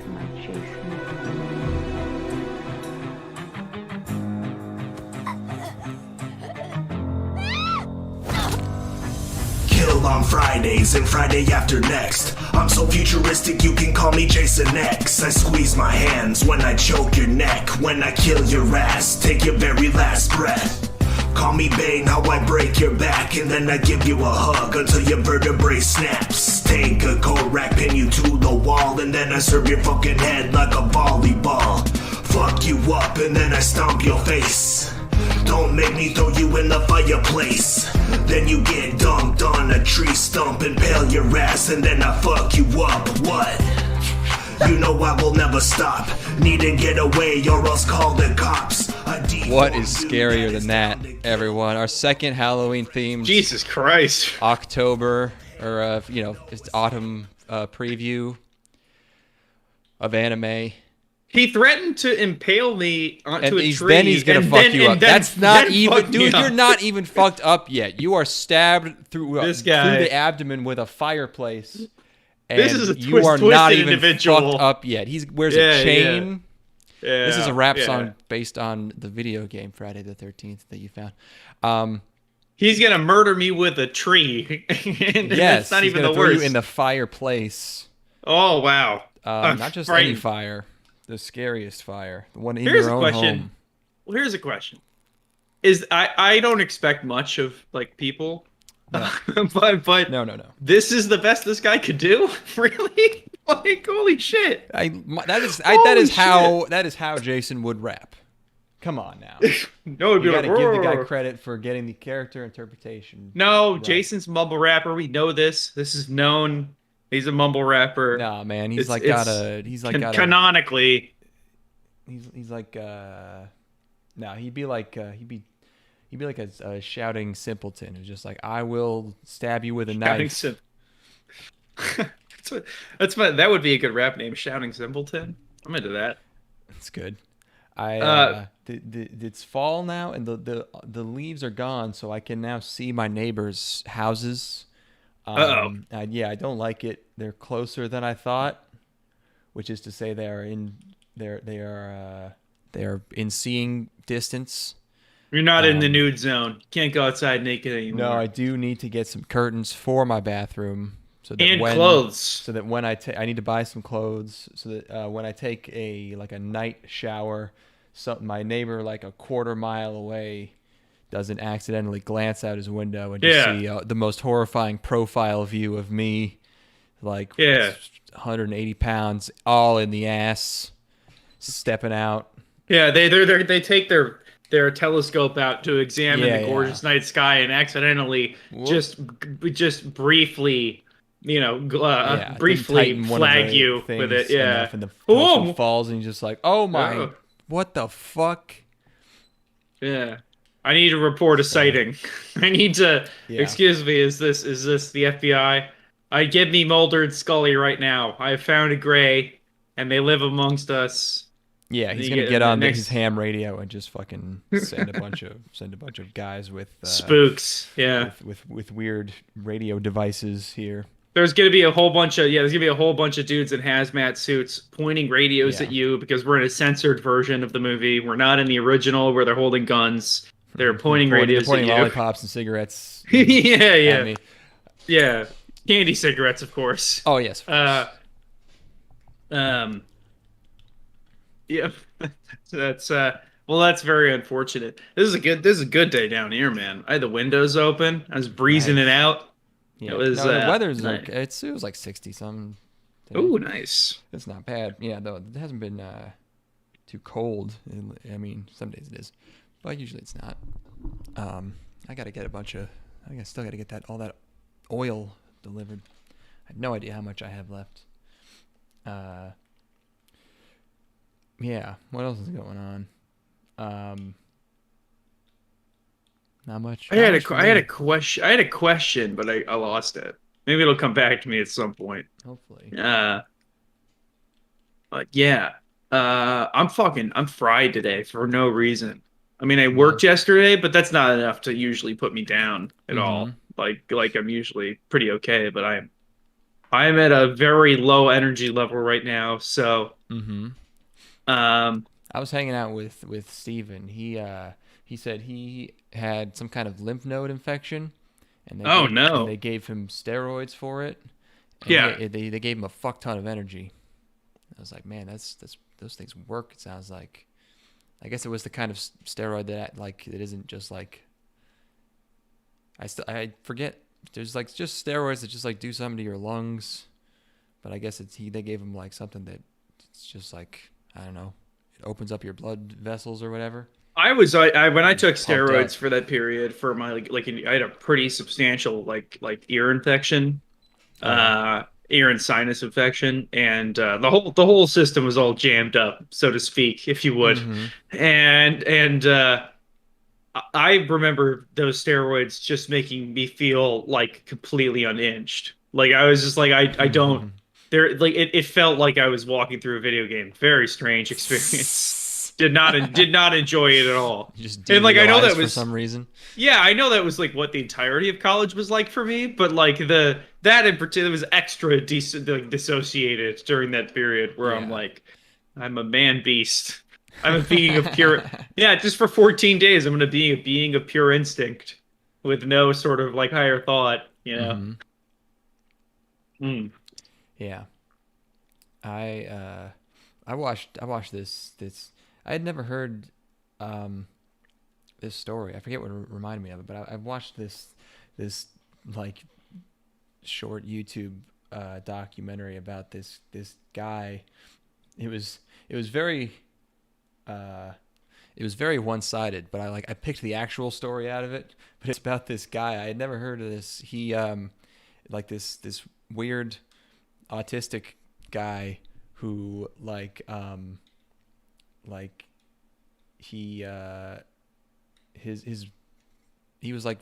my Jason. Kill on Fridays and Friday after next. I'm so futuristic you can call me Jason X. I squeeze my hands when I choke your neck. When I kill your ass, take your very last breath. Call me Bane, how I break your back. And then I give you a hug until your vertebrae snaps. Take a cold rack, pin you to the wall. And then I serve your fucking head like a volleyball. Fuck you up and then I stomp your face. Don't make me throw you in the fireplace. Then you get dunked on a tree stump, impale your ass, and then I fuck you up. What? You know I will never stop. Need to get away or else call the cops. What is scarier than that, everyone? Our second Halloween themed Jesus Christ. October, or it's autumn preview of anime. He threatened to impale me onto a tree. Then he's gonna fuck you up. That's not even, dude. You're not even fucked up yet. You are stabbed through the abdomen with a fireplace, and this is a you are not even individual. fucked up yet. He wears a chain. Yeah, this is a rap song based on the video game Friday the 13th that you found. He's gonna murder me with a tree. And yes, that's not he's even gonna the throw worst. you in the fireplace. Oh wow! Not just any fire. The scariest fire, the one in Here's your a own question. home. Well, here's a question: Is I don't expect much of like people, No. but No. This is the best this guy could do. Really? Like holy shit! That is how Jason would rap. Come on now. No, it'd be You like, gotta give the guy "Roar." credit for getting the character interpretation. No, right. Jason's mumble rapper. We know this. This is known. He's a mumble rapper. Nah, man, he's canonically. He's like no, he'd be like a shouting simpleton who's just like, I will stab you with a knife. That would be a good rap name, Shouting Simpleton. I'm into that. That's good. It's fall now, and the leaves are gone, so I can now see my neighbors' houses. Yeah, I don't like it. They're closer than I thought, which is to say they are in seeing distance. You're not in the nude zone. You can't go outside naked anymore. No, I do need to get some curtains for my bathroom. Clothes. So that when I need to buy some clothes, so that when I take a night shower, my neighbor like a quarter mile away doesn't accidentally glance out his window and just see the most horrifying profile view of me, like 180 pounds, all in the ass, stepping out. Yeah, they take their telescope out to examine the gorgeous night sky and accidentally just briefly, briefly flag you with it. Yeah, and the telescope falls and you're just like, oh my, what the fuck? Yeah. I need to report a sighting. I need to. Excuse me. Is this the FBI? Give me Mulder and Scully right now. I have found a gray, and they live amongst us. Yeah, he's gonna get on his ham radio and just fucking send a bunch of guys with spooks. Yeah, with weird radio devices here. There's gonna be a whole bunch of dudes in hazmat suits pointing radios at you because we're in a censored version of the movie. We're not in the original where they're holding guns. They're pointing radios at you. Lollipops and cigarettes. Yeah. Candy cigarettes, of course. Oh yes. Yeah. That's that's very unfortunate. This is a good day down here, man. I had the windows open. I was breezing it out. Yeah. It was the weather's nice. okay. It was like 60 something. Ooh, nice. It's not bad. Yeah, though it hasn't been too cold. I mean, some days it is, but usually it's not. I gotta get I still gotta get all that oil delivered. I have no idea how much I have left. Yeah. What else is going on? Not much. I had a question, but I lost it. Maybe it'll come back to me at some point. Hopefully. But yeah. I'm fried today for no reason. I mean, I worked yesterday, but that's not enough to usually put me down at all. Like I'm usually pretty okay, but I'm at a very low energy level right now, so Mm-hmm. um I was hanging out with Steven. He said he had some kind of lymph node infection, and oh no. they gave him steroids for it, and Yeah. they gave him a fuck ton of energy. I was like, man, that's those things work. It sounds like. I guess it was the kind of steroid that like it isn't just like. I forget. There's like just steroids that just like do something to your lungs, but I guess they gave him like something that it's just like I don't know. It opens up your blood vessels or whatever. I when I took Pumped up. steroids for that period for my I had a pretty substantial ear infection, Oh yeah. ear and sinus infection, and the whole system was all jammed up, so to speak, if you would. Mm-hmm. And I remember those steroids just making me feel like completely unhinged. Like I was just like I don't there like it felt like I was walking through a video game. Very strange experience. Did not enjoy it at all. You just And like I know that for was some reason. yeah, I know that was like what the entirety of college was like for me, but like that in particular was extra dissociated during that period where I'm Yeah. like I'm a man beast. I'm a being of pure yeah, just for 14 days I'm gonna be a being of pure instinct with no sort of like higher thought, you know. Mm-hmm. Mm. Yeah. I watched this I had never heard this story. I forget what it reminded me of it, but I watched this like short YouTube documentary about this guy. It was very one-sided, but I picked the actual story out of it. But it's about this guy. I had never heard of this. He like this weird autistic guy who he he was like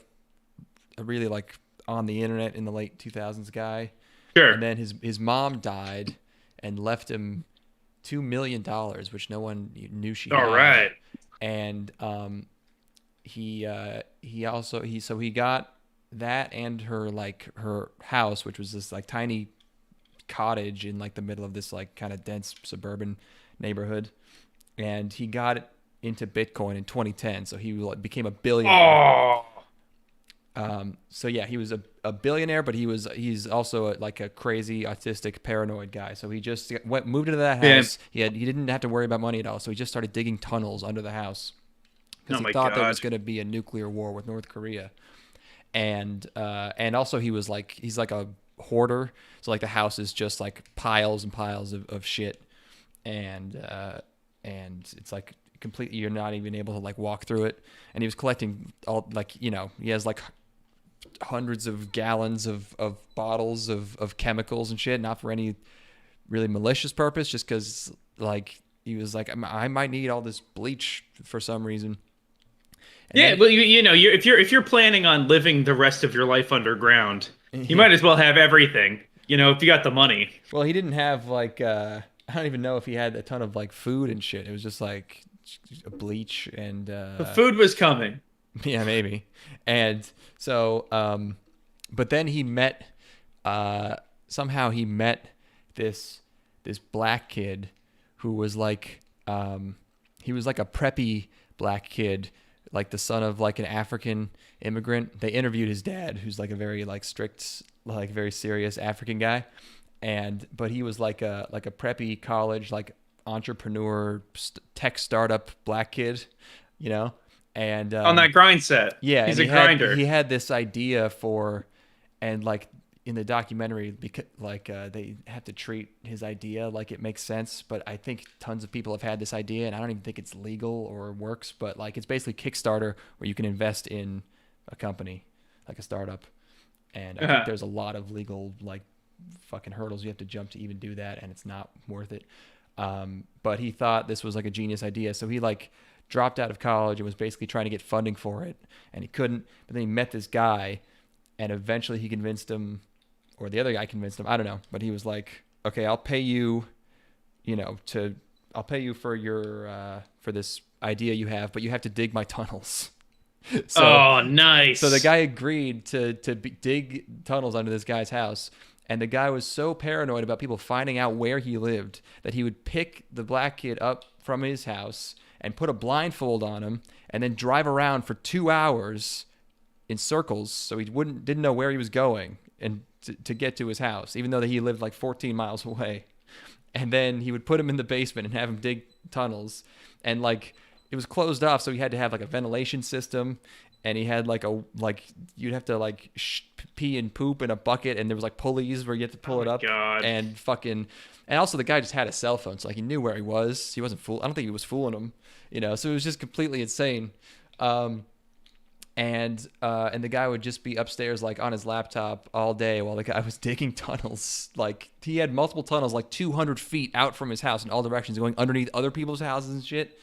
a really like on the internet in the late 2000s guy. Sure. And then his mom died and left him $2 million, which no one knew she had. All right. And he got that and her house, which was this like tiny cottage in like the middle of this like kind of dense suburban neighborhood, and he got it into Bitcoin in 2010. So he became a billionaire. Oh. So yeah, he was a billionaire, but he's also like a crazy autistic paranoid guy. So he just moved into that house. Yeah. He didn't have to worry about money at all. So he just started digging tunnels under the house because he thought there was going to be a nuclear war with North Korea. And also he's like a hoarder. So like the house is just like piles and piles of shit. And it's like completely, you're not even able to like walk through it. And he was collecting all he has like hundreds of gallons of bottles of chemicals and shit, not for any really malicious purpose, just because like he was like, I might need all this bleach for some reason. And yeah, well, if you're planning on living the rest of your life underground, you might as well have everything. If you got the money. Well, he didn't have like I don't even know if he had a ton of like food and shit. It was just like bleach and The food was coming. yeah, maybe. And so but then he met somehow he met this black kid who was like he was like a preppy black kid, like the son of like an African immigrant. They interviewed his dad, who's like a very like strict, like very serious African guy, but he was like a preppy college like entrepreneur tech startup black kid, and On that grind set. yeah, He's and a grinder. He had this idea for, and like in the documentary, because they have to treat his idea like it makes sense. But I think tons of people have had this idea, and I don't even think it's legal or works. But like it's basically Kickstarter where you can invest in a company, like a startup, and I think there's a lot of legal like fucking hurdles you have to jump to even do that, and it's not worth it. But he thought this was like a genius idea, so he like dropped out of college and was basically trying to get funding for it, and he couldn't. But then he met this guy, and eventually he convinced him, or the other guy convinced him, I don't know, but he was like, okay, I'll pay you, I'll pay you for your for this idea you have, but you have to dig my tunnels. Oh, nice. So the guy agreed to dig tunnels under this guy's house, And the guy was so paranoid about people finding out where he lived that he would pick the black kid up from his house and put a blindfold on him and then drive around for 2 hours in circles so he didn't know where he was going and to get to his house, even though that he lived like 14 miles away. And then he would put him in the basement and have him dig tunnels. And like it was closed off, so he had to have like a ventilation system. And he had you'd have to like pee and poop in a bucket, and there was like pulleys where you had to pull it up. God. And also the guy just had a cell phone, so like he knew where he was. He wasn't I don't think he was fooling him, So it was just completely insane. And the guy would just be upstairs like on his laptop all day while the guy was digging tunnels. Like he had multiple tunnels like 200 feet out from his house in all directions, going underneath other people's houses and shit.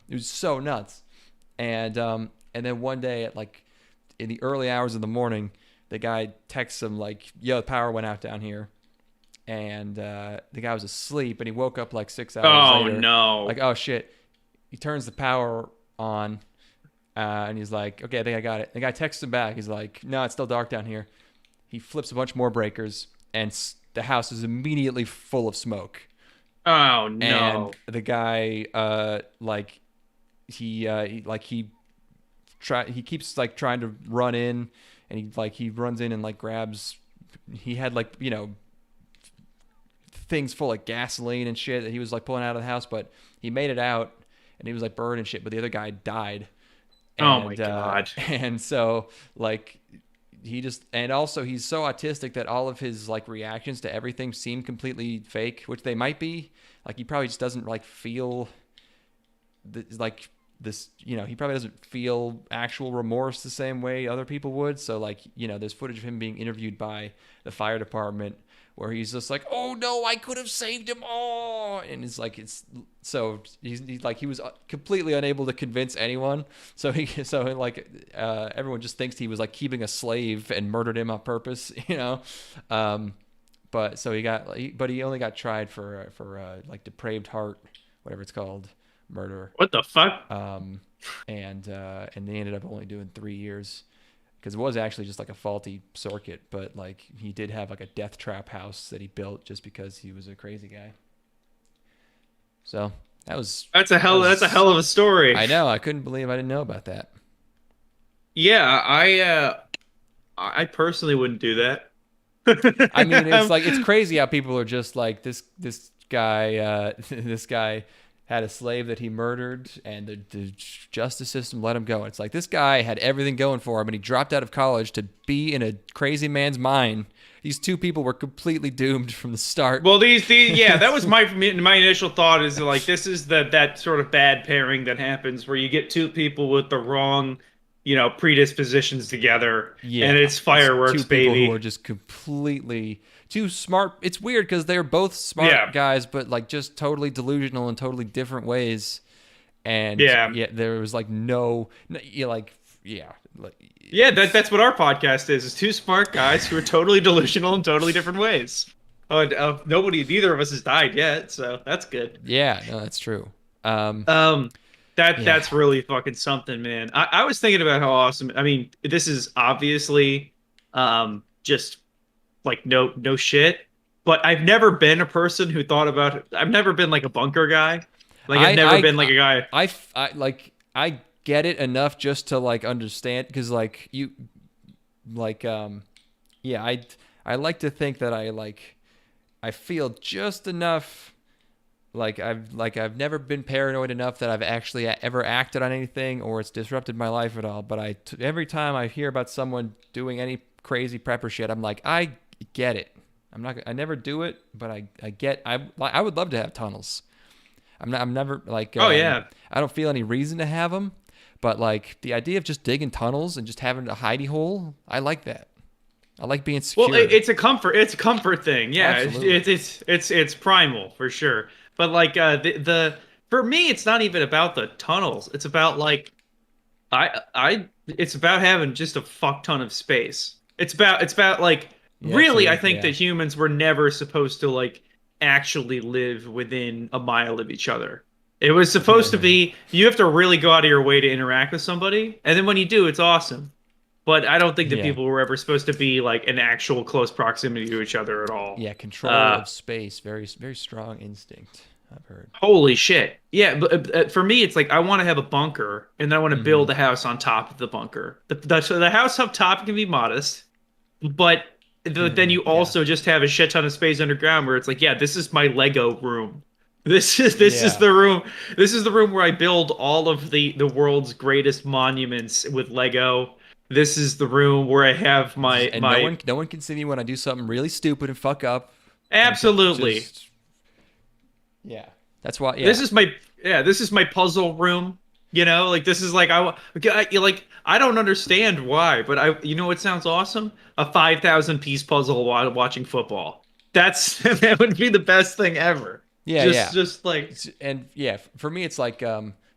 It was so nuts. And then one day at like in the early hours of the morning, the guy texts him like, "Yo, the power went out down here." And the guy was asleep, and he woke up like 6 hours later. Oh no! Like, oh shit! He turns the power on, and he's like, "Okay, I think I got it." The guy texts him back. He's like, "No, it's still dark down here." He flips a bunch more breakers, and the house is immediately full of smoke. Oh no! And the guy, he keeps like trying to run in, and he runs in and like grabs. He had like things full of gasoline and shit that he was like pulling out of the house, but he made it out, and he was like burned and shit. But the other guy died. Oh my God! And so like and also he's so autistic that all of his like reactions to everything seem completely fake, which they might be. Like he probably just doesn't like feel like this, he probably doesn't feel actual remorse the same way other people would. So like, there's footage of him being interviewed by the fire department where he's just like, "Oh no, I could have saved him all." And he's he was completely unable to convince anyone. So everyone just thinks he was like keeping a slave and murdered him on purpose, But so he only got tried for like depraved heart, whatever it's called, murder. What the fuck? And they ended up only doing 3 years because it was actually just like a faulty circuit, but like he did have like a death trap house that he built just because he was a crazy guy. So that's a hell of a story. I know. I couldn't believe I didn't know about that. Yeah, I personally wouldn't do that. I mean, it's crazy how people are just like this guy this guy had a slave that he murdered, and the justice system let him go. It's like this guy had everything going for him, and he dropped out of college to be in a crazy man's mind. These two people were completely doomed from the start. Well, that was my initial thought is like this is that sort of bad pairing that happens where you get two people with the wrong, predispositions together, and it's fireworks, two people baby. Who are just completely too smart. It's weird because they're both smart guys, but like just totally delusional in totally different ways. And there was like that's what our podcast is two smart guys who are totally delusional in totally different ways. Neither of us has died yet, so that's good. Yeah, no, that's true. That's really fucking something, man. I was thinking about how awesome. I mean, this is obviously just like no shit, but I've never been a person who thought about it. I've never been like a bunker guy. Like I've never been like a guy. I get it enough just to like understand because like you like I like to think that I feel just enough. I've never been paranoid enough that I've actually ever acted on anything or it's disrupted my life at all. But every time I hear about someone doing any crazy prepper shit, I'm like, I get it. I never do it, but I would love to have tunnels. I'm never like, I don't feel any reason to have them, but like the idea of just digging tunnels and just having a hidey hole, I like that. I like being secure. Well, it's a comfort thing. Yeah, absolutely. It's primal for sure. But like for me, it's not even about the tunnels. It's about like it's about having just a fuck ton of space. It's about like really. I think that humans were never supposed to like actually live within a mile of each other. It was supposed to be you have to really go out of your way to interact with somebody, and then when you do, it's awesome. but I don't think that Yeah. people were ever supposed to be like in actual close proximity to each other at all. Yeah, control of space, very very strong instinct, I've heard. Holy shit. Yeah, but for me, it's like I want to have a bunker and then I want to build a house on top of the bunker. So the house up top can be modest, but then you Yeah. also just have a shit ton of space underground where it's like, yeah, this is my Lego room. This is Yeah. the room. This is the room where I build all of the world's greatest monuments with Lego. This is the room where I have And my no one can see me when I do something really stupid and fuck up. absolutely. Yeah. That's why. Yeah. This is my puzzle room. You know, like this is like I don't understand why, but you know what sounds awesome? A 5,000 piece puzzle while watching football. That would be the best thing ever. Yeah. Just like And yeah, for me, it's like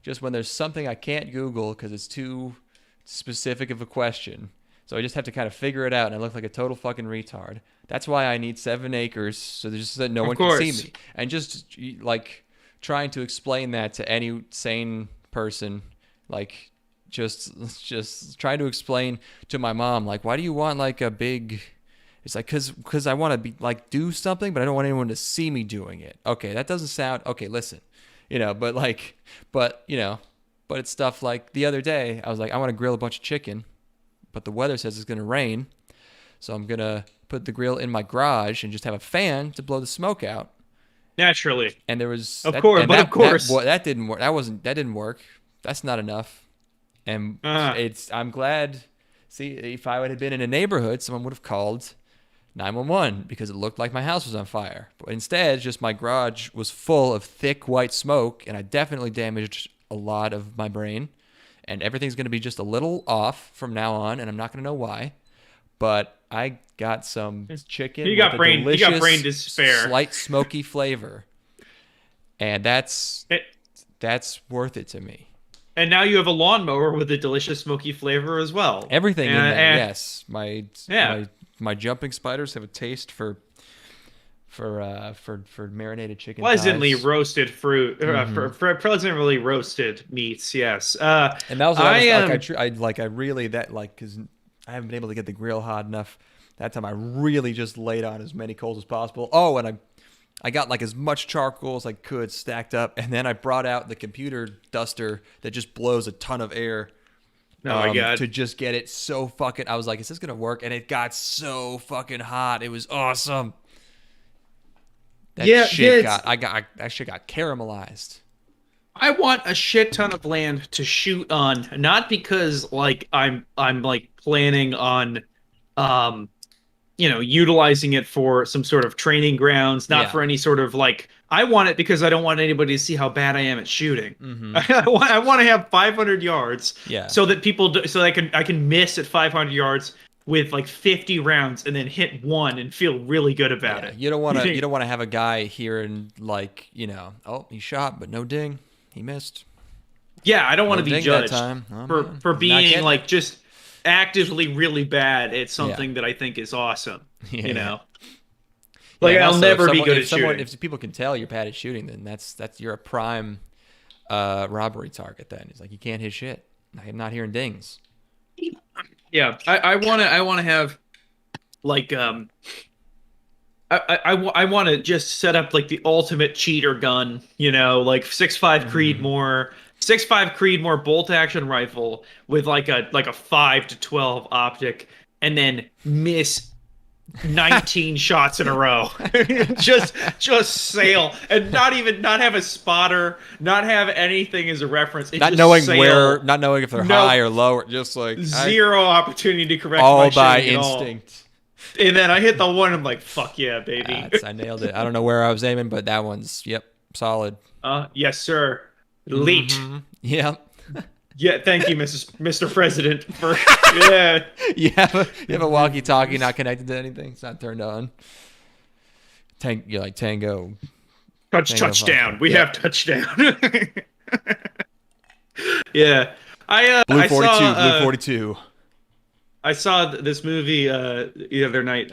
just when there's something I can't Google because it's too specific of a question. So I just have to kind of figure it out, and I look like a total fucking retard. That's why I need 7 acres, so there's just that no one can see me. And just like trying to explain that to any sane person, like just trying to explain to my mom, like, why do you want like a big? It's like because I want to be like do something, but I don't want anyone to see me doing it. Okay, that doesn't sound okay. Listen, but it's stuff like the other day I was like, I want to grill a bunch of chicken, but the weather says it's gonna rain, so I'm gonna put the grill in my garage and just have a fan to blow the smoke out. naturally. And there was Of course. that didn't work. That didn't work. That's not enough. And I'm glad. See, if I would have been in a neighborhood, someone would have called 911 because it looked like my house was on fire. But instead, just my garage was full of thick white smoke, and I definitely damaged a lot of my brain. And everything's going to be just a little off from now on, and I'm not going to know why. But I got some chicken. You got brain delicious, despair. Slight smoky flavor, and that's worth it to me. And now you have a lawnmower with a delicious smoky flavor as well. Everything in there, yes. My jumping spiders have a taste for marinated chicken. Pleasantly thighs. roasted fruit, for pleasantly roasted meats. Yes. And that was I really because I haven't been able to get the grill hot enough. That time I really just laid on as many coals as possible. Oh, and I got like as much charcoal as I could stacked up, and then I brought out the computer duster that just blows a ton of air. Oh my God. To just get it so fucking, I was like, is this gonna work? And it got so fucking hot. It was awesome. That shit got caramelized. I want a shit ton of land to shoot on, not because like I'm like planning on utilizing it for some sort of training grounds, not for any sort of like I want it because I don't want anybody to see how bad I am at shooting. Mm-hmm. I want to have 500 yards so that so I can miss at 500 yards with like 50 rounds and then hit one and feel really good about it. You don't want to have a guy here and like, oh, he shot but no ding. He missed. Yeah, I don't want to be judged for being like just actively really bad at something that I think is awesome. Like I'll never be good at shooting. If people can tell you're bad at shooting, then that's you're a prime robbery target. Then it's like you can't hit shit. I'm not hearing dings. Yeah, I want to have like I want to just set up like the ultimate cheater gun, like 6.5 Creedmoor, 6.5 Creedmoor bolt action rifle with like a 5-12 optic, and then miss 19 shots in a row. just sail and not have a spotter, not have anything as a reference. Not knowing if they're high or low, or just like zero opportunity to correct all my by shooting instinct. And then I hit the one. I'm like, fuck yeah, baby. I nailed it. I don't know where I was aiming, but that one's solid. Yes, sir. Elite. Mm-hmm. Yep. Yeah, thank you, Mr. President, for You have a walkie-talkie not connected to anything. It's not turned on. You're like Tango. Touchdown. We have touchdown. Yeah. Blue 42. I saw this movie the other night,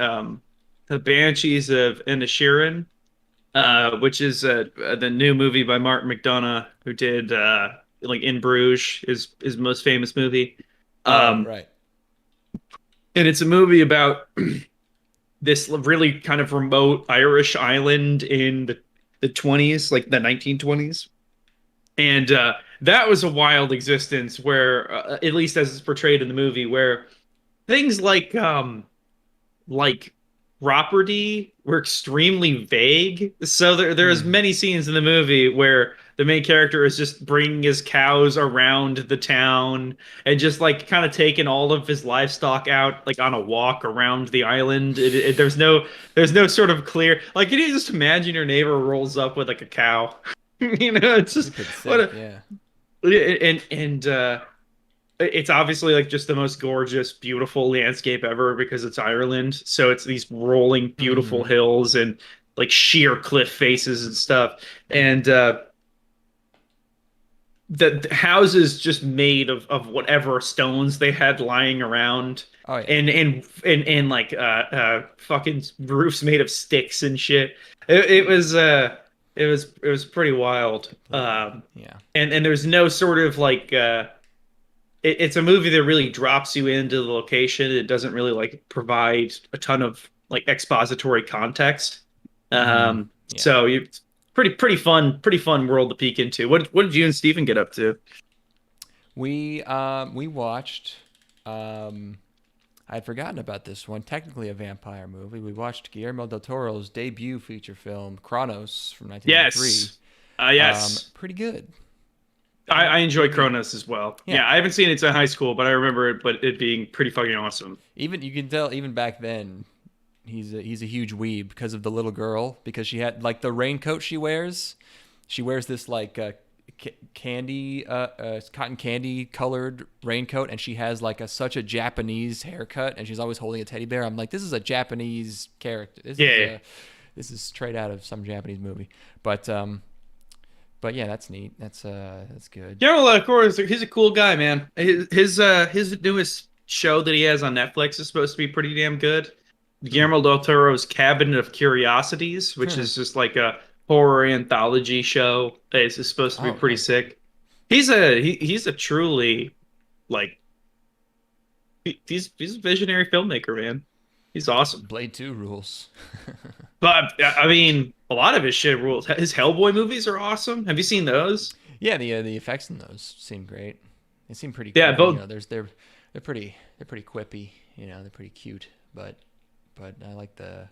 The Banshees of Inisherin, which is the new movie by Mark McDonagh, who did like In Bruges, his most famous movie. Right. And it's a movie about this really kind of remote Irish island in the 20s, like the 1920s. And that was a wild existence where, at least as it's portrayed in the movie, where things like property were extremely vague. So there's many scenes in the movie where the main character is just bringing his cows around the town and just like kind of taking all of his livestock out like on a walk around the island. There's no sort of clear, like, can you just imagine your neighbor rolls up with like a cow? It's just what Sick, a, yeah. and it's obviously like just the most gorgeous, beautiful landscape ever because it's Ireland. So it's these rolling, beautiful hills and like sheer cliff faces and stuff. And the houses just made of whatever stones they had lying around. Oh yeah. And like fucking roofs made of sticks and shit. It was pretty wild. Yeah. And there's no sort of like it's a movie that really drops you into the location. It doesn't really like provide a ton of like expository context. Yeah. So you pretty fun world to peek into. What did you and Stephen get up to? We watched I'd forgotten about this one. Technically a vampire movie. We watched Guillermo del Toro's debut feature film, Kronos, from 1993. Yes. Pretty good. I enjoy Kronos as well. Yeah. Yeah, I haven't seen it in high school, but I remember it being pretty fucking awesome. Even you can tell even back then he's a huge weeb because of the little girl, because she had like the raincoat she wears. She wears this like candy cotton candy colored raincoat, and she has like such a Japanese haircut, and she's always holding a teddy bear. I'm like, this is a Japanese character. This is straight out of some Japanese movie. But yeah, that's neat. That's good. Guillermo del Toro, he's a cool guy, man. His newest show that he has on Netflix is supposed to be pretty damn good. Guillermo del Toro's Cabinet of Curiosities, which is just like a horror anthology show. It's supposed to be pretty sick. He's a truly like he's a visionary filmmaker, man. He's awesome. Blade 2 rules. But I mean, a lot of his shit rules. His Hellboy movies are awesome. Have you seen those? Yeah, the effects in those seem great. They seem pretty. Yeah, quippy. both. You know, they're pretty quippy. You know, they're pretty cute. But I like the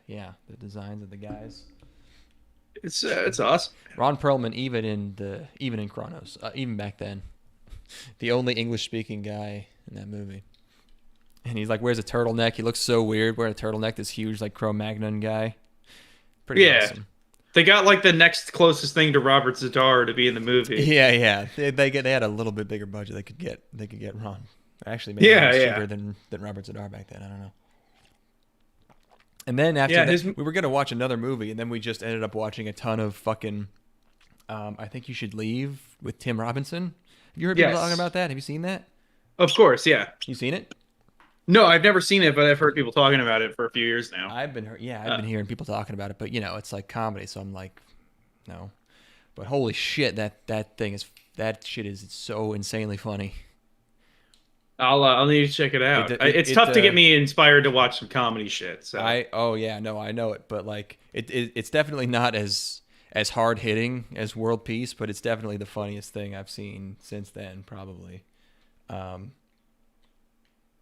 designs of the guys. It's awesome. Ron Perlman, even in Kronos, even back then, the only English speaking guy in that movie. And he's like wears a turtleneck. He looks so weird wearing a turtleneck. This huge like Cro-Magnon guy. Pretty awesome. They got like the next closest thing to Robert Zadar to be in the movie. Yeah. They had a little bit bigger budget. They could get Ron. Actually, maybe it was cheaper than Robert Zadar back then. I don't know. And then after that, we were gonna watch another movie, and then we just ended up watching a ton of fucking. I Think You Should Leave with Tim Robinson. Have you heard people talking about that? Have you seen that? Of course, yeah. You seen it? No, I've never seen it, but I've heard people talking about it for a few years now. I've been hearing people talking about it, but you know, it's like comedy, so I'm like, no. But holy shit, that shit is so insanely funny. I'll need to check it out. It's tough to get me inspired to watch some comedy shit. So I know it, but like it's definitely not as hard hitting as World Peace, but it's definitely the funniest thing I've seen since then, probably.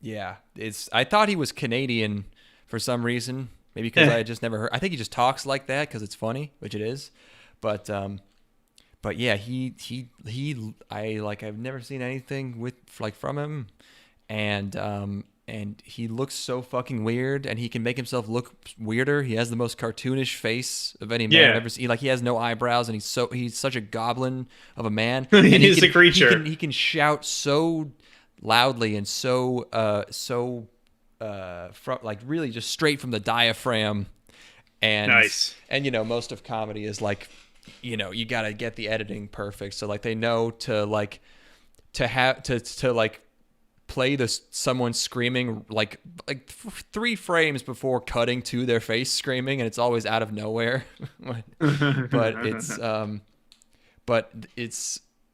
Yeah, I thought he was Canadian for some reason, maybe because I had just never heard. I think he just talks like that because it's funny, which it is. But yeah, I've never seen anything from him, and he looks so fucking weird, and he can make himself look weirder. He has the most cartoonish face of any man I've ever seen. Like, he has no eyebrows, and he's such a goblin of a man. And he's a creature. He can shout so loudly and so like really just straight from the diaphragm. And nice. And you know, most of comedy is like, you know, you gotta get the editing perfect, so like they know to play someone screaming like 3 frames before cutting to their face screaming, and it's always out of nowhere. but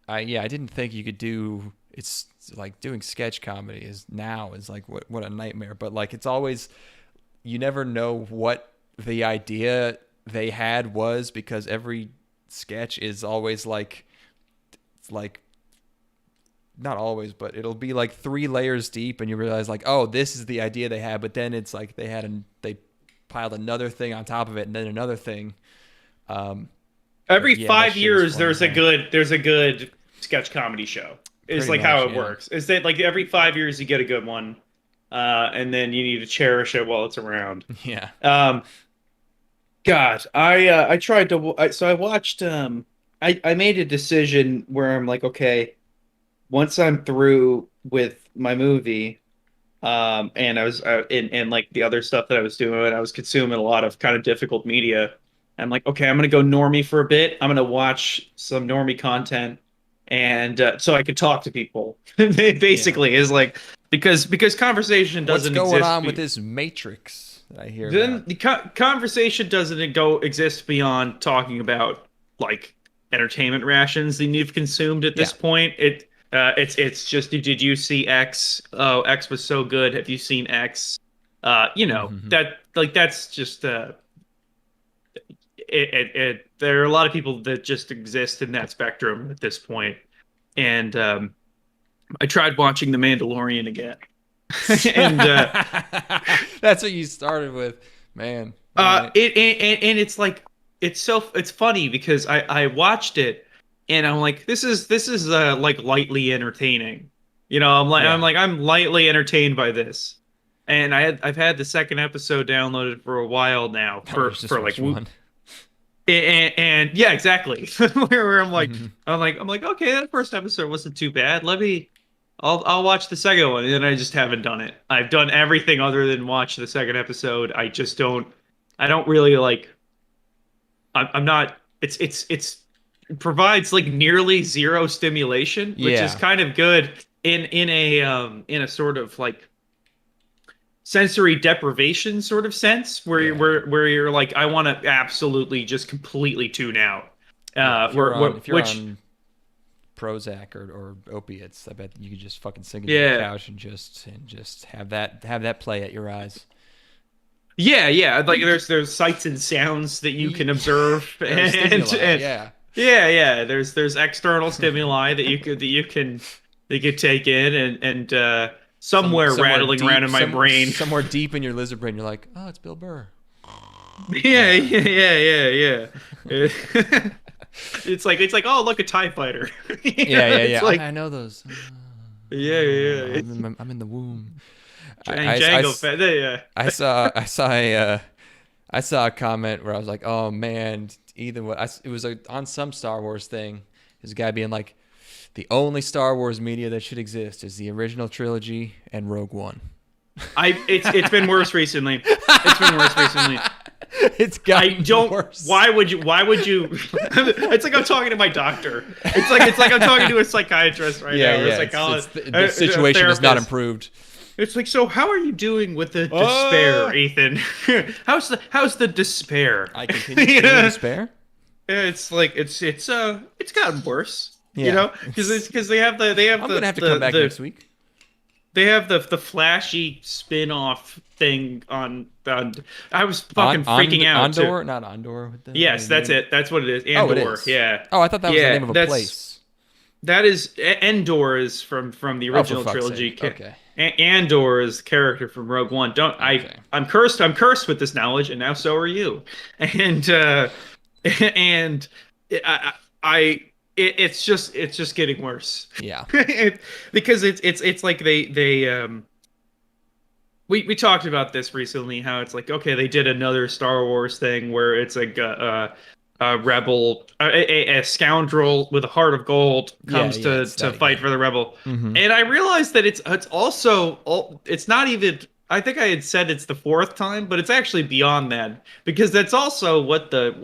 I didn't think you could do it's like doing sketch comedy is like what a nightmare. But like it's always, you never know what the idea they had was, because every sketch is always like, it's like, not always, but it'll be like 3 layers deep, and you realize like, oh, this is the idea they had, but then it's like they piled another thing on top of it, and then another thing. Every yeah, 5 years, there's a good. good sketch comedy show. It's Pretty like how much, it yeah. works. Is that like every 5 years you get a good one, and then you need to cherish it while it's around. Yeah. God, I tried to. So I watched. I made a decision where I'm like, okay, once I'm through with my movie, and I was in like the other stuff that I was doing, I was consuming a lot of kind of difficult media. I'm like, okay, I'm gonna go normie for a bit. I'm gonna watch some normie content, and so I could talk to people. Basically, is like because conversation doesn't What's going exist. on with this Matrix that I hear Then about? the conversation doesn't exist beyond talking about like entertainment rations that you've consumed at this point. It's just, did you see X? Oh, X was so good. Have you seen X? That like that's just there are a lot of people that just exist in that spectrum at this point. And I tried watching The Mandalorian again. And that's what you started with, man. It's like it's funny because I watched it and I'm like, this is like lightly entertaining. I'm lightly entertained by this. And I've had the second episode downloaded for a while now for like one. And yeah, exactly. Where I'm like, I'm like, okay, that first episode wasn't too bad. I'll watch the second one, and then I just haven't done it. I've done everything other than watch the second episode. I don't really like. I'm not. It provides like nearly zero stimulation, which is kind of good in a sort of like sensory deprivation sort of sense, where you're like, I want to absolutely just completely tune out. If you're on Prozac or opiates, I bet you could just fucking sink into the couch and just have that play at your eyes. Yeah. Like there's sights and sounds that you can observe, and There's external stimuli that you can take in, and somewhere rattling deep, around in my brain, somewhere deep in your lizard brain, you're like, oh, it's Bill Burr. Yeah. It's like, oh, look, a TIE fighter. Yeah. Like, I know those. Yeah. I'm in the womb. Django. I saw a comment where I was like, oh man, it was on some Star Wars thing. There's a guy being like, the only Star Wars media that should exist is the original trilogy and Rogue One. It's been worse recently. It's gotten worse. Why would you? It's like I'm talking to my doctor. It's like I'm talking to a psychiatrist right now. Yeah. The situation has not improved. It's like, so how are you doing with the despair, Ethan? How's the despair? I continue to despair. It's like it's gotten worse. Yeah. Because they have I'm gonna have to come back next week. They have the flashy spin-off thing on. I was fucking freaking out. Andor, not Andor. Yes, that's it. That's what it is. Andor. Oh, it is. Yeah. Oh, I thought that was the name of a place. That is Endor is from the original trilogy. Okay. Andor is the character from Rogue One. I'm cursed with this knowledge, and now so are you. And it's just getting worse. Yeah. Because it's like we talked about this recently, how it's like, okay, they did another Star Wars thing where it's like a rebel, a scoundrel with a heart of gold comes to fight for the rebel. Mm-hmm. And I realized that it's also, it's not even, I think I had said it's the fourth time, but it's actually beyond that, because that's also what the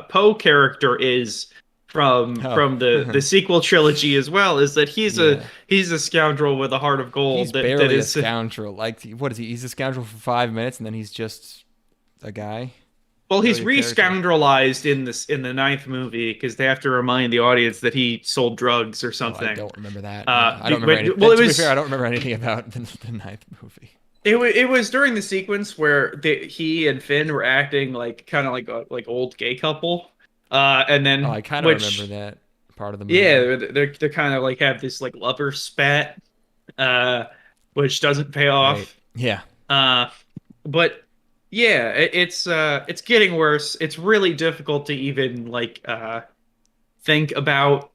Poe character is from the sequel trilogy as well, is that he's a scoundrel with a heart of gold. He's barely a scoundrel. Like, what is he? He's a scoundrel for 5 minutes, and then he's just a guy. Well, Kill he's your character. re-scoundrelized in the ninth movie because they have to remind the audience that he sold drugs or Oh, I something. don't remember that. Yeah, I don't remember But anything. well, To be fair, I don't remember anything about the ninth movie. it was during the sequence where he and Finn were acting like kind of like a like old gay couple, and Oh, then I kind of remember which that part of the yeah, movie. they're kind of like have this like lover spat, uh, which doesn't pay Right. off. Yeah. Uh, but yeah, it's getting worse. It's really difficult to even like think about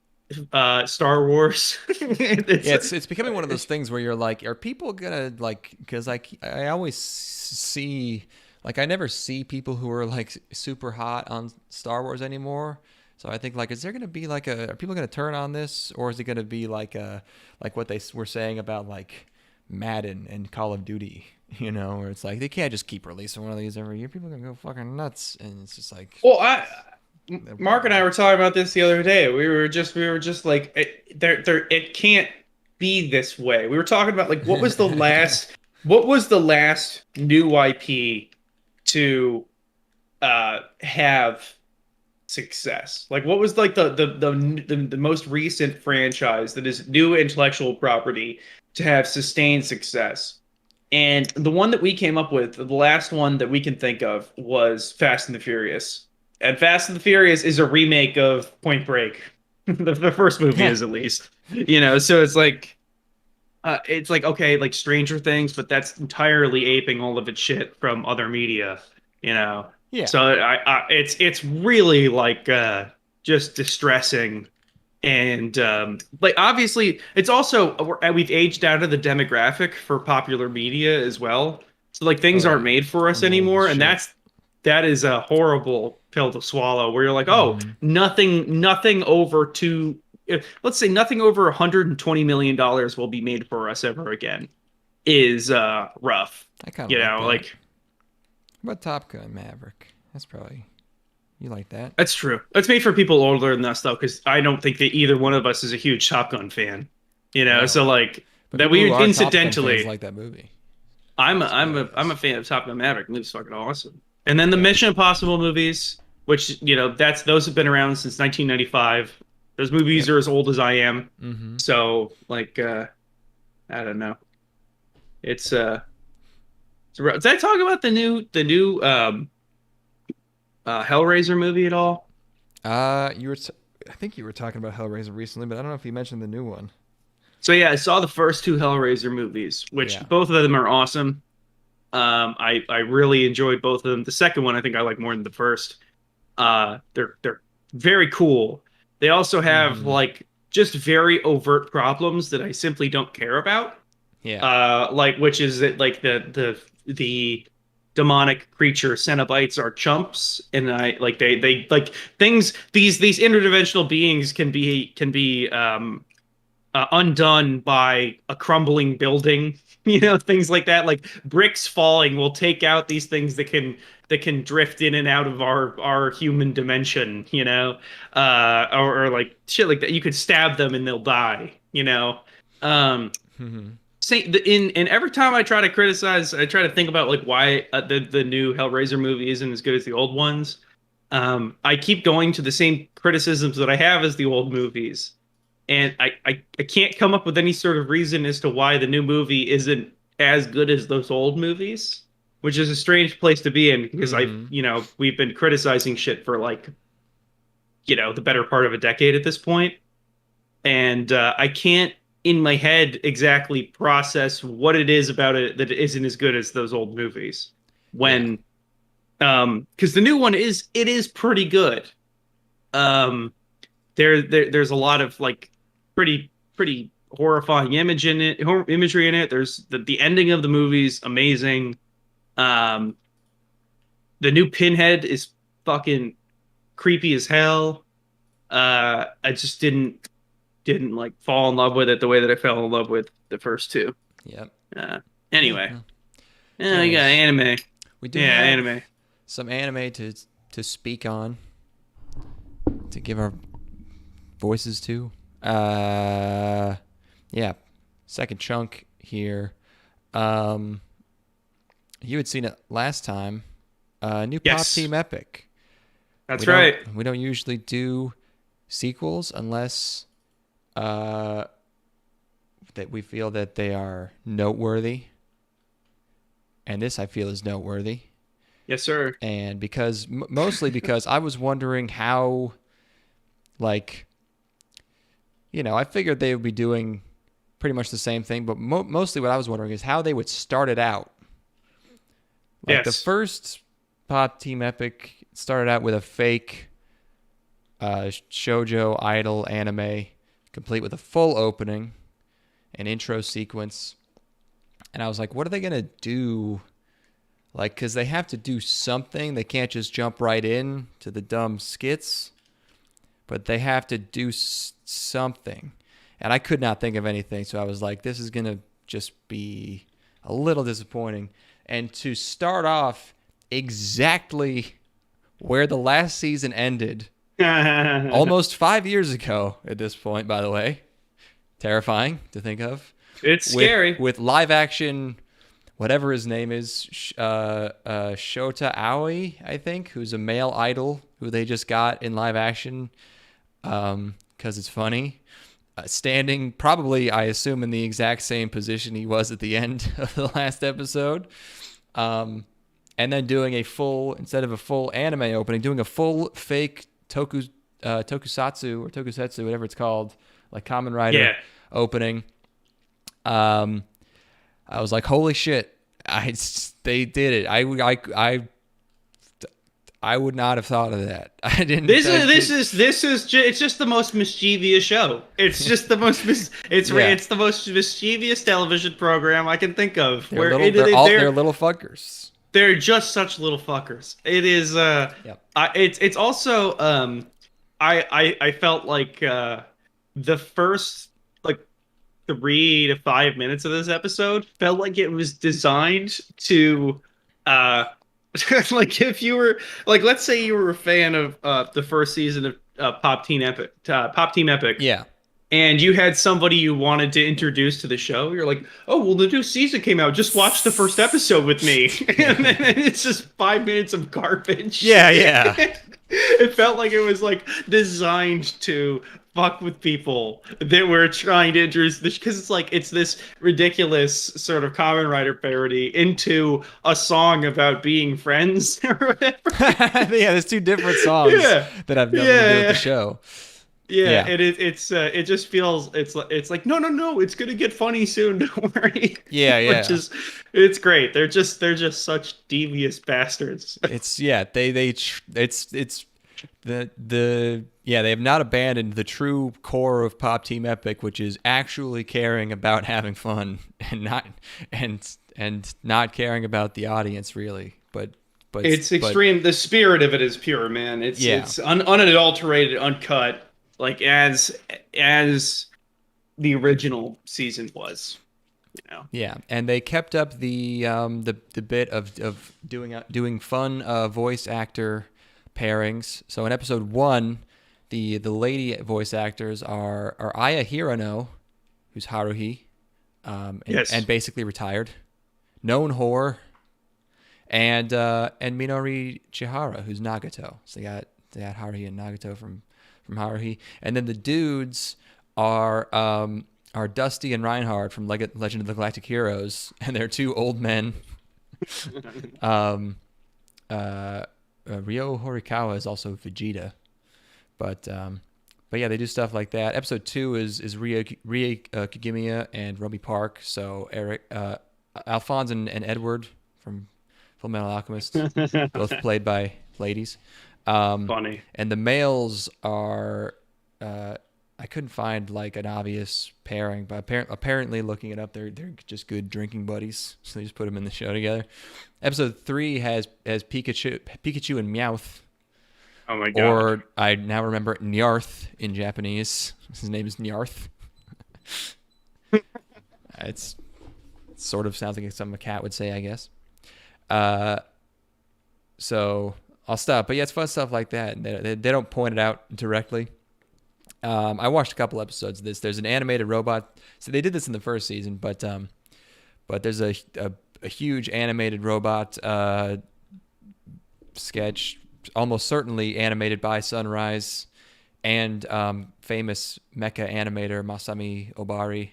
Star Wars. It's Yeah, it's becoming one of those things where you're like, are people gonna like? Because I always see like I never see people who are like super hot on Star Wars anymore. So I think like, is there gonna be like a? Are people gonna turn on this, or is it gonna be like a like what they were saying about like Madden and Call of Duty? You know, where it's like they can't just keep releasing one of these every year. People are gonna go fucking nuts, and it's just like, well, Mark and I were talking about this the other day. We were just like it can't be this way. We were talking about like what was the last new IP to have success? Like what was like the most recent franchise that is new intellectual property to have sustained success? And the one that we came up with, the last one that we can think of, was Fast and the Furious. And Fast and the Furious is a remake of Point Break. The first movie is at least, so it's like okay, like Stranger Things, but that's entirely aping all of its shit from other media, you know. yeah, So it's really like just distressing, and like obviously it's also we've aged out of the demographic for popular media as well. So like things oh aren't yeah, made for us I'm old as anymore, and shit. that is a horrible pill to swallow. Where you're like, oh, Hmm. nothing over let's say nothing over $120 million will be made for us ever again is rough. I kind of You like know, that. like What about Top Gun Maverick? That's probably you like that. that's true. It's made for people older than us though, because I don't think that either one of us is a huge Top Gun fan. So No, like but that people who we are Top Gun fans incidentally like that movie. I'm That's I'm a hilarious. fan of Top Gun Maverick. The movie's fucking awesome. And then the Yeah. Mission Impossible movies, which those have been around since 1995. Those movies Yep. are as old as I am. Mm-hmm. So like I don't know. It's did I talk about the new Hellraiser movie at all? You were. I think you were talking about Hellraiser recently, but I don't know if you mentioned the new one. So yeah, I saw the first two Hellraiser movies, which Yeah. both of them are awesome. I really enjoyed both of them. The second one I think I like more than the first. They're very cool. They also have Mm-hmm. like just very overt problems that I simply don't care about. Yeah. Like which is that like the demonic creature Cenobites are chumps, and I like they like things these interdimensional beings can be undone by a crumbling building, things like that. Like bricks falling will take out these things that can drift in and out of our human dimension, or like shit like that. You could stab them and they'll die. Um, Mm-hmm. and every time I try to criticize, I try to think about like why the new Hellraiser movie isn't as good as the old ones. I keep going to the same criticisms that I have as the old movies, and I can't come up with any sort of reason as to why the new movie isn't as good as those old movies, which is a strange place to be in because Mm-hmm. we've been criticizing shit for like the better part of a decade at this point, and I can't in my head exactly process what it is about it that isn't as good as those old movies. Yeah. When because the new one is pretty good. Um, there's a lot of like pretty horrifying imagery in it. There's the ending of the movie's amazing. Um, the new Pinhead is fucking creepy as hell. I just didn't like fall in love with it the way that I fell in love with the first two. Yep. Uh, Yeah. anyway, Well, yeah, you got anyways, anime. we do Yeah, have anime. some anime to speak on, to give our voices to. Yeah. Second chunk here. You had seen it last time. new Pop Yes. Team Epic. That's right. We don't usually do sequels unless that we feel that they are noteworthy. And this, I feel, is noteworthy. Yes, sir. And mostly because I was wondering how, like, I figured they would be doing pretty much the same thing, but mostly what I was wondering is how they would start it out. Like the first Pop Team Epic started out with a fake shoujo idol anime, complete with a full opening, an intro sequence. And I was like, what are they going to do? Like, because they have to do something. They can't just jump right in to the dumb skits, but they have to do something. And I could not think of anything. So I was like, this is going to just be a little disappointing. And to start off exactly where the last season ended, almost 5 years ago at this point, by the way, terrifying to think of. It's scary. With live action, whatever his name is, Shota Aoi, I think, who's a male idol who they just got in live action because it's funny. Standing probably, I assume, in the exact same position he was at the end of the last episode. And then doing instead of a full anime opening, doing a full fake tokusatsu or tokusetsu, whatever it's called, like Kamen Rider opening. I was like, holy shit! They did it. I would not have thought of that. I didn't. It's just the most mischievous show. It's just the most. It's the most mischievous television program I can think of. They're little fuckers. They're just such little fuckers. It is. It's also. I felt like the first 3 to 5 minutes of this episode felt like it was designed to like if you were let's say you were a fan of the first season of Pop Team Epic, and you had somebody you wanted to introduce to the show. You're like, oh well, the new season came out, just watch the first episode with me. And then it's just 5 minutes of garbage. It felt like it was designed to fuck with people that were trying to introduce this, because it's this ridiculous sort of Kamen Rider parody into a song about being friends or whatever. There's two different songs that have nothing to do with the show. It just feels it's like no, it's gonna get funny soon. Don't worry. It's great. They're just such devious bastards. They have not abandoned the true core of Pop Team Epic, which is actually caring about having fun and not caring about the audience really. But it's extreme. The spirit of it is pure, man. It's unadulterated, uncut. Like as the original season was, Yeah, and they kept up the bit of doing fun voice actor pairings. So in episode 1, the lady voice actors are Aya Hirano, who's Haruhi, and basically retired, known whore, and Minori Chihara, who's Nagato. So they got Haruhi and Nagato from Haruhi, and then the dudes are Dusty and Reinhard from Legend of the Galactic Heroes, and they're two old men. Ryo Horikawa is also Vegeta, but yeah, they do stuff like that. Episode 2 is Rie Kagemiya and Romy Park. So Alphonse and Edward from Fullmetal Alchemist, both played by ladies. Funny. And the males are I couldn't find an obvious pairing, but apparently looking it up, they're just good drinking buddies, so they just put them in the show together. Episode 3 has Pikachu and Meowth. Oh my god! Or I now remember Nyarth in Japanese. His name is Nyarth. It sort of sounds like something a cat would say, I guess. So I'll stop. But yeah, it's fun stuff like that. They don't point it out directly. I watched a couple episodes of this. There's an animated robot. So they did this in the first season, but there's a huge animated robot sketch, almost certainly animated by Sunrise, and famous mecha animator Masami Obari,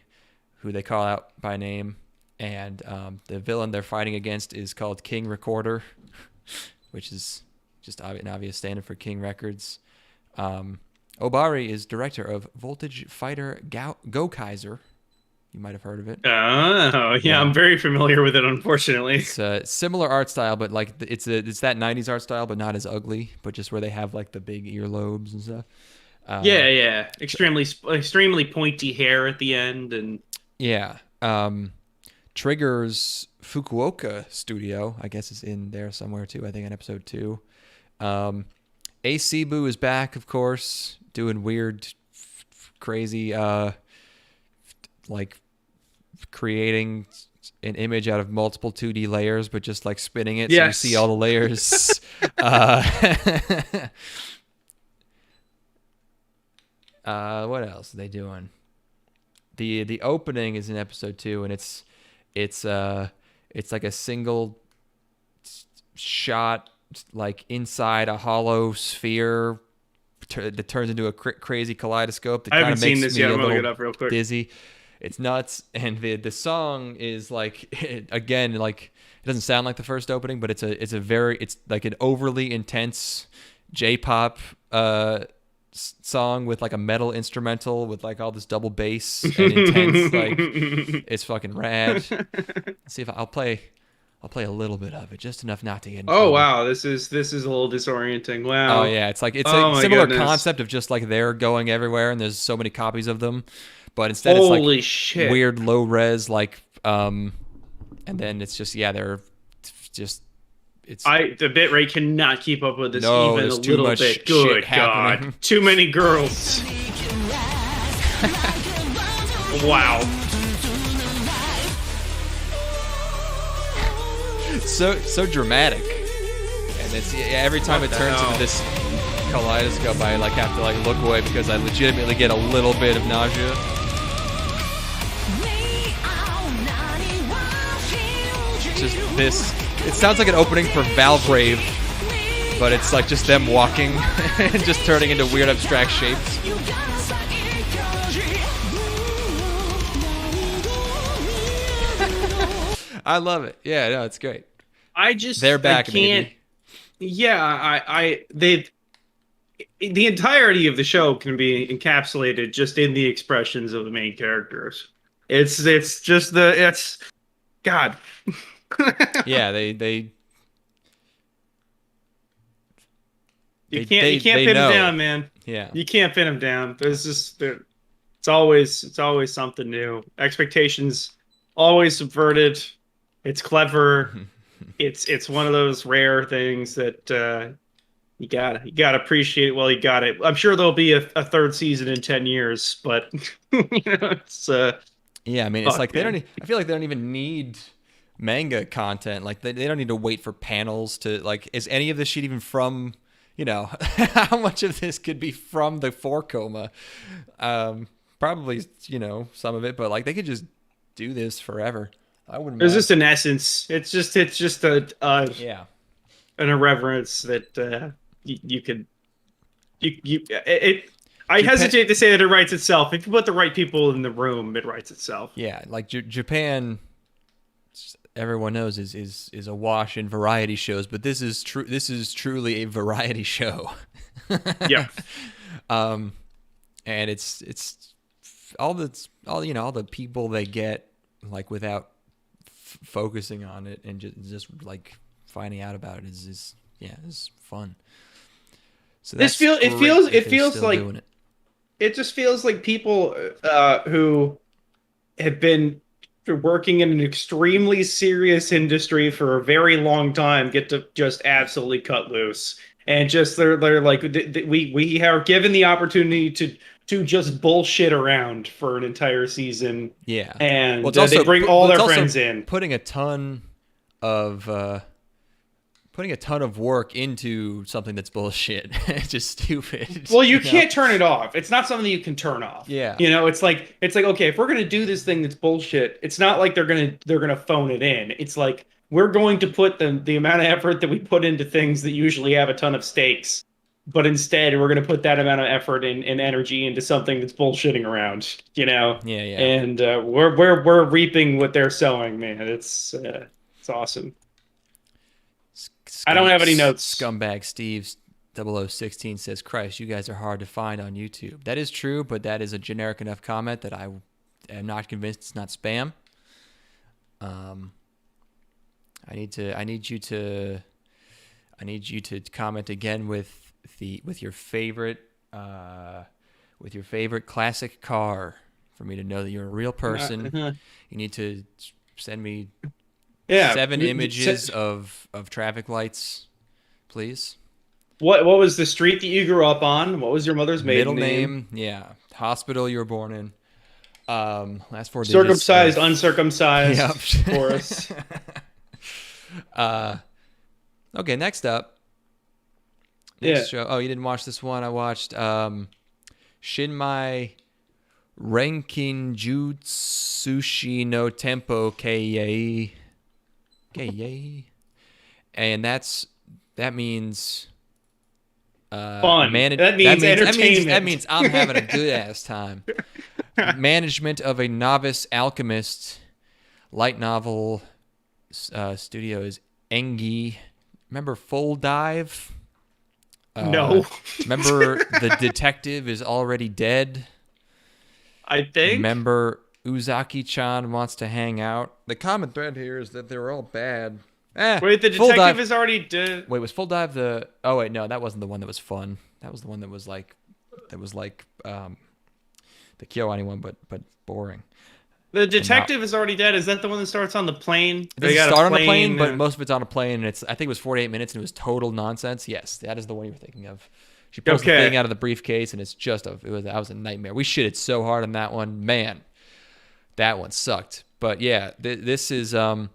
who they call out by name. And the villain they're fighting against is called King Recorder, which is just an obvious standard for King Records. Obari is director of Voltage Fighter Go Kaiser. You might have heard of it. Oh, yeah, I'm very familiar with it, unfortunately. It's a similar art style, but like it's that 90s art style, but not as ugly, but just where they have like the big earlobes and stuff. Yeah. Extremely pointy hair at the end. And yeah. Trigger's Fukuoka studio, I guess, is in there somewhere too, I think in episode 2. Acebu is back, of course, doing weird, crazy, like creating an image out of multiple 2D layers, but just like spinning it so you see all the layers. What else are they doing? The opening is in episode 2, and it's like a single shot, like inside a hollow sphere that turns into a crazy kaleidoscope that kind of makes me a little dizzy. It's nuts. And the song is like, again, like it doesn't sound like the first opening, but it's like an overly intense J-pop song with like a metal instrumental with like all this double bass and intense. Like it's fucking rad. Let's see if I'll play a little bit of it, just enough not to get in trouble. Wow, this is a little disorienting. Wow. Oh yeah, it's a similar concept of just like they're going everywhere and there's so many copies of them, but instead it's like weird low res, like and then it's just they're just the bitrate cannot keep up with this even a little bit. Good God, too many girls. Wow. So dramatic, and it's every time it turns into this kaleidoscope, I like have to like look away because I legitimately get a little bit of nausea. Just this, it sounds like an opening for Valbrave, but it's like just them walking and just turning into weird abstract shapes. I love it. Yeah, no, it's great. They're back. Maybe. Yeah, the entirety of the show can be encapsulated just in the expressions of the main characters. It's God. Yeah, you can't pin them down, man. Yeah, you can't pin them down. It's always something new. Expectations always subverted. It's clever. It's one of those rare things that you gotta appreciate while you got it. I'm sure there'll be a third season in 10 years, but it's yeah. I mean, it's like I feel like they don't even need manga content. Like they don't need to wait for panels to like. Is any of this shit even from? How much of this could be from the 4-koma? Probably some of it, but like they could just do this forever. I wouldn't. It's just an essence. It's just an irreverence that you could. I hesitate to say that it writes itself. If you put the right people in the room, it writes itself. Yeah, like Japan, everyone knows is a wash in variety shows, but this is true. This is truly a variety show. Yeah. And it's all the people they get like without focusing on it and just like finding out about it is fun. So it feels like it just feels like people who have been working in an extremely serious industry for a very long time get to just absolutely cut loose and just they're like we are given the opportunity to just bullshit around for an entire season. Yeah, and they bring all their friends in, putting a ton of work into something that's bullshit. It's just stupid. Well, you can't turn it off. It's not something you can turn off. Yeah, it's like okay, if we're gonna do this thing that's bullshit, it's not like they're gonna phone it in. It's like we're going to put the amount of effort that we put into things that usually have a ton of stakes, but instead we're going to put that amount of effort and energy into something that's bullshitting around, Yeah, yeah. And we're reaping what they're sowing, man. It's awesome. I don't have any notes. Scumbag Steve 0016 says, Christ, you guys are hard to find on YouTube. That is true, but that is a generic enough comment that I am not convinced it's not spam. I need you to comment again with your favorite classic car for me to know that you're a real person. You need to send me 7 images of traffic lights, please. What was the street that you grew up on? What was your mother's maiden name? Yeah. Hospital you were born in. Last 4 digits. Circumcised, uncircumcised. Yep. Chorus. Okay, next up. Next show. Oh, you didn't watch this one? I watched Shinmai Renkinjutsushi no Tenpo Keiei. Keiei. And that means fun. That means entertainment. That means I'm having a good ass time. Management of a novice alchemist. Light novel studio is Engi. Remember Full Dive? No. Remember The Detective is Already Dead? I think. Remember Uzaki-chan Wants to Hang Out? The common thread here is that they were all bad. Wait, The Detective is Already Dead? Wait, was Full Dive the... Oh, wait, no, that wasn't the one that was fun. That was the one that was like the KyoAni one, but boring. The Detective is Already Dead. Is that the one that starts on the plane? It doesn't start on the plane, but most of it's on a plane, and I think it was 48 minutes, and it was total nonsense. Yes, that is the one you were thinking of. She pulls the thing out of the briefcase, and it's just that was a nightmare. We shitted so hard on that one, man. That one sucked. But yeah, this is oh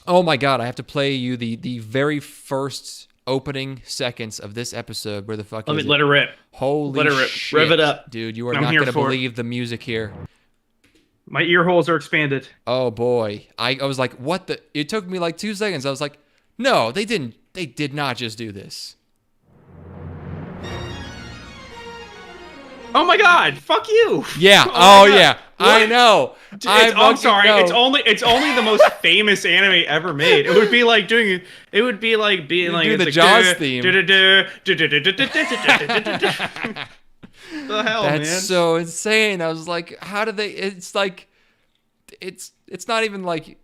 my god, I have to play you the very first opening seconds of this episode. Where the fuck is it? Let it rip. Holy let it rip. Shit, rev it up, dude! You are not gonna believe the music here. My ear holes are expanded. Oh boy. I was like, what the? It took me like 2 seconds. I was like, no, they didn't. They did not just do this. Oh my god, fuck you. Yeah. Oh yeah. What? I know. I'm sorry. Know. It's only the most famous anime ever made. It would be like doing the Jaws theme. The hell, man? That's so insane. I was like, how do they? It's like, it's not even like,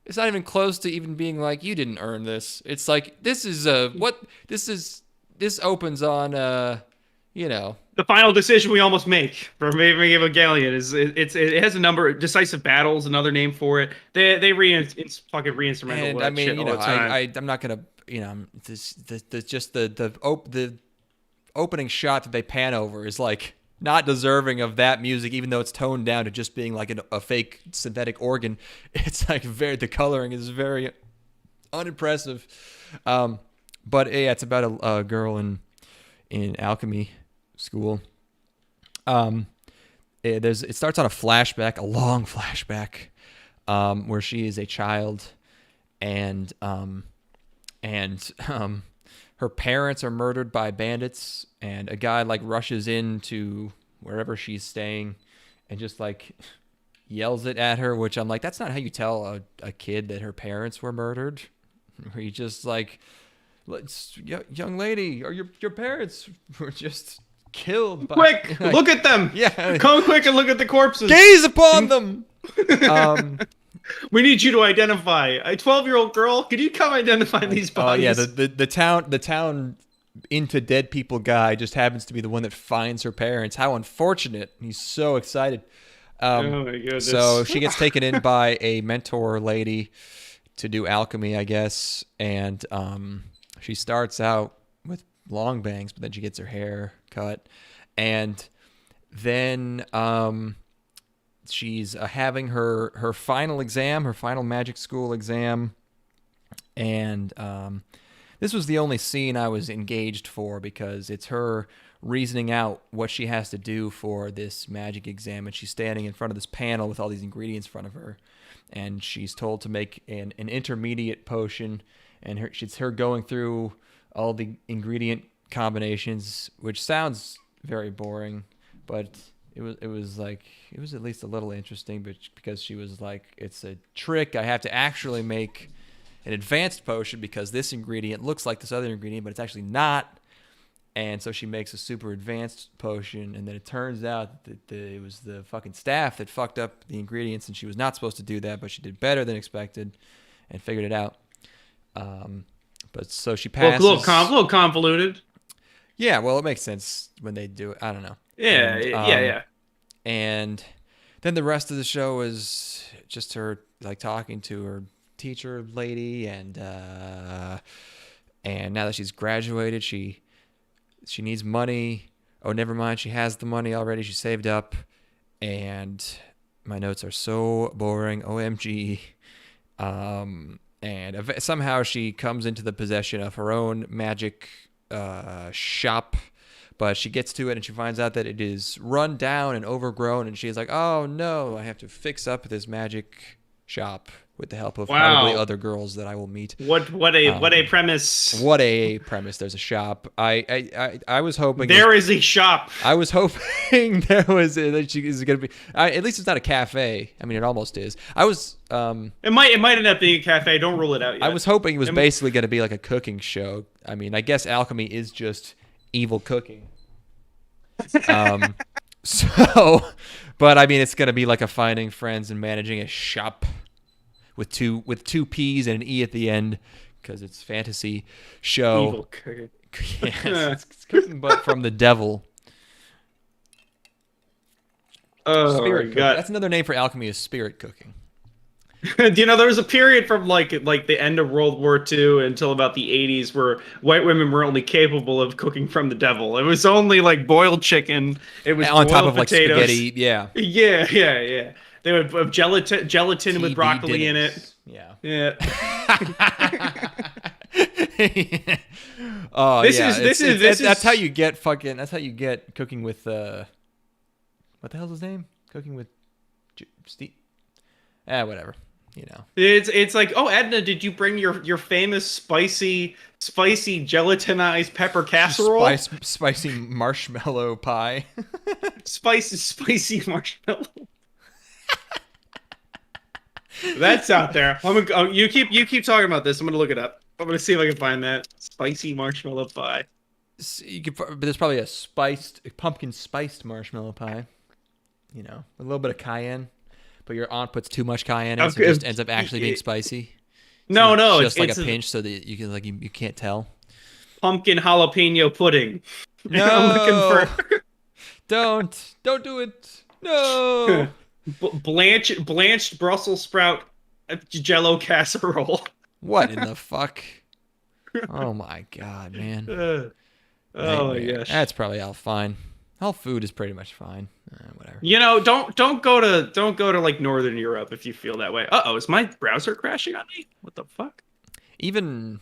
it's not even close to even being like, you didn't earn this. It's like, this opens on the final decision we almost make for Maven Evangelion is it has a number of decisive battles, another name for it. They it's fucking re-instrumental. And I mean, all the time. I'm not gonna, the opening shot that they pan over is like not deserving of that music, even though it's toned down to just being like a fake synthetic organ. It's like the coloring is very unimpressive. But yeah, it's about a girl in alchemy school. It starts on a flashback, a long flashback, where she is a child, and her parents are murdered by bandits, and a guy like rushes into wherever she's staying and just like yells it at her, which I'm like, that's not how you tell a kid that her parents were murdered. Where you just like, young lady, or your parents were just killed by... Quick, look at them. Yeah. Come quick and look at the corpses. Gaze upon them. We need you to identify a 12-year-old girl. Could you come identify these bodies? Oh yeah, the town into dead people guy just happens to be the one that finds her parents. How unfortunate. He's so excited. Oh my goodness. So she gets taken in by a mentor lady to do alchemy, I guess, and she starts out with long bangs, but then she gets her hair cut, and then she's having her final exam, her final magic school exam, and this was the only scene I was engaged for because it's her reasoning out what she has to do for this magic exam, and she's standing in front of this panel with all these ingredients in front of her, and she's told to make an intermediate potion, and it's her going through all the ingredient combinations, which sounds very boring, but it was at least a little interesting, but because she was like, it's a trick, I have to actually make an advanced potion because this ingredient looks like this other ingredient, but it's actually not. And so she makes a super advanced potion, and then it turns out that it was the fucking staff that fucked up the ingredients, and she was not supposed to do that, but she did better than expected and figured it out. But so she passes. A little convoluted. Yeah, well, it makes sense when they do it. I don't know. Yeah, yeah. And then the rest of the show is just her like talking to her teacher lady, and now that she's graduated, she needs money. Oh, never mind, she has the money already. She saved up, and my notes are so boring. OMG. And somehow she comes into the possession of her own magic shop, but she gets to it and she finds out that it is run down and overgrown, and she's like, oh no, I have to fix up this magic shop with the help of probably other girls that I will meet. What a premise. What a premise. There's a shop. I was hoping there is a shop. I was hoping there was that she is going to be at least it's not a cafe. I mean, it almost is. I was it might end up being a cafe. Don't rule it out yet. I was hoping it was basically going to be like a cooking show. I mean, I guess alchemy is just evil cooking. So, but I mean, it's going to be like a finding friends and managing a shop with two P's and an E at the end, because it's fantasy show. Evil cooking. Yes, it's cooking, but from the devil. Oh, spirit cooking. That's another name for alchemy, is spirit cooking. Do you know there was a period from like the end of World War II until about the 80s where white women were only capable of cooking from the devil. It was only like boiled chicken. It was on top of potatoes. Like spaghetti. Yeah. Yeah. They would have gelatin with broccoli dinners. in it. Yeah. Oh, that's how you get fucking. That's how you get cooking with what the hell's his name? Cooking with Steve. Whatever. You know. It's like, oh, Edna, did you bring your famous spicy gelatinized pepper casserole? Spicy marshmallow pie. Spicy marshmallow. That's out there. You keep talking about this. I'm gonna look it up. I'm gonna see if I can find that spicy marshmallow pie. But there's probably a pumpkin spiced marshmallow pie. You know, a little bit of cayenne, but your aunt puts too much cayenne in, so it just ends up actually being spicy. No, it's just a pinch, so that you can you can't tell. Pumpkin jalapeno pudding. No, I'm looking for. Don't do it. No. Blanched Brussels sprout Jello casserole. What in the fuck? Oh my god, man. Yes. That's probably all fine. All food is pretty much fine. Whatever. You know, don't go to like Northern Europe if you feel that way. Is my browser crashing on me? What the fuck? Even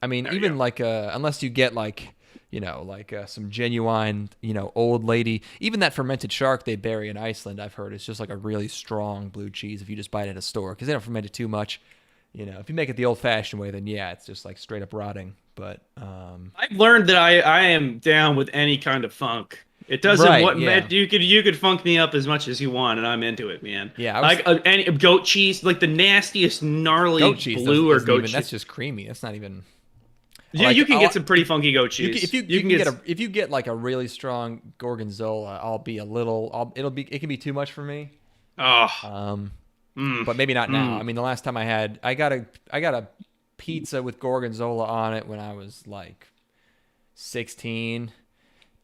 unless you get like, you know, like some genuine, you know, old lady. Even that fermented shark they bury in Iceland, I've heard, is just like a really strong blue cheese if you just buy it at a store, because they don't ferment it too much. You know, if you make it the old-fashioned way, then yeah, it's just like straight up rotting. But I've learned that I am down with any kind of funk. It doesn't. You could funk me up as much as you want, and I'm into it, man. Yeah, any goat cheese, like the nastiest, gnarly goat cheese blue or goat cheese. That's just creamy. That's not even. You can get some pretty funky goat cheese. If you get like a really strong gorgonzola, it can be too much for me. But maybe not now. I mean, the last time I got a pizza with gorgonzola on it when I was like 16,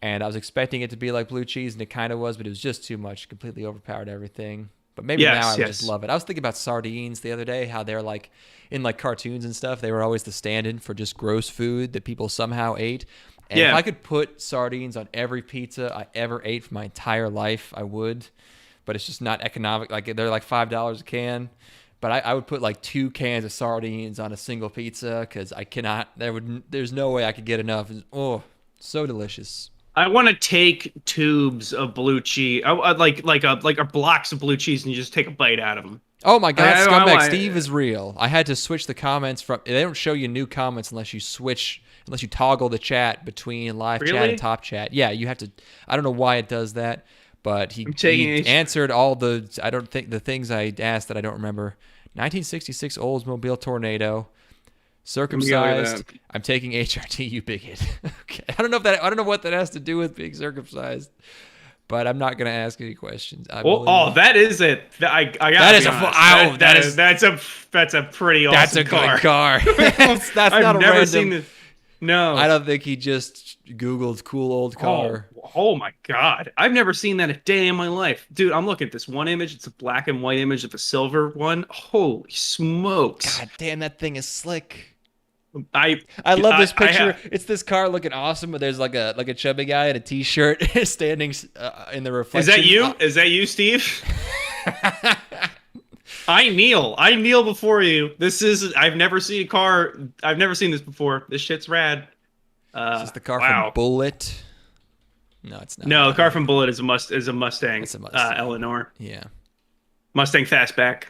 and I was expecting it to be like blue cheese, and it kind of was, but it was just too much. Completely overpowered everything. But maybe now I would just love it. I was thinking about sardines the other day, how they're like in like cartoons and stuff. They were always the stand-in for just gross food that people somehow ate. And if I could put sardines on every pizza I ever ate for my entire life, I would. But it's just not economic. Like they're like $5 a can. But I would put like 2 cans of sardines on a single pizza, because I cannot. There's no way I could get enough. Oh, so delicious. I want to take tubes of blue cheese, like a blocks of blue cheese, and you just take a bite out of them. Oh my God, I Scumbag want- Steve is real. I had to switch the comments from. They don't show you new comments unless you toggle the chat between live chat Really? and top chat. Yeah, you have to. I don't know why it does that, but he taking a- answered all the. I don't think the things I asked that I don't remember. 1966 Oldsmobile tornado. Circumcised. I'm taking HRT, you bigot. Okay. I don't know what that has to do with being circumcised, but I'm not gonna ask any questions. That is it. I got that's a pretty awesome That's a car. good car. that's not I've a never random. seen this. No, I don't think he just Googled cool old car. Oh my God, I've never seen that a day in my life, dude. I'm looking at this one image. It's a black and white image of a silver one. Holy smokes! God damn, that thing is slick. I love this picture. It's this car looking awesome, but there's like a chubby guy in a t-shirt standing in the reflection. Is that you? Is that you, Steve? I kneel before you. I've never seen a car. I've never seen this before. This shit's rad. Is this the car from Bullet? No, it's not. No, the car from Bullet is a Mustang. It's a Mustang. Eleanor. Yeah. Mustang Fastback.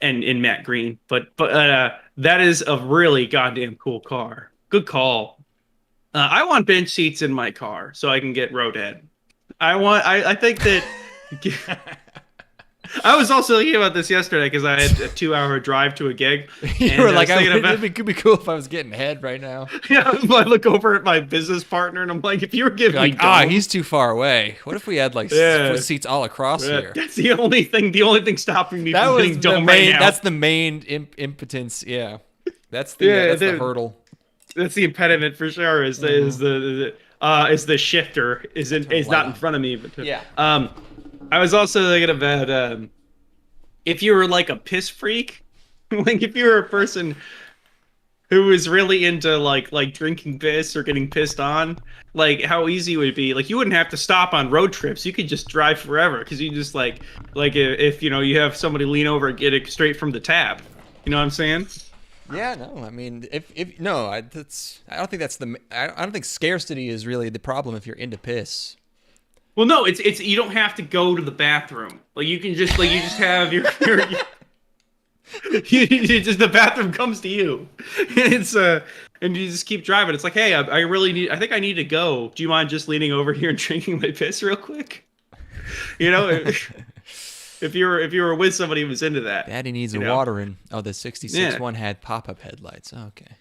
And in matte green, but that is a really goddamn cool car. Good call. I want bench seats in my car so I can get roadhead. I think that. I was also thinking about this yesterday because I had a 2-hour drive to a gig. You were like, it could be cool if I was getting head right now. Yeah, I look over at my business partner and I'm like, if you were giving me he's too far away. What if we had seats all across here? That's the only thing stopping me from getting dome right now. That's the main impotence. Yeah, that's the hurdle. That's the impediment for sure. Is the shifter is not in front of me. But yeah. I was also thinking about if you were like a piss freak, like if you were a person who was really into like drinking piss or getting pissed on, like how easy it would be. Like you wouldn't have to stop on road trips. You could just drive forever because you just like if you have somebody lean over and get it straight from the tap. You know what I'm saying? Yeah, no. I mean, I don't think scarcity is really the problem if you're into piss. Well, no, it's you don't have to go to the bathroom. Like you can just have your the bathroom comes to you. And you just keep driving. It's like, hey, I think I need to go. Do you mind just leaning over here and drinking my piss real quick? You know, if you were with somebody who was into that. Daddy needs a watering. Oh, the 66 one had pop-up headlights. Oh, okay.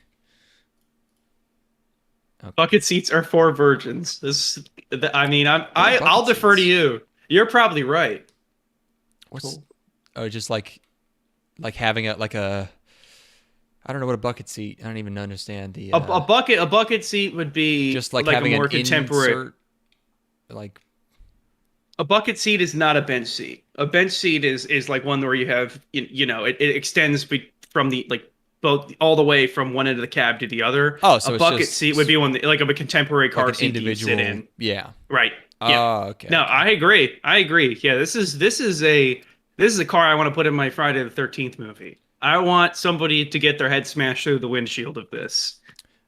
Bucket seats are for virgins. I'll defer to you. You're probably right. Just like having a I don't know what a bucket seat. I don't even understand the a bucket seat would be just like having a more an contemporary. Insert, like a bucket seat is not a bench seat. A bench seat is like one where you have it extends from the both all the way from one end of the cab to the other. Oh, so a bucket seat would be one like a contemporary car seat individual. You sit in. Yeah. Right. Yeah. Oh, okay. No, I agree. Yeah, this is a car I want to put in my Friday the 13th movie. I want somebody to get their head smashed through the windshield of this.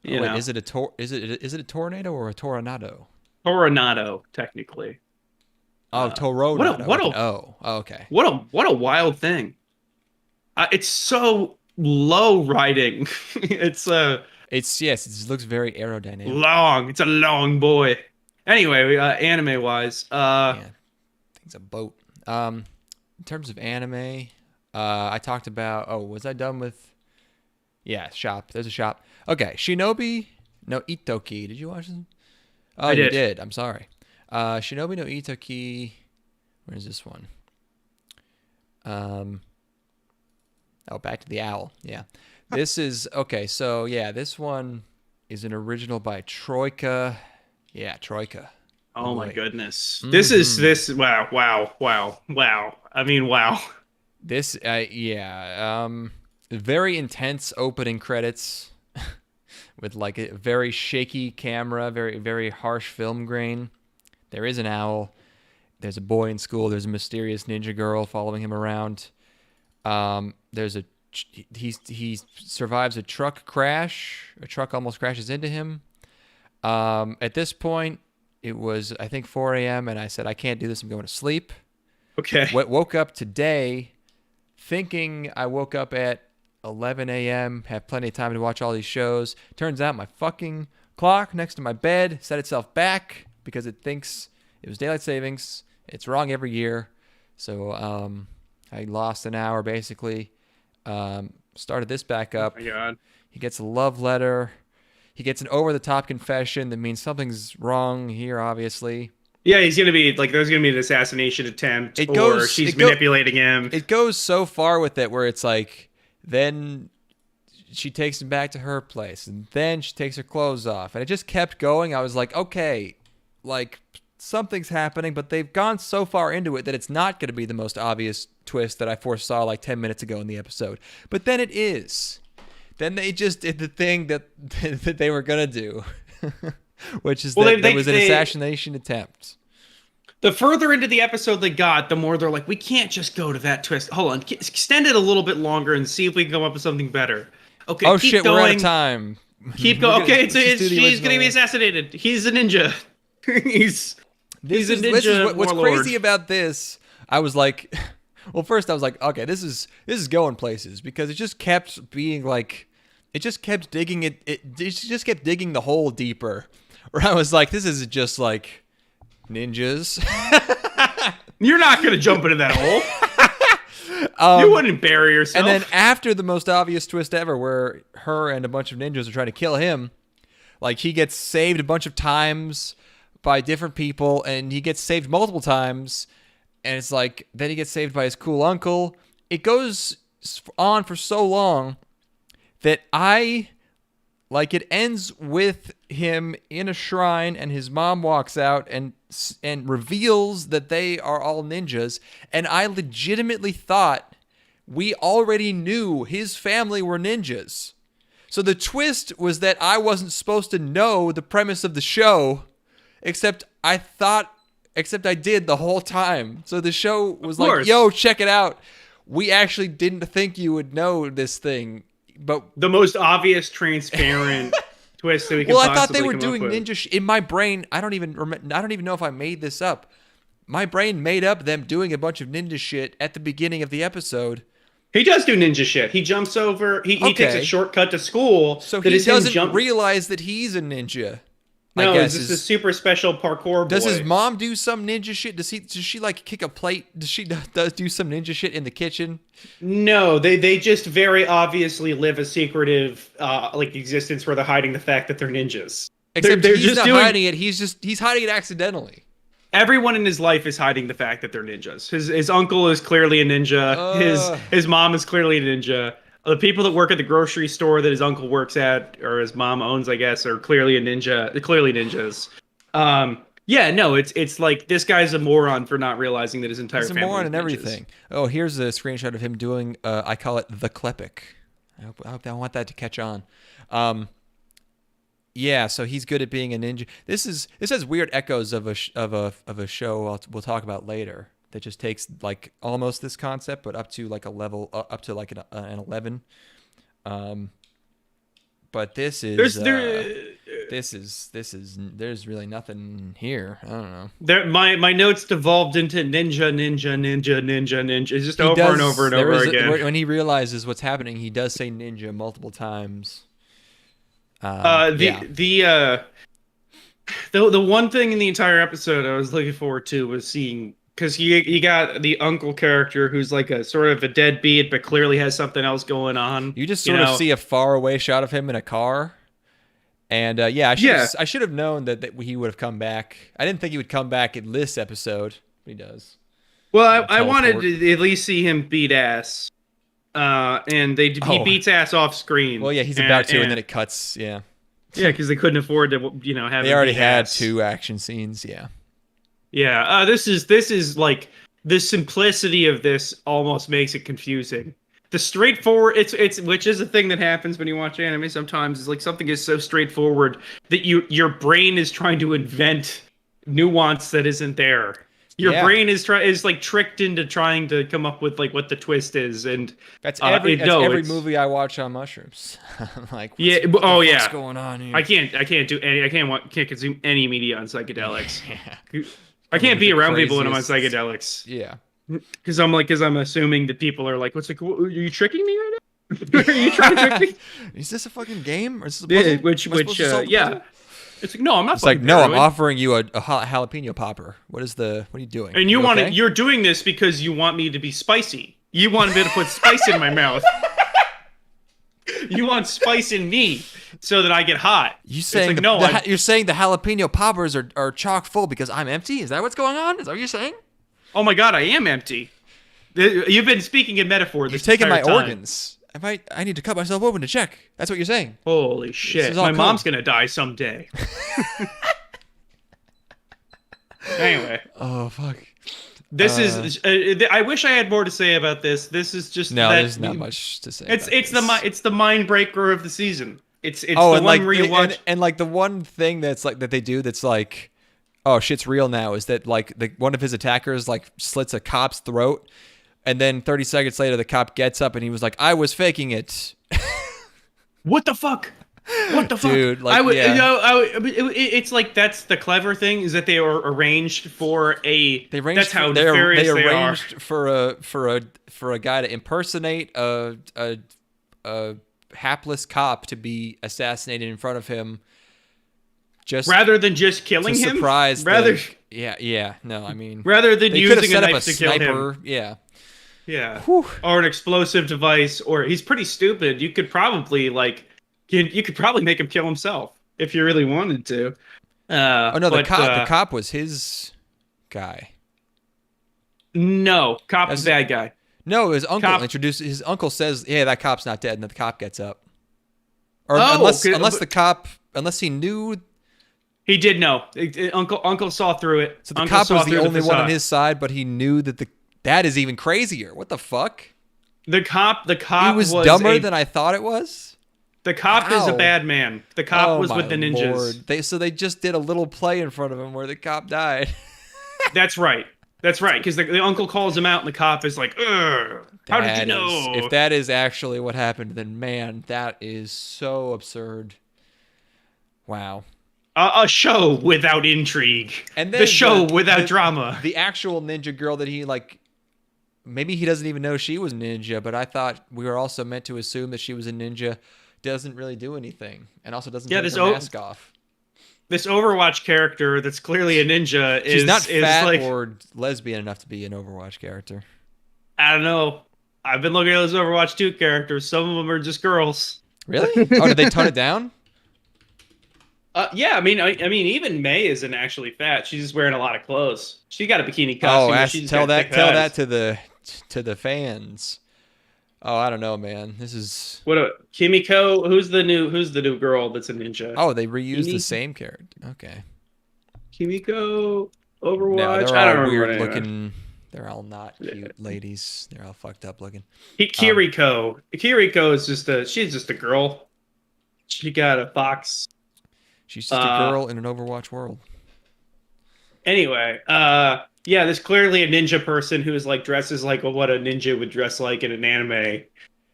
Is it a tornado or a toronado? Toronado, technically. Oh, Toronado. Okay. What a wild thing. It's so low riding. It looks very aerodynamic. Long. It's a long boy. Anyway, anime wise, thing's a boat. In terms of anime, I talked about. Oh, was I done with? Yeah, shop. There's a shop. Okay, Shinobi no Ittoki. Did you watch this? Oh, I did. You did. I'm sorry. Shinobi no Ittoki. Where's this one? Back to the owl. Yeah. This is okay. So yeah, this one is an original by Troika. Yeah, Troika. Oh my goodness. Mm-hmm. Wow. I mean, wow. This, very intense opening credits with like a very shaky camera, very, very harsh film grain. There is an owl. There's a boy in school. There's a mysterious ninja girl following him around. He survives a truck crash. A truck almost crashes into him. At this point, it was, I think, 4 a.m., and I said, I can't do this. I'm going to sleep. Okay. Woke up today thinking I woke up at 11 a.m., have plenty of time to watch all these shows. Turns out my fucking clock next to my bed set itself back because it thinks it was daylight savings. It's wrong every year. So I lost an hour, basically. Started this back up. Oh my God. He gets a love letter. He gets an over-the-top confession that means something's wrong here, obviously. Yeah, he's going to be, like, there's going to be an assassination attempt, or she's manipulating him. It goes so far with it where it's like, then she takes him back to her place, and then she takes her clothes off. And it just kept going. I was like, okay, like, something's happening, but they've gone so far into it that it's not going to be the most obvious twist that I foresaw like 10 minutes ago in the episode. But then it is. Then they just did the thing that they were going to do, which is there was an assassination attempt. The further into the episode they got, the more they're like, we can't just go to that twist. Hold on, extend it a little bit longer and see if we can come up with something better. Okay, oh keep shit, going. we're out of time. Keep going. Okay, she's going to be assassinated. He's a ninja. He's a ninja. What's crazy about this, I was like... Well, first I was like, okay, this is going places because it just kept being like, it just kept digging it just kept digging the hole deeper. Where I was like, this is just like ninjas. You're not gonna jump into that hole. You wouldn't bury yourself. And then after the most obvious twist ever, where her and a bunch of ninjas are trying to kill him, like he gets saved a bunch of times by different people, and he gets saved multiple times. And it's like, then he gets saved by his cool uncle. It goes on for so long that it ends with him in a shrine and his mom walks out and reveals that they are all ninjas. And I legitimately thought we already knew his family were ninjas. So the twist was that I wasn't supposed to know the premise of the show, except I did the whole time. So the show was like, yo, check it out. We actually didn't think you would know this thing. But the most obvious, transparent twist that we could possibly come up with. Well, I thought they were doing ninja in my brain. I don't even know if I made this up. My brain made up them doing a bunch of ninja shit at the beginning of the episode. He does do ninja shit. He jumps over. He takes a shortcut to school. So he doesn't realize that he's a ninja. No, it's just a super special parkour boy. Does his mom do some ninja shit? Does she like kick a plate? Does she do some ninja shit in the kitchen? No, they just very obviously live a secretive existence where they're hiding the fact that they're ninjas. Except they're just not hiding it. He's hiding it accidentally. Everyone in his life is hiding the fact that they're ninjas. His uncle is clearly a ninja. His mom is clearly a ninja. The people that work at the grocery store that his uncle works at, or his mom owns, I guess, are clearly clearly ninjas. Yeah, no, it's like this guy's a moron for not realizing that his entire family is ninjas. He's a moron and everything. Oh, here's a screenshot of him doing, I call it the Kleppic. I want that to catch on. Yeah, so he's good at being a ninja. This has weird echoes of a show we'll talk about later. That just takes like almost this concept, but up to like a level, up to like an 11. But this is there's really nothing here. I don't know. My notes devolved into ninja. It's just over and over and over again. When he realizes what's happening, he does say ninja multiple times. The one thing in the entire episode I was looking forward to was seeing. Because you got the uncle character who's like a sort of a deadbeat, but clearly has something else going on. You just sort of see a faraway shot of him in a car. And I should have known that he would have come back. I didn't think he would come back in this episode. He does. Well, I wanted to at least see him beat ass. And he beats ass off screen. Well, yeah, he's about to, and then it cuts. Yeah. Yeah, because they couldn't afford to, have. They already had 2 action scenes. Yeah. Yeah, this is like the simplicity of this almost makes it confusing. The straightforward, it's which is a thing that happens when you watch anime sometimes. Is like something is so straightforward that your brain is trying to invent nuance that isn't there. Your brain is like tricked into trying to come up with like what the twist is, and that's every movie I watch on mushrooms. I'm like, what's going on here? I can't consume any media on psychedelics. I can't be around people when I'm on psychedelics. Yeah, because I'm assuming that people are like, are you tricking me right now? Are you trying to trick me? Is this a fucking game? Or is this a puzzle? Yeah. It's like, no, I'm not. It's like, no, I'm offering you a jalapeno popper. What are you doing? And you're doing this because you want me to be spicy. You want me to put spice in my mouth. You want spice in me so that I get hot. You're saying the jalapeno poppers are chock full because I'm empty? Is that what's going on? Is that what you're saying? Oh my God, I am empty. You've been speaking in metaphor. You've taken my organs. I need to cut myself open to check. That's what you're saying. Holy shit. My mom's going to die someday. Anyway. Oh, fuck. This is... I wish I had more to say about this. This is just... No, there's not much to say It's the mind breaker of the season. It's the one where you watch... And like the one thing that's like that they do that's like, oh, shit's real now, is that like one of his attackers like slits a cop's throat. And then 30 seconds later, the cop gets up and he was like, I was faking it. What the fuck? What the fuck? Dude, like, it's like that's the clever thing is that they are arranged for a... That's how nefarious they are. For a guy to impersonate a hapless cop to be assassinated in front of him. Just rather than just killing him? Surprise. Rather than using a knife to kill him. Yeah. Yeah. Whew. Or an explosive device, or he's pretty stupid. You could probably make him kill himself if you really wanted to. The cop was his guy. No, cop was bad guy. No, his uncle his uncle says, "Yeah, that cop's not dead," and then the cop gets up. Or unless he knew. He did know. Uncle saw through it. So the cop was the only one on his side, but he knew that that is even crazier. What the fuck? The cop he was dumber than I thought it was. The cop is a bad man. The cop was with the ninjas. Lord. So they just did a little play in front of him where the cop died. That's right. Because the uncle calls him out and the cop is like, ugh, how did you know? If that is actually what happened, then man, that is so absurd. Wow. A show without intrigue. And then the show without drama. The actual ninja girl that he like... Maybe he doesn't even know she was ninja, but I thought we were also meant to assume that she was a ninja. Doesn't really do anything, and also doesn't take her mask off. This Overwatch character that's clearly a ninja She's not fat or lesbian enough to be an Overwatch character. I don't know. I've been looking at those Overwatch 2 characters. Some of them are just girls. Really? Oh, did they tone it down? Yeah, I mean, even May isn't actually fat. She's just wearing a lot of clothes. She got a bikini costume. Tell that to the fans. Oh, I don't know, man. This is Kimiko. Who's the new girl that's a ninja? Oh, they reused the same character. Okay. Kimiko, Overwatch. No, they're I all don't weird looking. They're all not cute ladies. They're all fucked up looking. Kiriko. Kiriko is she's just a girl. She got a fox. She's just a girl in an Overwatch world. Anyway, yeah, there's clearly a ninja person who's like dresses like what a ninja would dress like in an anime,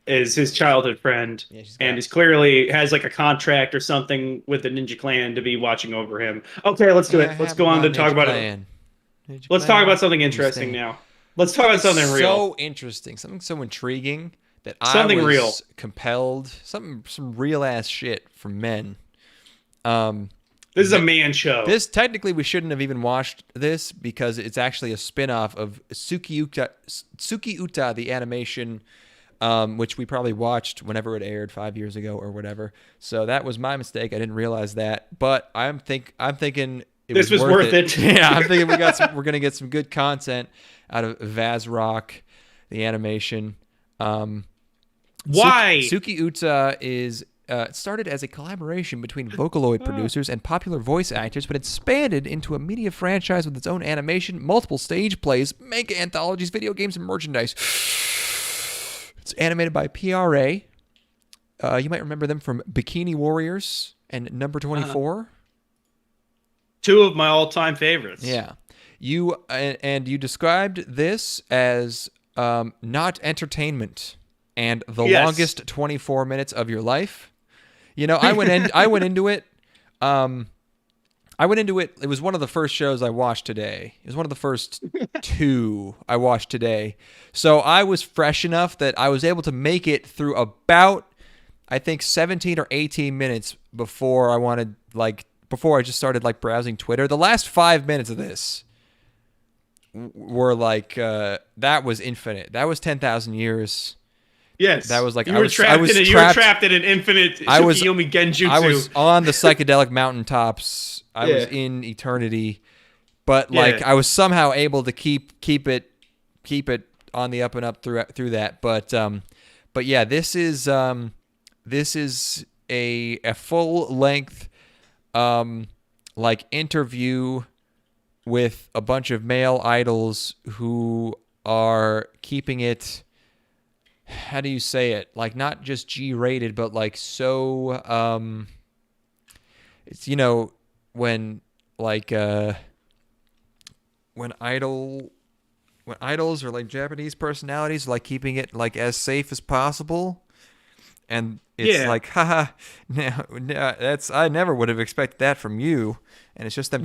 is his childhood friend, and is clearly has like a contract or something with the Ninja Clan to be watching over him. Okay, let's do it. Let's go on to talk about it. Let's talk about something interesting now. Let's talk about something real. So interesting, something so intriguing that I was real. Compelled. Some real ass shit from men. This is a man show. This technically we shouldn't have even watched this because it's actually a spin-off of Suki Uta, the animation, which we probably watched whenever it aired 5 years ago or whatever. So that was my mistake. I didn't realize that, but I'm thinking this was worth it. Yeah, I'm thinking we're gonna get some good content out of VAZZROCK, the animation. Why? Suki Uta is. It started as a collaboration between Vocaloid producers and popular voice actors, but expanded into a media franchise with its own animation, multiple stage plays, manga anthologies, video games, and merchandise. It's animated by PRA. You might remember them from Bikini Warriors and Number 24. Two of my all-time favorites. Yeah. you described this as not entertainment and the Yes. longest 24 minutes of your life. You know, I went into it. It was one of the first shows I watched today. It was one of the first two I watched today. So I was fresh enough that I was able to make it through about, I think, 17 or 18 minutes before I just started like browsing Twitter. The last 5 minutes of this were like, that was infinite. That was 10,000 years. Yes, that was like you were trapped in an infinite Tsukiyomi Genjutsu. I was on the psychedelic mountaintops. I was in eternity, but like I was somehow able to keep it on the up and up through that. But yeah, this is a full length like interview with a bunch of male idols who are keeping it. How do you say it? Like not just G-rated, but like so. It's when idols or like Japanese personalities like keeping it like as safe as possible, and it's like, haha, no, that's I never would have expected that from you, and it's just them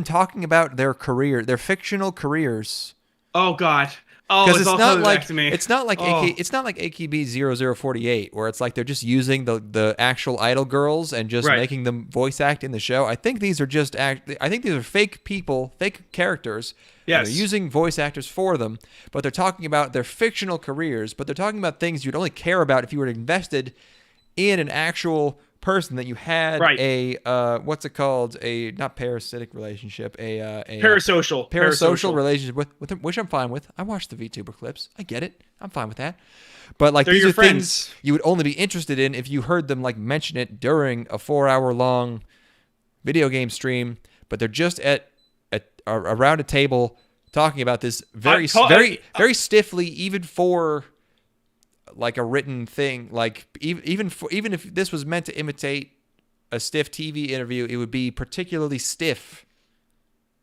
talking about their career, their fictional careers. Oh God. Oh, it's not like back to me. It's not like AKB 0048 where it's like they're just using the actual idol girls and just making them voice act in the show. I think these are fake people, fake characters. Yes. They're using voice actors for them, but they're talking about their fictional careers, but they're talking about things you'd only care about if you were invested in an actual person that you had a what's it called, a not parasitic relationship, a parasocial relationship with him, which I'm fine with. I watched the VTuber clips. I get it. I'm fine with that. But like these are things you would only be interested in if you heard them like mention it during a 4-hour long video game stream. But they're just around a table talking about this very stiffly, even for like a written thing. Like even if this was meant to imitate a stiff TV interview, it would be particularly stiff.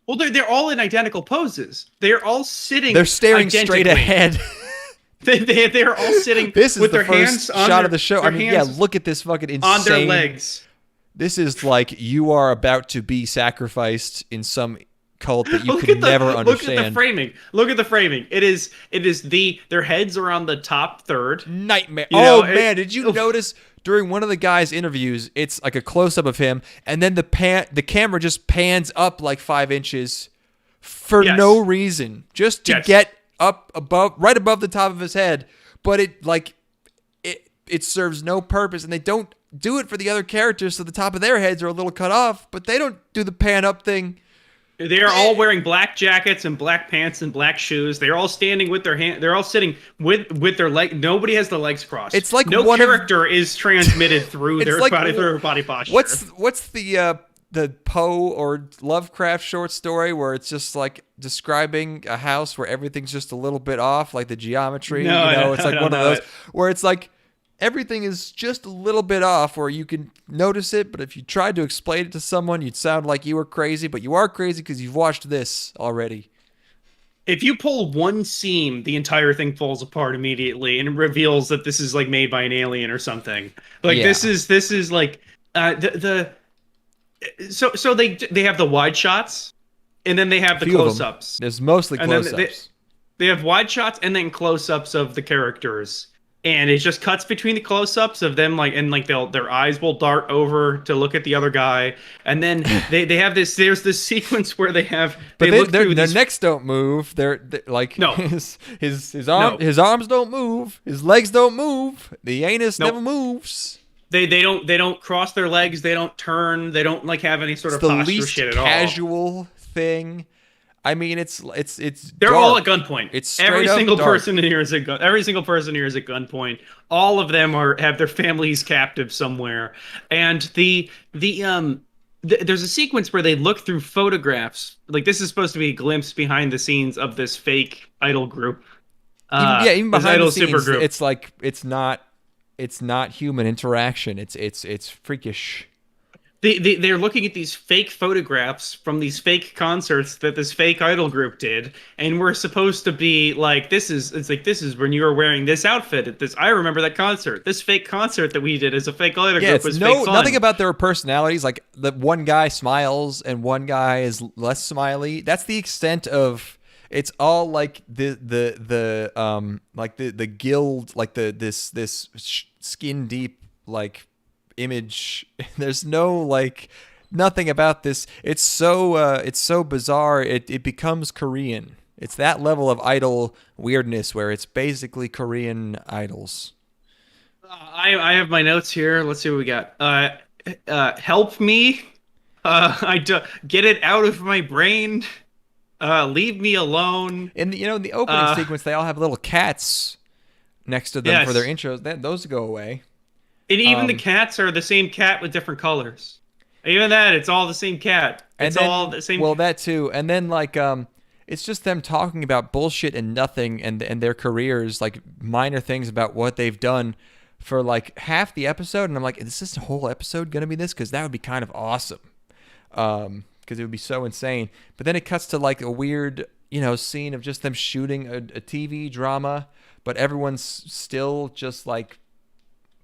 Well, they're all in identical poses. They're all sitting. They're staring straight ahead. They're all sitting. This is with the their first hands shot of the show. I mean, yeah, look at this fucking insane. On their legs. This is like you are about to be sacrificed in some cult that you could never understand. Look at the framing. It is their heads are on the top third. Nightmare. Man, did you notice during one of the guys' interviews, it's like a close up of him, and then the camera just pans up like 5 inches for no reason, just to get up right above the top of his head. But it serves no purpose, and they don't do it for the other characters, so the top of their heads are a little cut off, but they don't do the pan up thing. They are all wearing black jackets and black pants and black shoes. They're all standing with their hand. They're all sitting with their leg. Nobody has the legs crossed. It's like no character is transmitted through their body posture. What's the Poe or Lovecraft short story where it's just like describing a house where everything's just a little bit off, like the geometry? It's like one of those where it's like everything is just a little bit off where you can notice it, but if you tried to explain it to someone, you'd sound like you were crazy, but you are crazy because you've watched this already. If you pull one seam, the entire thing falls apart immediately, and it reveals that this is like made by an alien or something. Like this is like so they have the wide shots, and then they have the close-ups. There's mostly close-ups. They have wide shots and then close-ups of the characters. And it just cuts between the close-ups of them, their eyes will dart over to look at the other guy, and then they have this. There's this sequence where their necks don't move. They're like his arms don't move. His legs don't move. The anus never moves. They don't cross their legs. They don't turn. They don't like have any sort of posture shit at all. It's the least casual thing. I mean, it's. They're all at gunpoint. It's every single person in here is at gunpoint. All of them have their families captive somewhere. And there's a sequence where they look through photographs. Like this is supposed to be a glimpse behind the scenes of this fake idol group. Even behind the scenes, it's like it's not human interaction. It's freakish. they're looking at these fake photographs from these fake concerts that this fake idol group did, and we're supposed to be like, this is when you were wearing this outfit at this. I remember that concert. This fake concert that we did as a fake idol group was fake fun. Nothing about their personalities. Like the one guy smiles and one guy is less smiley. That's the extent of. It's all like the guild, like this skin deep like image. There's no like nothing about this. It's so bizarre. It becomes Korean. It's that level of idol weirdness where it's basically Korean idols. I have my notes here. Let's see what we got. Help me. Get it out of my brain. Leave me alone. In the opening sequence, they all have little cats next to them for their intros. Those go away. And even the cats are the same cat with different colors. Even that, it's all the same cat. It's all the same. Well, that too. And then like it's just them talking about bullshit and nothing and their careers, like minor things about what they've done for like half the episode. And I'm like, is this whole episode gonna be this? Because that would be kind of awesome. Because it would be so insane. But then it cuts to like a weird, scene of just them shooting a TV drama, but everyone's still just like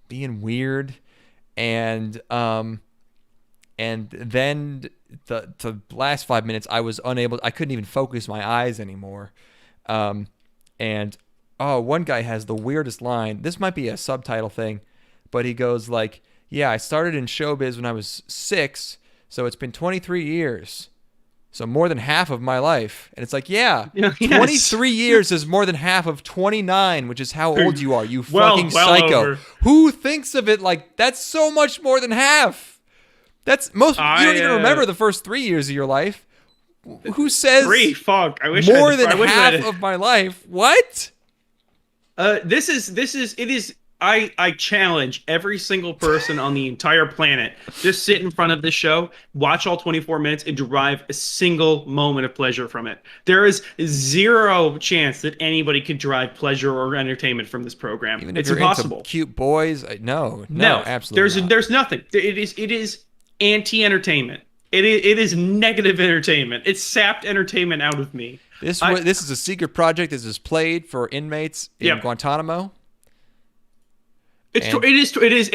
being weird, and then the last 5 minutes I couldn't even focus my eyes anymore. One guy has the weirdest line. This might be a subtitle thing, but he goes like, "Yeah, I started in showbiz when I was 6, so it's been 23 years. So more than half of my life." And it's like, yeah, 23 years is more than half of 29, which is how old you are, you fucking psycho. Over. Who thinks of it like that's so much more than half? That's most. You don't even remember the first 3 years of your life. Who says 3? Fuck. I wish more than half of my life. What? It is. I challenge every single person on the entire planet just sit in front of this show, watch all 24 minutes, and derive a single moment of pleasure from it. There is zero chance that anybody could derive pleasure or entertainment from this program. Even if it's you're impossible. Into cute boys, no, absolutely. There's nothing. It is anti-entertainment. It is negative entertainment. It's sapped entertainment out of me. This is a secret project. This is played for inmates in Guantanamo. It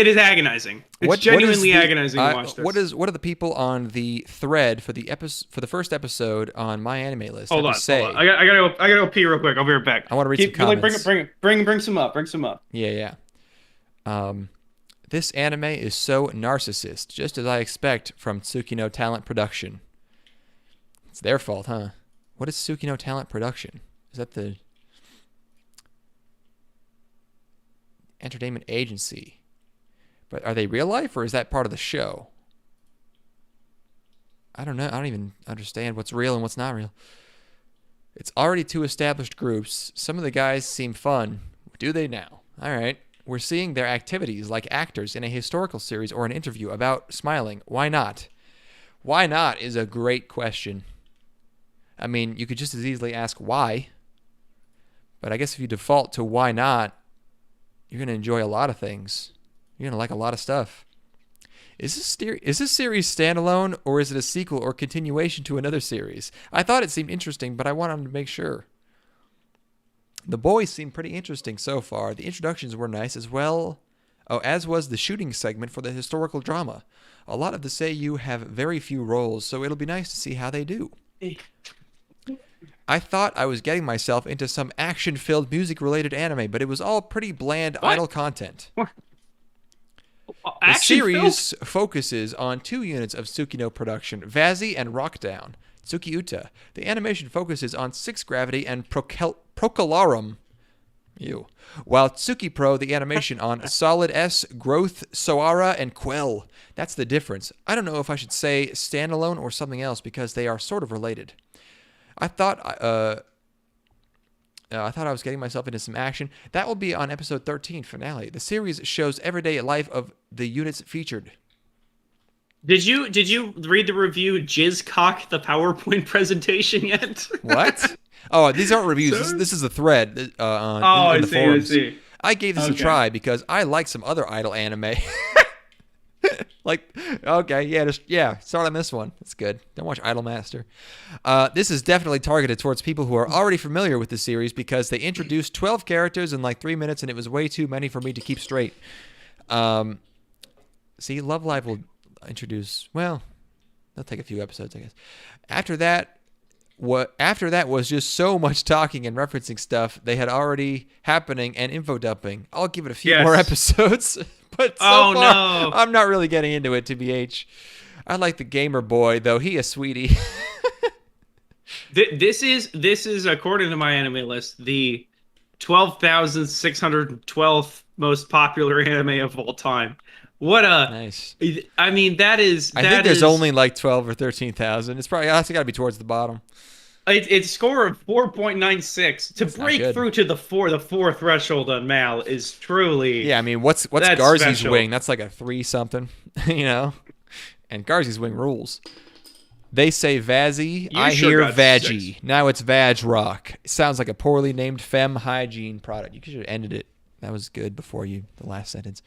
is agonizing. It's genuinely agonizing to watch this. What are the people on the thread for the first episode on my anime list? Hold on. I gotta go pee real quick. I'll be right back. I want to read some comments. Bring some up. Bring some up. Yeah. This anime is so narcissist, just as I expect from Tsukino Talent Production. It's their fault, huh? What is Tsukino Talent Production? Is that the entertainment agency? But are they real life, or is that part of the show? I don't know. I don't even understand what's real and what's not real. It's already 2 established groups. Some of the guys seem fun. Do they now? All right. We're seeing their activities like actors in a historical series or an interview about smiling. Why not? Why not is a great question. I mean, you could just as easily ask why. But I guess if you default to why not, you're going to enjoy a lot of things. You're going to like a lot of stuff. Is this series standalone, or is it a sequel or continuation to another series? I thought it seemed interesting, but I wanted to make sure. The boys seem pretty interesting so far. The introductions were nice as well. Oh, as was the shooting segment for the historical drama. A lot of the Seiyu have very few roles, so it'll be nice to see how they do. I thought I was getting myself into some action-filled music-related anime, but it was all pretty bland idle content. The series focuses on 2 units of Tsukino production, Vazzy and Rockdown. Tsuki-uta. The animation focuses on 6 Gravity and Procolarum. Ew. While Tsuki Pro, the animation on Solid S, Growth, Soara, and Quell. That's the difference. I don't know if I should say standalone or something else because they are sort of related. I thought I was getting myself into some action. That will be on episode 13 finale. The series shows everyday life of the units featured. Did you read the review Jizzcock the PowerPoint presentation yet? What? Oh, these aren't reviews. This is a thread in the forums. I see. I gave this a try because I like some other idol anime. Like, okay, start on this one. That's good. Don't watch Idolmaster. This is definitely targeted towards people who are already familiar with the series because they introduced 12 characters in like 3 minutes, and it was way too many for me to keep straight. See, Love Live will introduce, well, they'll take a few episodes, I guess. After that was just so much talking and referencing stuff they had already happening and info dumping. I'll give it a few more episodes. But so far, no. I'm not really getting into it, TBH. I like the gamer boy, though. He a sweetie. This is according to my anime list, the 12,612th most popular anime of all time. What a nice. I mean, I think there's only like 12 or 13,000. It's probably got to be towards the bottom. Its score of 4.96 to break through to the four threshold on Mal is truly. Yeah, I mean, what's Garzy's wing? That's like a 3 something, you know. And Garzy's wing rules. They say Vazzy. I hear Vaggy. Now it's VAZZROCK. It sounds like a poorly named femme hygiene product. You should have ended it. That was good before the last sentence.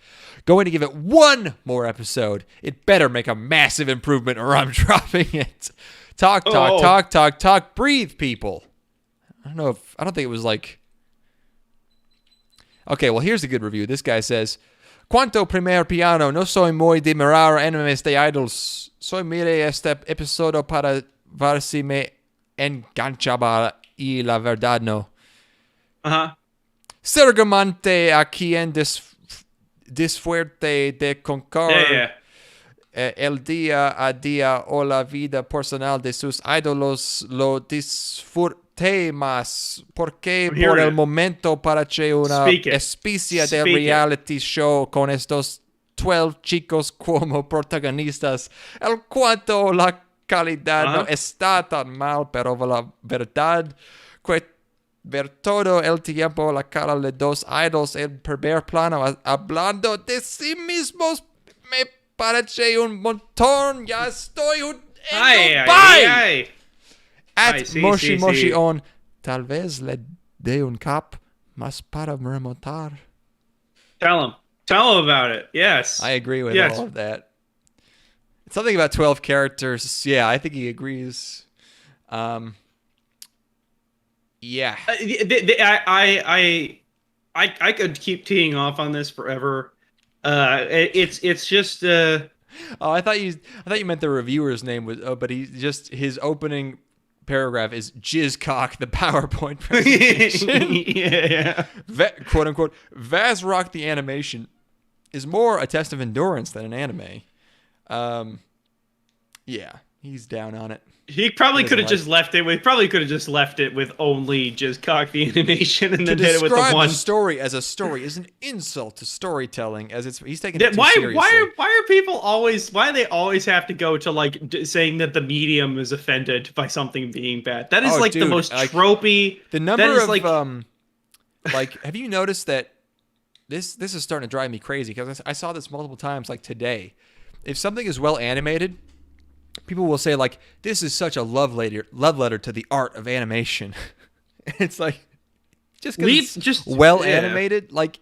Going to give it 1 more episode. It better make a massive improvement or I'm dropping it. Talk. Breathe, people. I don't think it was like... Okay, well, here's a good review. This guy says, Quanto primer piano, no soy muy de mirar animes de idols. Soy mire este episodio para ver si me enganchaba y la verdad no. Uh-huh. Sergamante a quien disfuerte de concar el día a día o la vida personal de sus ídolos lo disfrute más porque por el momento parece una especie de reality show con estos 12 chicos como protagonistas el cuanto la calidad no está tan mal pero la verdad que ver todo el tiempo la cara de 2 idols en primer plano hablando de sí mismos me parece un montón. Ya estoy bye. Moshi on. Tal vez le dé un cap más para remontar. Tell him about it. Yes. I agree with all of that. Something about 12 characters. Yeah, I think he agrees. Yeah. I could keep teeing off on this forever. It's just Oh, I thought you meant the reviewer's name was but his opening paragraph is Jizzcock the PowerPoint presentation. Yeah. Quote unquote VAZZROCK the animation is more a test of endurance than an anime. Yeah, he's down on it. He probably could have just left it with only Jizzcock the animation and then hit it with the one. The story as a story is an insult to storytelling as he's taking it too seriously. Why are people always they always have to go to like saying that the medium is offended by something being bad? That is the most tropey. The number of have you noticed that this is starting to drive me crazy because I saw this multiple times like today. If something is well animated, people will say like, "This is such a love letter to the art of animation." It's like just because it's animated, like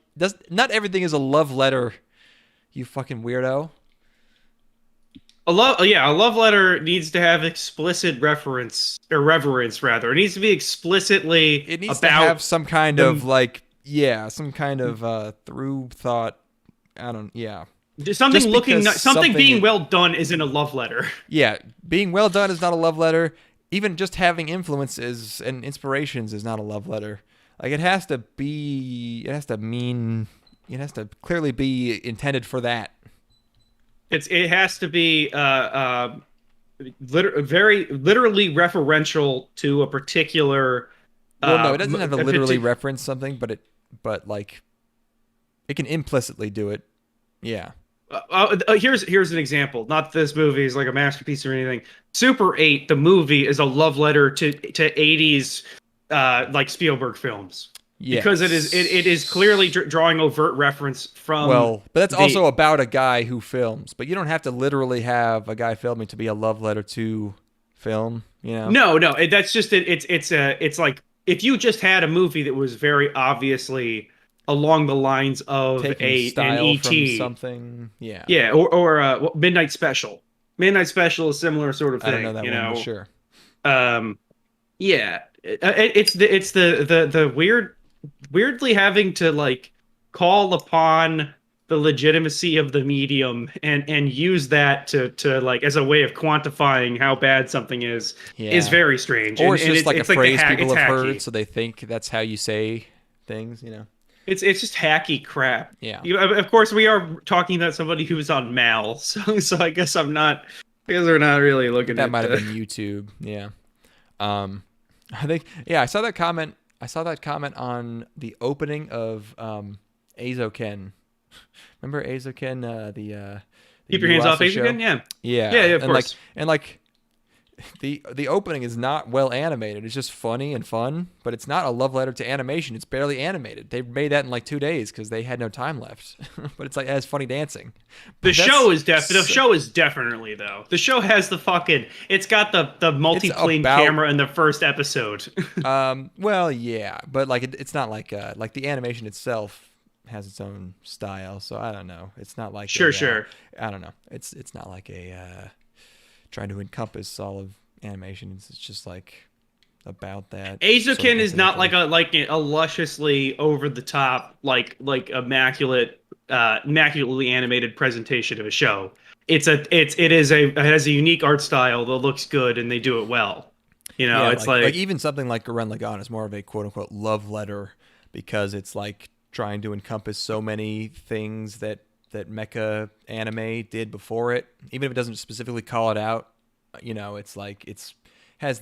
not everything is a love letter. You fucking weirdo. A love letter needs to have explicit reverence. Rather. It needs to be explicitly. It needs to have some kind of through thought. Something being well done isn't a love letter. Yeah, being well done is not a love letter. Even just having influences and inspirations is not a love letter. Like it has to clearly be intended for that. It has to be very literally referential to a particular. No, it doesn't have to literally reference something, but it can implicitly do it. Yeah. Here's an example. Not that this movie is like a masterpiece or anything. Super 8, the movie, is a love letter to 80s like Spielberg films. Yes. Because it is clearly drawing overt reference from. Well, but that's also about a guy who films. But you don't have to literally have a guy filming to be a love letter to film. You know? No. That's just it's like if you just had a movie that was very obviously a along the lines of Taking an style ET. from something. Yeah. Yeah, or Midnight Special. Midnight Special is similar sort of thing. I don't know that one, but sure. Yeah, it's the weirdly having to like call upon the legitimacy of the medium and use that to like as a way of quantifying how bad something is very strange. Or it's just like it's a phrase like people have hacky. heard, so they think that's how you say things, you know. It's just hacky crap. Yeah. Of course, we are talking about somebody who's on Mal, so I guess I'm not. Because we're not really looking that at might have been YouTube. Yeah. I think I saw that comment. I saw that comment on the opening of Aizoken. Remember Aizoken? The Keep your hands off Yuasa show? Aizoken. Yeah. Yeah. Yeah. Of and course. Like the opening is not well animated. It's just funny and fun, but it's not a love letter to animation. It's barely animated. They made that in like 2 days because they had no time left. But it's like it has funny dancing. The show is definitely though. The show has the fucking. It's got the multi-plane camera in the first episode. Well, yeah, but like it's not like the animation itself has its own style. So I don't know. It's not like sure. I don't know. It's not like a. Trying to encompass all of animation. It's just like about that. Aizoken is not like a lusciously over the top like immaculately animated presentation of a show. It has a unique art style that looks good and they do it well. You know, it's like even something like Gurren Lagann is more of a quote unquote love letter because it's like trying to encompass so many things that mecha anime did before it, even if it doesn't specifically call it out. You know, it's like has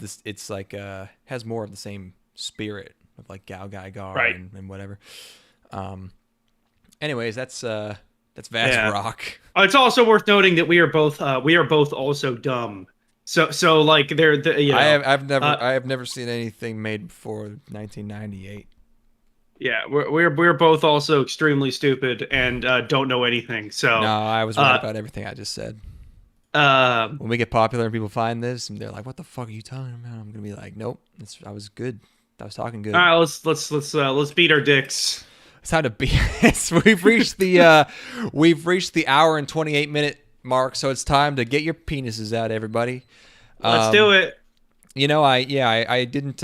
more of the same spirit of like Gao Gaigar right. and whatever. Anyways, that's VAZZROCK. It's also worth noting that we are both also dumb. So like I have never seen anything made before 1998. Yeah, we're both also extremely stupid and don't know anything. So no, I was right about everything I just said. When we get popular and people find this and they're like, "What the fuck are you talking about?" I'm gonna be like, "Nope, I was good. I was talking good." All right, let's beat our dicks. It's time to beat. We've reached the hour and 28-minute mark, so it's time to get your penises out, everybody. Let's do it. You know, I didn't.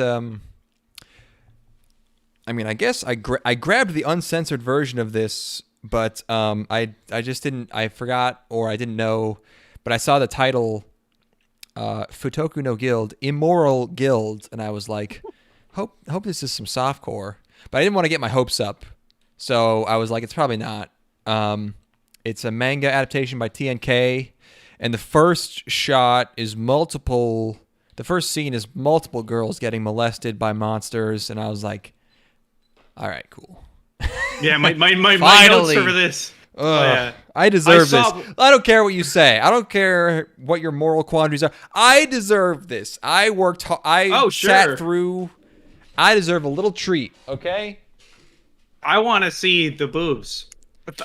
I mean, I guess I grabbed the uncensored version of this, but I just didn't. I forgot or I didn't know, but I saw the title, Futoku no Guild, Immoral Guild, and I was like, hope this is some softcore, but I didn't want to get my hopes up, so I was like, it's probably not. It's a manga adaptation by TNK, and the first shot is multiple. The first scene is multiple girls getting molested by monsters, and I was like, all right, cool. Yeah, my notes for this. Yeah. I deserve this. I don't care what you say. I don't care what your moral quandaries are. I deserve this. I worked hard. Sat through. I deserve a little treat, okay? I want to see the boobs.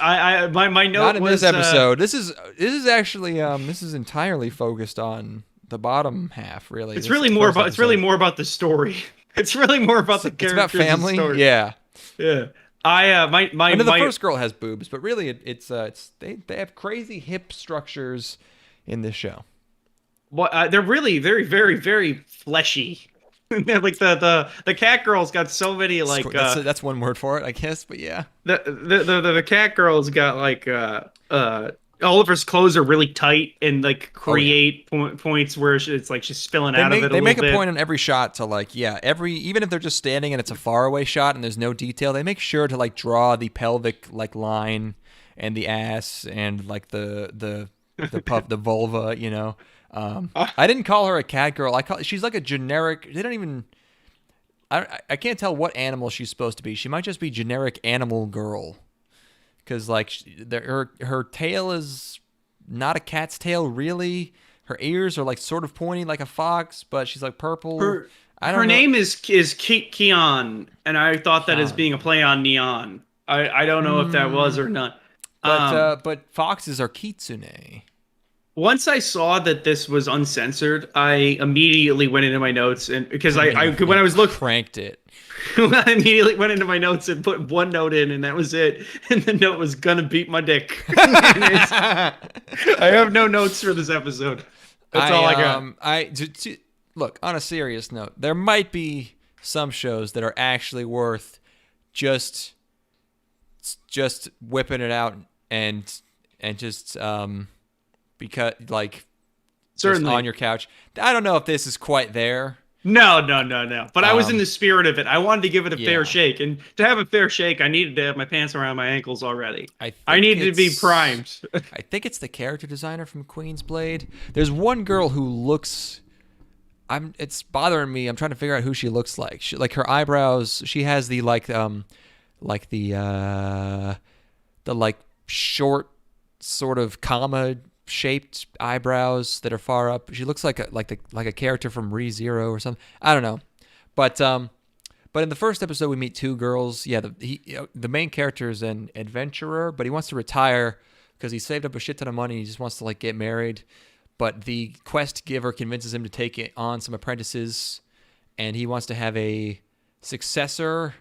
My note Not in was, this episode. This is actually this is entirely focused on the bottom half, really. It's really more about the story. It's really more about the characters. It's about family. Story. Yeah. Yeah. The first girl has boobs, but really they have crazy hip structures in this show. Well, they're really very, very, very fleshy. Like the cat girl's got so many like that's one word for it, I guess, but yeah. The cat girl's got like all of her clothes are really tight and like create points where it's like she's spilling out of it. They make a point on every shot to like even if they're just standing and it's a faraway shot and there's no detail, they make sure to like draw the pelvic like line and the ass and like the puff, the vulva, you know. I didn't call her a cat girl. She's like a generic. They don't even. I can't tell what animal she's supposed to be. She might just be generic animal girl. Because like her tail is not a cat's tail, really. Her ears are like sort of pointy like a fox, but she's like purple. Her name is Kion, and I thought that as being a play on neon. I don't know if that was or not. But foxes are kitsune. Once I saw that this was uncensored, I immediately went into my notes and because I when I was looking cranked it. I immediately went into my notes and put one note in, and that was it. And the note was gonna beat my dick. I have no notes for this episode. That's all I got. Look, on a serious note, there might be some shows that are actually worth just whipping it out and just because like certainly just on your couch. I don't know if this is quite there. No. But I was in the spirit of it. I wanted to give it a fair shake, and to have a fair shake, I needed to have my pants around my ankles already. I needed to be primed. I think it's the character designer from Queen's Blade. There's one girl who looks. It's bothering me. I'm trying to figure out who she looks like. Like her eyebrows. She has the short sort of comma shaped eyebrows that are far up. She looks like a character from Re:Zero or something. I don't know, but in the first episode we meet two girls. Yeah, the main character is an adventurer, but he wants to retire because he saved up a shit ton of money. He just wants to like get married, but the quest giver convinces him to take on some apprentices, and he wants to have a successor,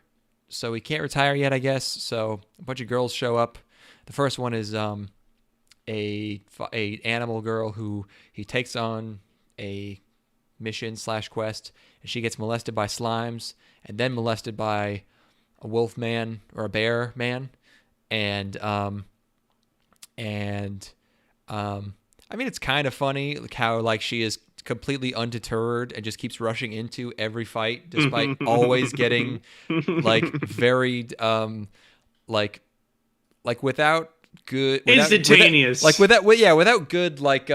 so he can't retire yet, I guess. So a bunch of girls show up. The first one is a animal girl who he takes on a mission / quest, and she gets molested by slimes and then molested by a wolf man or a bear man, and I mean, it's kind of funny like how like she is completely undeterred and just keeps rushing into every fight despite always getting like very like without good instantaneous without good like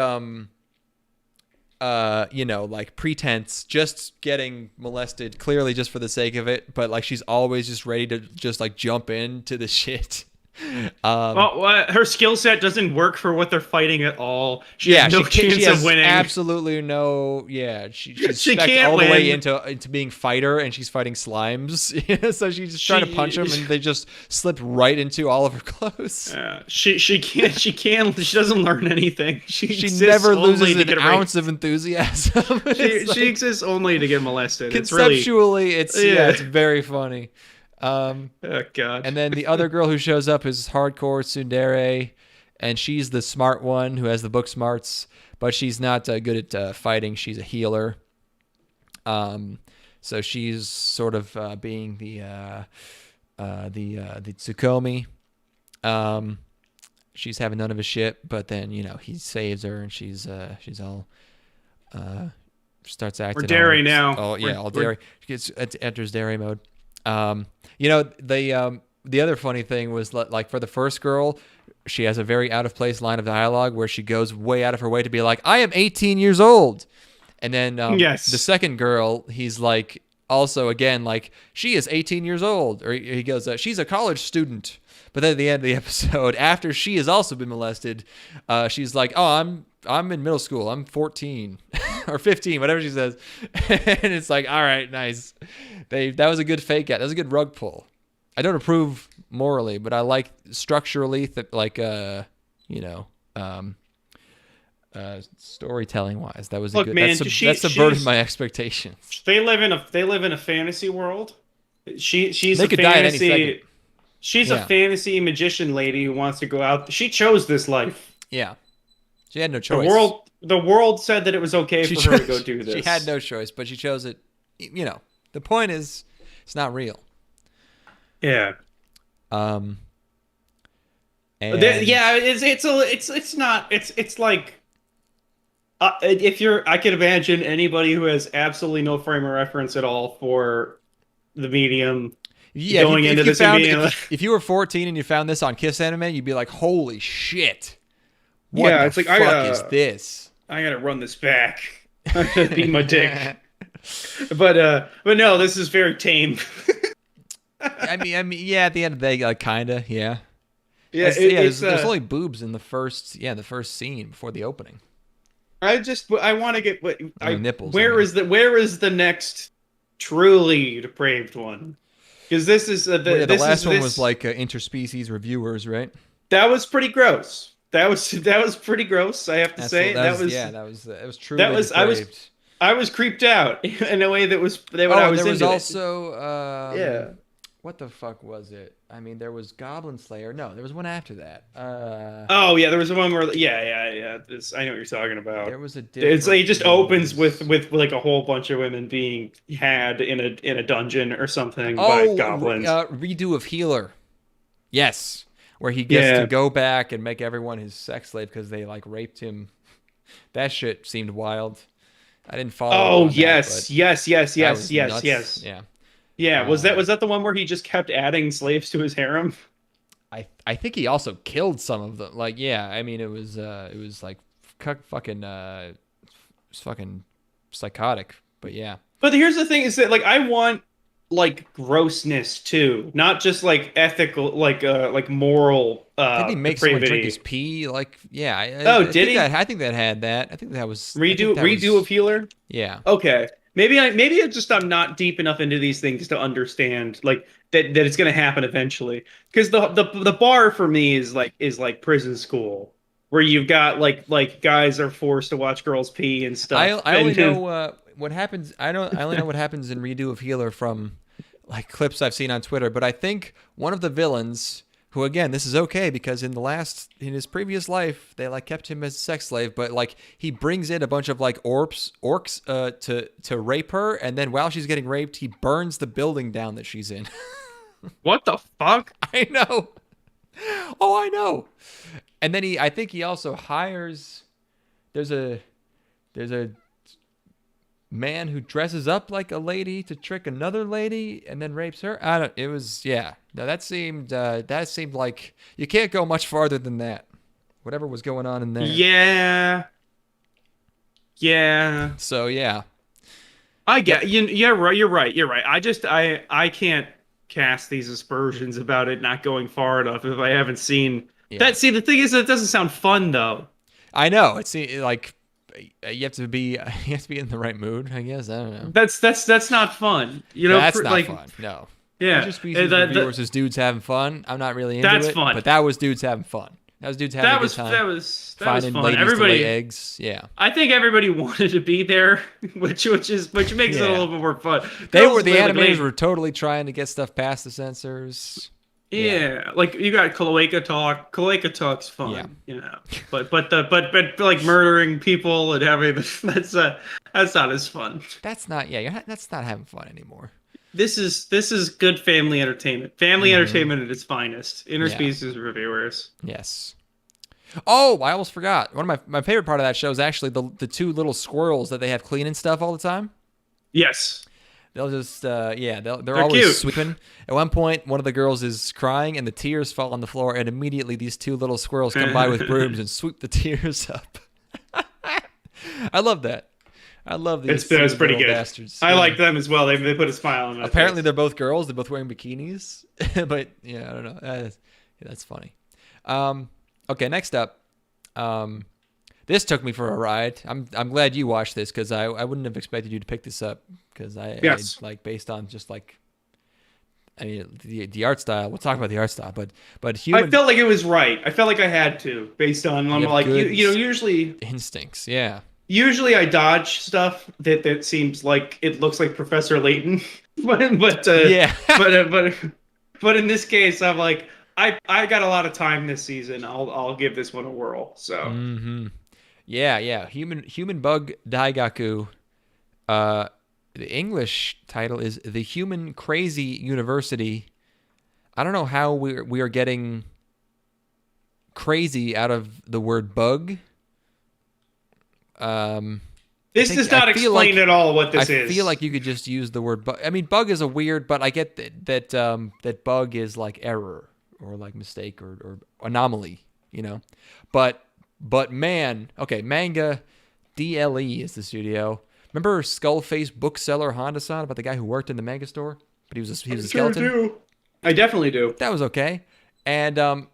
like pretense, just getting molested clearly just for the sake of it, but like she's always just ready to just like jump into the shit. Her skill set doesn't work for what they're fighting at all. She has no chance of winning. Absolutely no. Yeah, she's she can't all win. The way into being fighter, and she's fighting slimes. So she's just trying to punch them, and they just slip right into all of her clothes. She can't. She doesn't learn anything. She never loses an ounce of enthusiasm. She exists only to get molested. Conceptually, it's very funny. Oh God! And then the other girl who shows up is hardcore tsundere, and she's the smart one who has the book smarts, but she's not good at fighting. She's a healer. So she's sort of being the Tsukomi. She's having none of his shit, but then he saves her, and she's all starts acting. We're dairy now. Oh yeah, all dairy. She enters dairy mode. The other funny thing was like for the first girl, she has a very out of place line of dialogue where she goes way out of her way to be like, I am 18 years old. And then the second girl, he's like, also again, like she is 18 years old, or he goes, she's a college student. But then at the end of the episode, after she has also been molested, she's like, oh, I'm in middle school. I'm 14 or 15, whatever she says. And it's like, all right, nice. That was a good fake out. That was a good rug pull. I don't approve morally, but I like structurally, storytelling wise. That was a good. Man, that subverted my expectations. They live in a fantasy world. She's they a could fantasy. Die at any second. She's a fantasy magician lady who wants to go out. She chose this life. Yeah. She had no choice. The world said that it was okay for her to go do this. She had no choice, but she chose it. The point is, it's not real. Yeah. And it's not. It's like I could imagine anybody who has absolutely no frame of reference at all for the medium. Yeah, going into this medium. If you were 14 and you found this on Kiss Anime, you'd be like, "Holy shit! What the fuck is this? I gotta run this back. I'm gonna beat my dick." But no, this is very tame. I mean, yeah. At the end of the day, like, kinda, yeah. Yeah, there's only boobs in the first scene before the opening. I want to get nipples. Where is the next truly depraved one? Because this is the last one was like interspecies reviewers, right? That was pretty gross. was pretty gross. I have to say that was truly that was depraved. I was creeped out in a way that was there was also yeah. what the fuck was it? I mean, there was Goblin Slayer. No, there was one after that. Oh yeah, there was one where I know what you're talking about. There was a different. It's like it just opens with like a whole bunch of women being had in a dungeon or something by goblins. Redo of Healer. Yes, where he gets to go back and make everyone his sex slave because they like raped him. That shit seemed wild. I didn't follow. Oh yes. Yeah. Yeah, was that the one where he just kept adding slaves to his harem? I think he also killed some of them. Like, yeah, I mean, it was like fucking psychotic. But yeah. But here's the thing: is that like I want like grossness too, not just like ethical, like moral. Did he make someone drink his pee? Like, yeah. Did he? I think that had that. I think that was redo of Healer. Yeah. Okay. Maybe I'm not deep enough into these things to understand like that it's going to happen eventually. Because the bar for me is like prison school, where you've got like guys are forced to watch girls pee and stuff. I only know what happens. I only know what happens in Redo of Healer from like clips I've seen on Twitter. But I think one of the villains, who again, this is okay because in his previous life they like kept him as a sex slave, but like he brings in a bunch of like orcs to rape her, and then while she's getting raped, he burns the building down that she's in. What the fuck? I know. Oh, I know. And then I think he also hires. There's a man who dresses up like a lady to trick another lady and then rapes her. It was No, that seemed like you can't go much farther than that. Whatever was going on in there. Yeah. So yeah. I get you. Yeah, right. You're right. I can't cast these aspersions about it not going far enough if I haven't seen that. See, the thing is, it doesn't sound fun though. I know. It's like you have to be in the right mood, I guess. I don't know. That's not fun. You know, that's not fun. No. Yeah. Just reviewers as dudes having fun. I'm not really into that's it. fun. But that was dudes having fun. That was dudes having a good time. That was finding fun. ladies Everybody to lay eggs. Yeah. I think everybody wanted to be there, which makes it a little bit more fun. The animators were totally trying to get stuff past the censors. Yeah, like you got Cloaca Talk. Cloaca Talk's fun, you know. But like murdering people and having that's not as fun. That's not that's not having fun anymore. This is good family entertainment. Family entertainment at its finest. Interspecies reviewers. Yes. Oh, I almost forgot. One of my favorite part of that show is actually the two little squirrels that they have cleaning stuff all the time. Yes. They'll just they're always cute. sweeping. At one point, one of the girls is crying and the tears fall on the floor, and immediately these two little squirrels come by with brooms and sweep the tears up. I love that. I love these. It's pretty good. Bastards. I like them as well. They put a smile on my Apparently, face. they're both girls. They're both wearing bikinis. But yeah, I don't know. That's funny. Okay, next up. This took me for a ride. I'm glad you watched this because I wouldn't have expected you to pick this up because I like based on just like the art style. We'll talk about the art style, but human. I felt like it was right. I felt like I had to based on usually instincts. Yeah. Usually I dodge stuff that seems like it looks like Professor Layton, but in this case I'm like I got a lot of time this season. I'll give this one a whirl. So. Mm-hmm. Yeah. Human Bug Daigaku. The English title is The Human Crazy University. I don't know how we are getting crazy out of the word bug. This does not explain at all what this is. I feel like you could just use the word bug. I mean, bug is a weird, but I get that bug is like error or like mistake or anomaly, you know. But man, okay, Manga DLE is the studio. Remember Skullface bookseller Honda-san about the guy who worked in the manga store, but he was a skeleton. Do. I definitely do. That was okay, and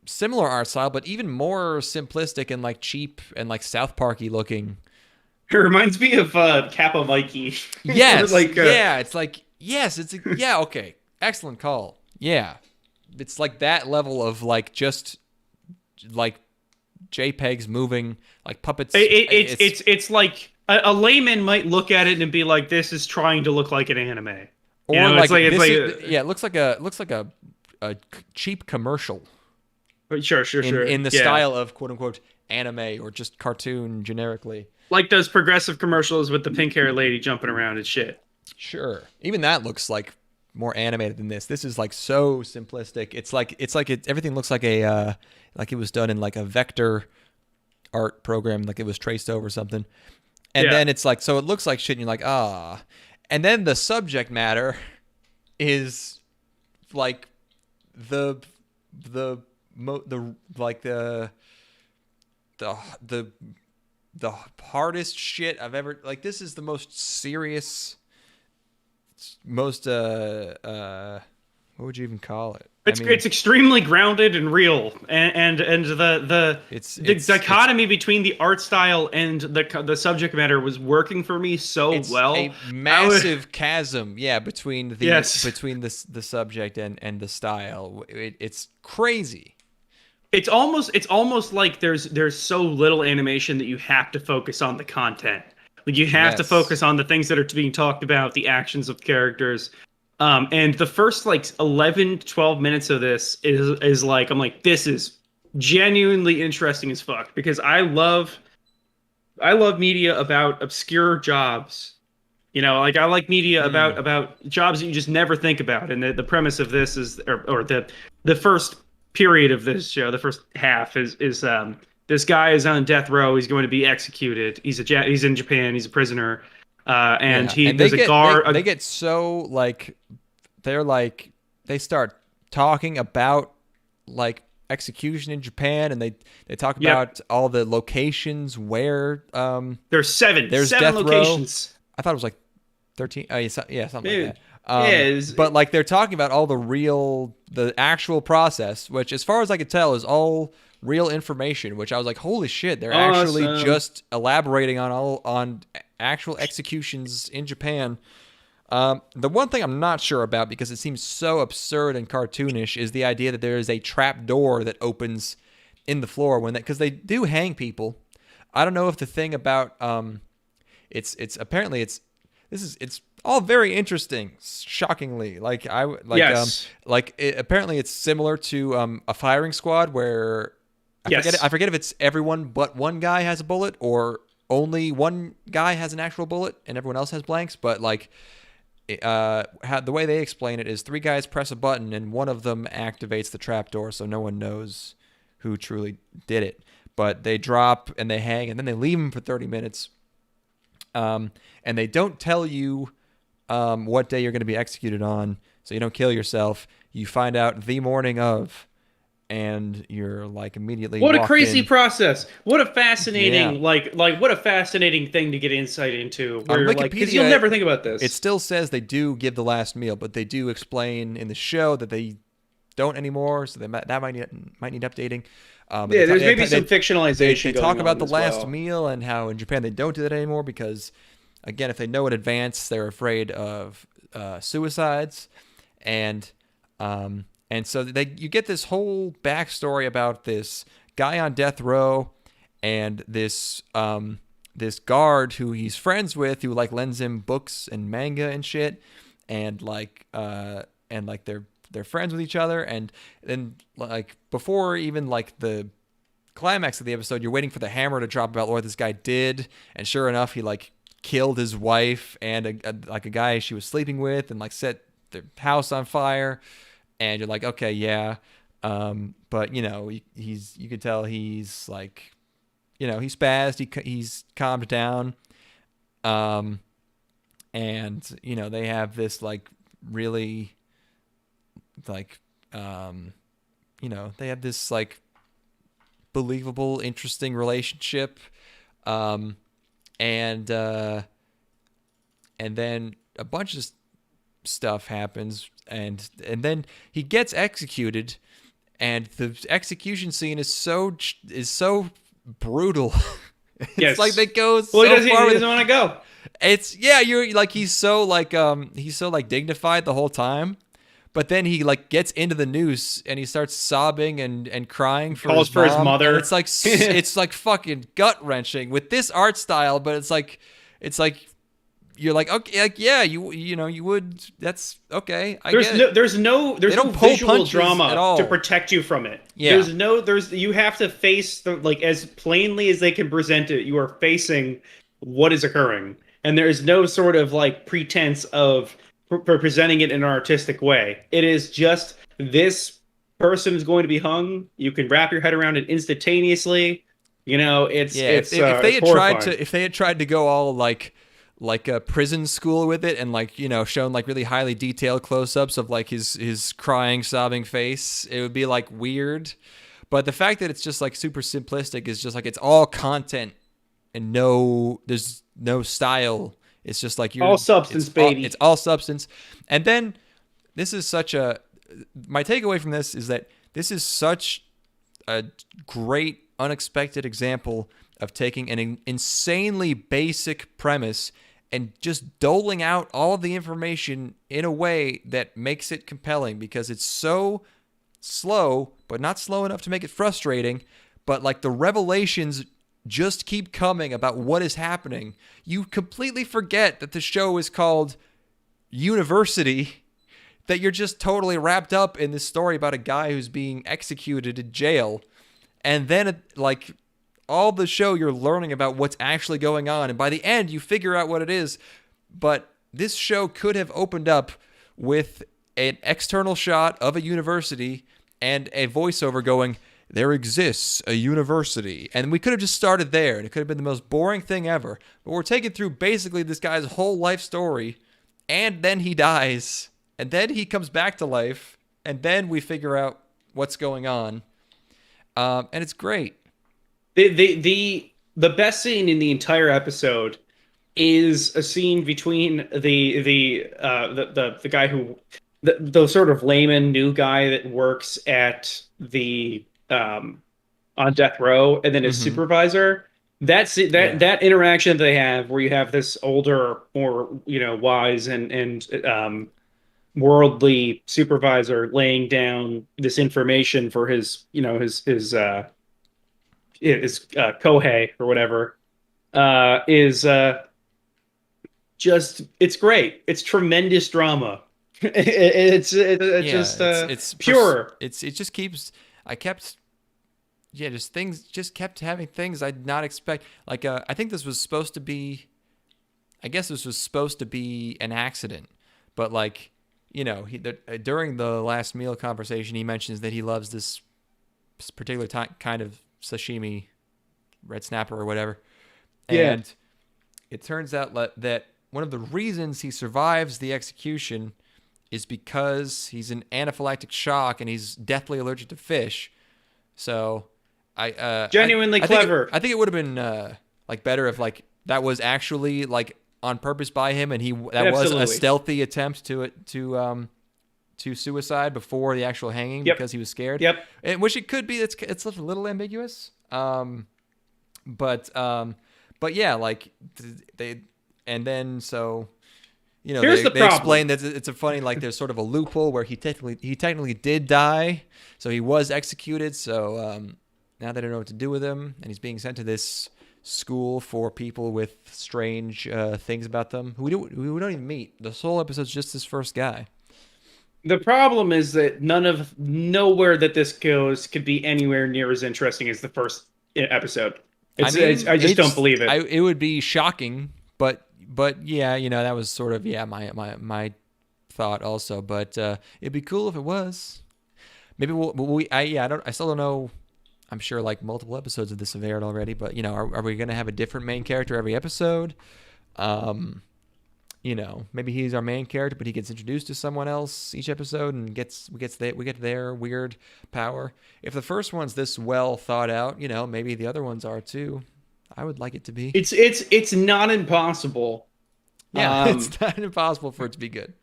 similar art style, but even more simplistic and like cheap and like South Parky looking. It reminds me of Kappa Mikey. Yes, okay, excellent call. Yeah, it's like that level of like just like JPEGs moving like puppets. It's like a layman might look at it and be like, "This is trying to look like an anime." Or you know, like, it looks like a cheap commercial. Sure. In the style of quote unquote anime or just cartoon generically. Like those progressive commercials with the pink haired lady jumping around and shit. Sure. Even that looks like more animated than this. This is like so simplistic. Everything looks like like it was done in like a vector art program, like it was traced over something. And then it's like, so it looks like shit and you're like, ah. And then the subject matter is like the hardest shit I've ever, like, this is the most serious, most what would you even call it? It's extremely grounded and real, and the dichotomy between the art style and the subject matter was working for me so well. A massive chasm, between the subject and the style. It's crazy. It's almost like there's so little animation that you have to focus on the content. Like you have to focus on the things that are being talked about, the actions of characters. And the first like 11, 12 minutes of this is like, I'm like, this is genuinely interesting as fuck, because I love media about obscure jobs. You know, like I like media about jobs that you just never think about. And the premise of this is, or the first period of this show, the first half is this guy is on death row. He's going to be executed. He's in Japan. He's a prisoner. They get so like, they start talking about like execution in Japan, and they talk about all the locations where there's seven locations. I thought it was like 13. Something like that. But like they're talking about all the actual process, which as far as I could tell is all real information, which I was like, holy shit, they're actually just elaborating on actual executions in Japan. The one thing I'm not sure about, because it seems so absurd and cartoonish, is the idea that there is a trap door that opens in the floor because they do hang people. I don't know if the thing about it's all very interesting, shockingly. Apparently it's similar to a firing squad where I forget if it's everyone but one guy has a bullet, or only one guy has an actual bullet and everyone else has blanks. But like the way they explain it is 3 guys press a button and one of them activates the trapdoor, so no one knows who truly did it. But they drop and they hang, and then they leave them for 30 minutes. And they don't tell you what day you're going to be executed on, so you don't kill yourself. You find out the morning of, and you're like immediately. What a crazy process! What a fascinating what a fascinating thing to get insight into. Where you're like, because you'll never think about this. It still says they do give the last meal, but they do explain in the show that they don't anymore, so that might need updating. There's maybe some fictionalization. They talk about the last meal and how in Japan they don't do that anymore because, again, if they know in advance, they're afraid of suicides, and so you get this whole backstory about this guy on death row and this guard who he's friends with, who like lends him books and manga and shit, and they're friends with each other, and then like before even like the climax of the episode, you're waiting for the hammer to drop about what this guy did, and sure enough, he like killed his wife and a guy she was sleeping with, and like set their house on fire. And you're like, okay, yeah, but you know, you could tell he's like, you know, he's spazzed, he's calmed down, and you know, they have this like really, like, you know, they have this like believable, interesting relationship, and then a bunch of stuff happens, and then he gets executed, and the execution scene is so brutal. It's like they go so far. He doesn't want to go. It's you're like he's so dignified the whole time, But then he like gets into the noose and he starts sobbing and crying for Calls his for his mom. mother. And it's like fucking gut wrenching with this art style. But it's like you're like, okay, like yeah, you know you would. That's okay. There's no visual drama to protect you from it. Yeah. You have to face like as plainly as they can present it. You are facing what is occurring, and there is no sort of like pretense of for presenting it in an artistic way. It is just this person is going to be hung. You can wrap your head around it instantaneously. You know, if they had tried to go all like a prison school with it and like, you know, shown like really highly detailed close-ups of like his crying, sobbing face, it would be like weird. But the fact that it's just like super simplistic is just like it's all content and there's no style. It's just like all substance, baby. It's all substance. And then my takeaway from this is that this is such a great, unexpected example of taking an insanely basic premise and just doling out all of the information in a way that makes it compelling because it's so slow, but not slow enough to make it frustrating. But like the revelations just keep coming about what is happening. You completely forget that the show is called University, that you're just totally wrapped up in this story about a guy who's being executed in jail. And then like all the show you're learning about what's actually going on. And by the end, you figure out what it is. But this show could have opened up with an external shot of a university and a voiceover going, "There exists a university." And we could have just started there, and it could have been the most boring thing ever. But we're taking through basically this guy's whole life story, and then he dies, and then he comes back to life, and then we figure out what's going on. And it's great. The best scene in the entire episode is a scene between the guy who the sort of layman new guy that works at the on death row, and then his supervisor. That interaction they have, where you have this older, more wise and worldly supervisor laying down this information for his Keiei or whatever, is it's great. It's tremendous drama. It's pure. It just keeps. Just kept having things I did not expect. Like I think this was supposed to be. I guess this was supposed to be an accident, but like during the last meal conversation, he mentions that he loves this particular kind of sashimi, red snapper or whatever. Yeah. And it turns out that one of the reasons he survives the execution is because he's in anaphylactic shock and he's deathly allergic to fish. So genuinely clever. I think it would have been like better if like that was actually like on purpose by him, and was a stealthy attempt to suicide before the actual hanging because he was scared. Yep. And which it could be. It's a little ambiguous. But yeah, like they, and then so Here's they explain that it's a funny, like there's sort of a loophole where he technically did die, so he was executed. So now they don't know what to do with him, and he's being sent to this school for people with strange things about them who we don't even meet. The whole episode's just this first guy. The problem is that nowhere that this goes could be anywhere near as interesting as the first episode. I just don't believe it. It would be shocking, but yeah, that was sort of my thought also. But it'd be cool if it was. Maybe I still don't know. I'm sure like multiple episodes of this have aired already, but are we gonna have a different main character every episode? Maybe he's our main character, but he gets introduced to someone else each episode, and we get their weird power. If the first one's this well thought out, maybe the other ones are too. I would like it to be. It's not impossible. Yeah, it's not impossible for it to be good.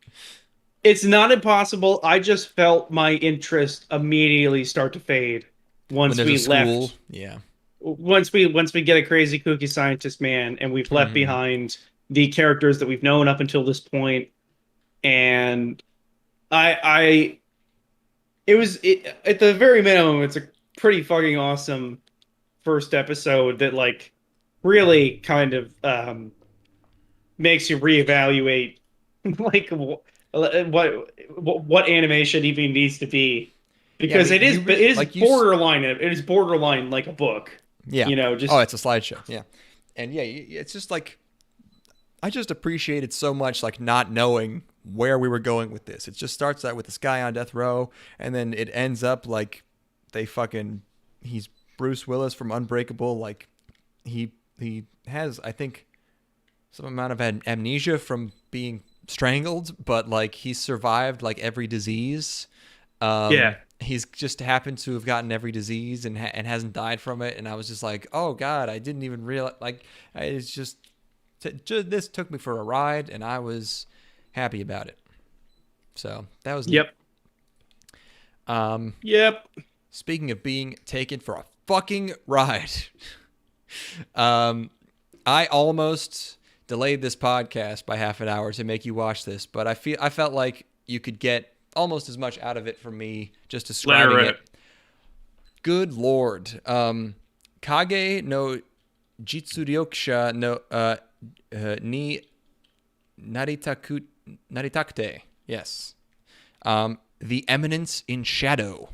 It's not impossible. I just felt my interest immediately start to fade once we left. Yeah. Once we get a crazy kooky scientist man, and we've left behind the characters that we've known up until this point, and I it was at the very minimum, it's a pretty fucking awesome first episode that like really kind of makes you reevaluate like what animation even needs to be Yeah, I because mean, you it really is like borderline like a book, Yeah. you know, Oh, just it's a slideshow. Yeah. And yeah, it's just like I just appreciated so much like not knowing where we were going with this. It just starts out with this guy on death row, and then it ends up like they fucking he's Bruce Willis from Unbreakable. Like he has, I think, some amount of amnesia from being strangled, but like he survived like every disease. yeah. He's just happened to have gotten every disease and hasn't died from it. And I was just like, oh God, I didn't even realize. Like, it's just this took me for a ride, and I was happy about it. So that was neat. Yep. Yep. Speaking of being taken for a fucking ride, I almost delayed this podcast by half an hour to make you watch this, but I felt like you could get almost as much out of it from me just describing it. Good Lord. Kage no Jitsuryokusha no ni Naritakute. Yes. The Eminence in Shadow.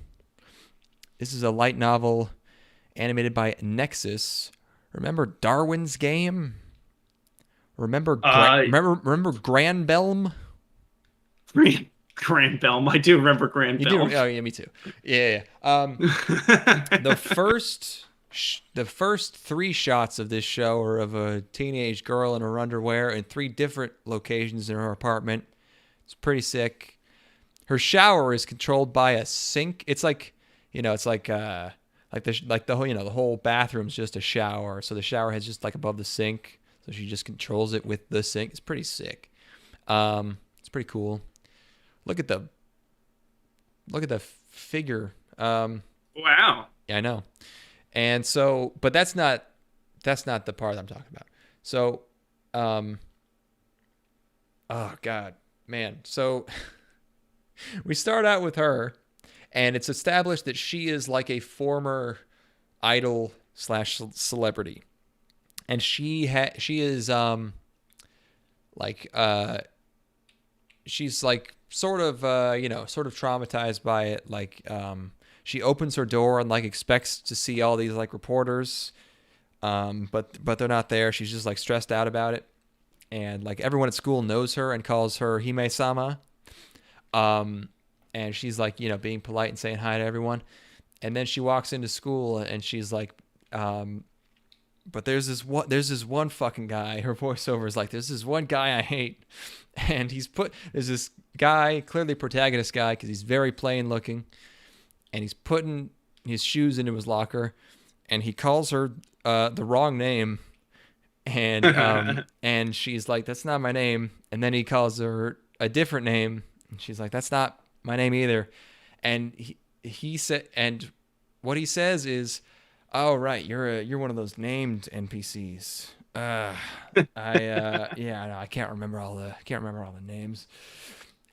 This is a light novel animated by Nexus. Remember Darwin's Game? Remember remember Granbelm? Granbelm. I do remember Granbelm. You do? Oh yeah, me too. Yeah. The first 3 shots of this show are of a teenage girl in her underwear in 3 different locations in her apartment. It's pretty sick. Her shower is controlled by a sink. It's like, it's like the whole, the whole bathroom's just a shower. So the shower head's just like above the sink. So she just controls it with the sink. It's pretty sick. It's pretty cool. Look at the figure. Wow. Yeah, I know. And so, but that's not the part I'm talking about. So, oh God, man. So we start out with her, and it's established that she is like a former idol / celebrity. And she is she's like sort of traumatized by it. Like she opens her door and like expects to see all these like reporters, but they're not there. She's just like stressed out about it, and like everyone at school knows her and calls her Hime-sama. And she's like being polite and saying hi to everyone, and then she walks into school and she's like, but there's this one fucking guy. Her voiceover is like, there's this one guy I hate, and there's this guy, clearly protagonist guy, because he's very plain looking, and he's putting his shoes into his locker, and he calls her the wrong name, and and she's like, that's not my name, and then he calls her a different name, and she's like, that's not my name either, and he said, and what he says is, oh right, you're one of those named NPCs. I can't remember all the names.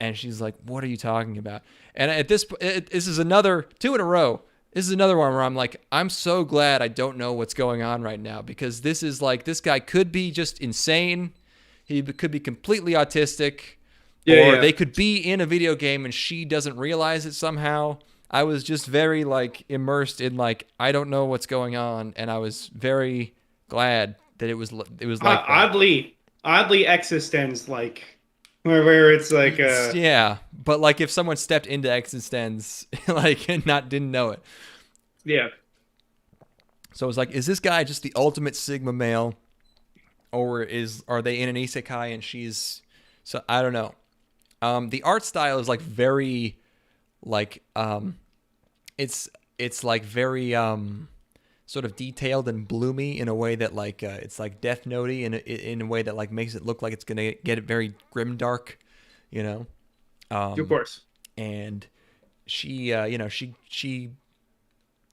And she's like, what are you talking about? And at this is another 2 in a row. This is another one where I'm like, I'm so glad I don't know what's going on right now, because this is like, this guy could be just insane. He could be completely autistic, or they could be in a video game and she doesn't realize it somehow. I was just very like immersed in like, I don't know what's going on, and I was very glad that it was like that. oddly existence, like where it's like yeah, but like if someone stepped into existence like and didn't know it. Yeah. So it was like, is this guy just the ultimate Sigma male, or are they in an isekai and she's, so I don't know. The art style is like very like it's like very sort of detailed and bloomy in a way that like it's like Death Note-y in a way that like makes it look like it's gonna get very grimdark, of course. And she she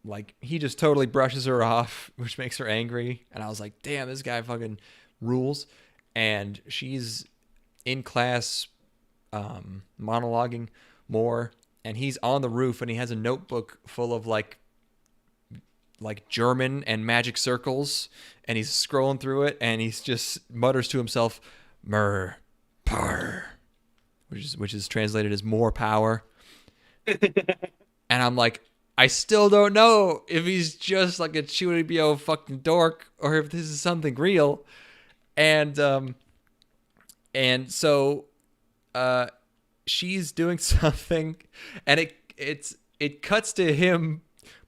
like, he just totally brushes her off, which makes her angry, and I was like, damn, this guy fucking rules. And she's in class monologuing more. And he's on the roof, and he has a notebook full of like German and magic circles, and he's scrolling through it, and he's just mutters to himself, "Mer, par," which is translated as more power. And I'm like, I still don't know if he's just like a Chewabacca fucking dork or if this is something real. And so she's doing something, and it cuts to him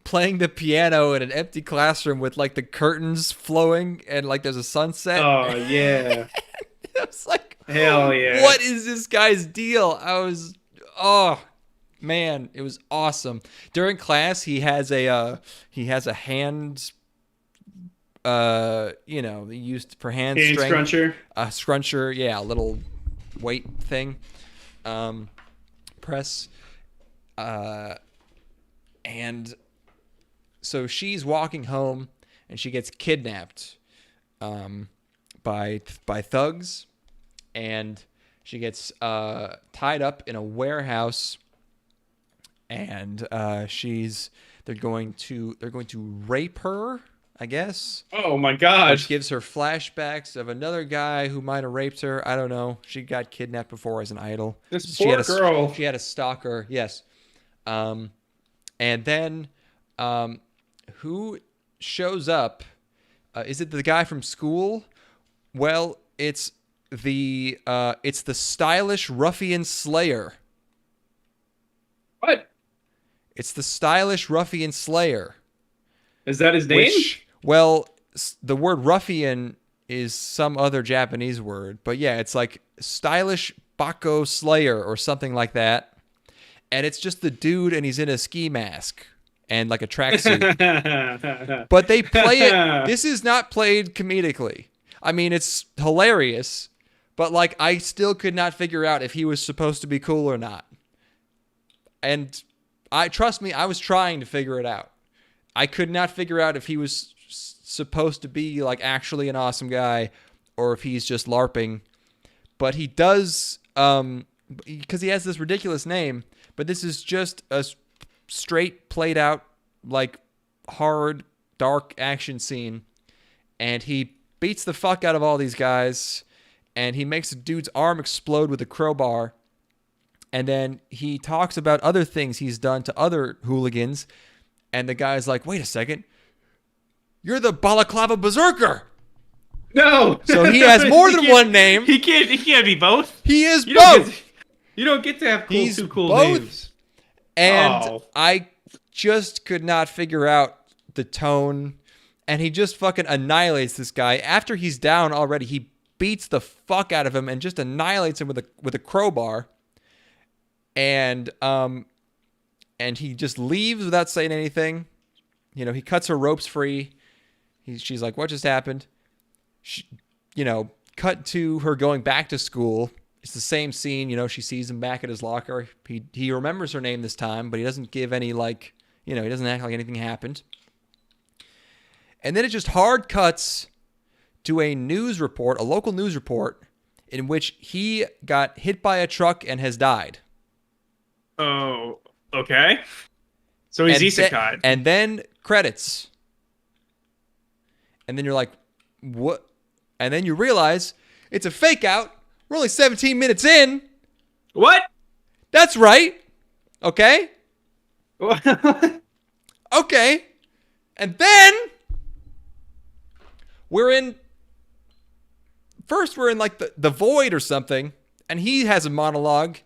playing the piano in an empty classroom with like the curtains flowing and like there's a sunset. Oh yeah. I was like, hell yeah. What is this guy's deal? Oh man, it was awesome. During class, he has a hand, used for hand strength. Scruncher. A scruncher, yeah, a little weight thing, press, and so she's walking home, and she gets kidnapped, by thugs, and she gets tied up in a warehouse. And they're going to rape her, I guess. Oh my god. Which gives her flashbacks of another guy who might have raped her. I don't know. She got kidnapped before as an idol. This poor girl. She had a stalker. Yes. And then who shows up? Is it the guy from school? Well, it's the stylish ruffian slayer. What? It's the stylish ruffian slayer. Is that his name? Well, the word ruffian is some other Japanese word, but yeah, it's like stylish Bako slayer or something like that. And it's just the dude, and he's in a ski mask and like a tracksuit. But they play it. This is not played comedically. I mean, it's hilarious, but like I still could not figure out if he was supposed to be cool or not. And trust me, I was trying to figure it out. I could not figure out if he was supposed to be like actually an awesome guy or if he's just LARPing. But he does, because he has this ridiculous name, but this is just a straight played out, like hard, dark action scene. And he beats the fuck out of all these guys, and he makes a dude's arm explode with a crowbar. And then he talks about other things he's done to other hooligans. And the guy's like, wait a second. You're the Balaclava Berserker. No. So he has more than one name. He can't be both. He is both. You don't get to have two cool both. names. And I just could not figure out the tone. And he just fucking annihilates this guy. After he's down already, he beats the fuck out of him and just annihilates him with a crowbar. And he just leaves without saying anything. You know, he cuts her ropes free. She's like, what just happened? Cut to her going back to school. It's the same scene. You know, she sees him back at his locker. He remembers her name this time, but he doesn't give any, he doesn't act like anything happened. And then it just hard cuts to a local news report, in which he got hit by a truck and has died. Oh, okay. So he's isekai. And then credits. And then you're like, what? And then you realize it's a fake out. We're only 17 minutes in. What? That's right. Okay. Okay. And then we're in like the void or something. And he has a monologue.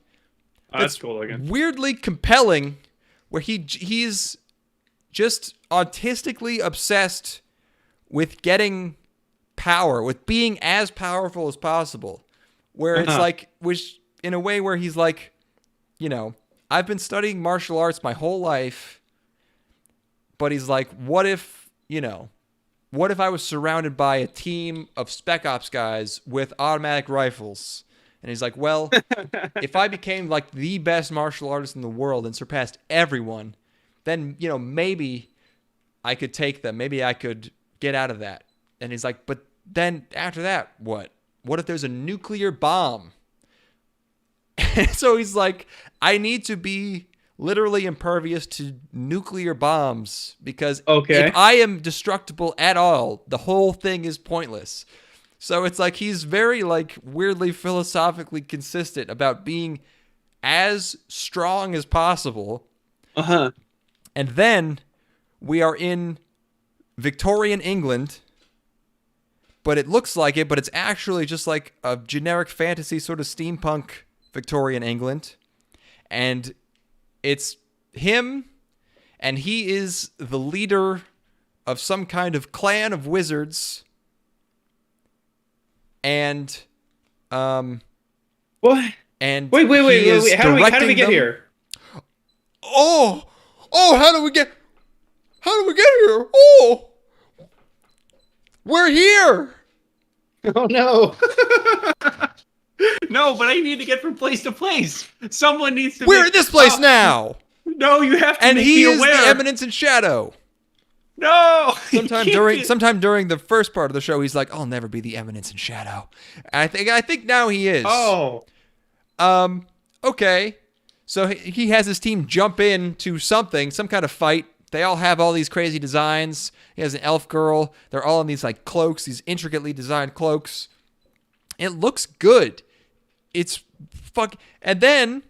That's cool again. Weirdly compelling, where he's just autistically obsessed with getting power, with being as powerful as possible. Where it's like, which in a way where he's like, I've been studying martial arts my whole life, but he's like, what if I was surrounded by a team of Spec Ops guys with automatic rifles? And he's like, well, if I became like the best martial artist in the world and surpassed everyone, then, maybe I could take them. Maybe I could get out of that. And he's like, but then after that, what? What if there's a nuclear bomb? So he's like, I need to be literally impervious to nuclear bombs because if I am destructible at all, the whole thing is pointless. So it's like he's very like weirdly philosophically consistent about being as strong as possible. Uh-huh. And then we are in Victorian England, but it looks like it, but it's actually just like a generic fantasy sort of steampunk Victorian England. And it's him, and he is the leader of some kind of clan of wizards. And what? And wait. How do we get them. here? Oh, how do we get here? Oh, we're here. Oh no. No, but I need to get from place to place. Someone needs to. We're in this place now. No, you have to and make he me is aware. the eminence in shadow. No. Sometime during the first part of the show, he's like, "I'll never be the eminence in shadow." I think now he is. Oh. Okay. So he has his team jump into some kind of fight. They all have all these crazy designs. He has an elf girl. They're all in these like cloaks, these intricately designed cloaks. It looks good. It's and then,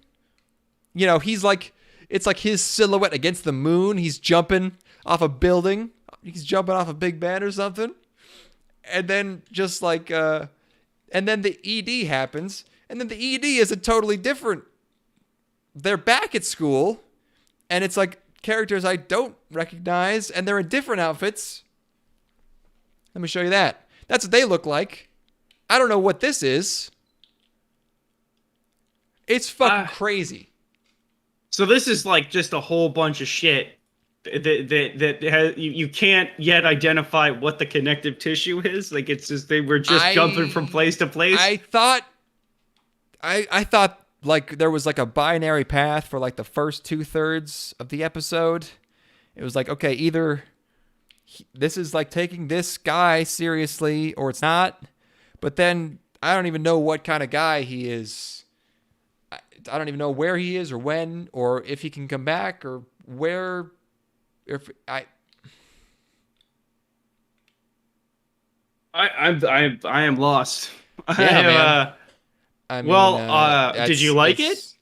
he's like, it's like his silhouette against the moon. He's jumping off a building. He's jumping off a big band or something. And then just like, and then the ED happens. And then the ED is a totally different. They're back at school. And it's like characters I don't recognize. And they're in different outfits. Let me show you that. That's what they look like. I don't know what this is. It's fucking crazy. So this is like just a whole bunch of shit that has, you can't yet identify what the connective tissue is. Like it's just they were just jumping from place to place. I thought like there was like a binary path for like the first 2/3 of the episode. It was like, okay, either this is like taking this guy seriously or it's not. But then I don't even know what kind of guy he is. I don't even know where he is or when or if he can come back or where. I am lost. Yeah, man. Did you like it?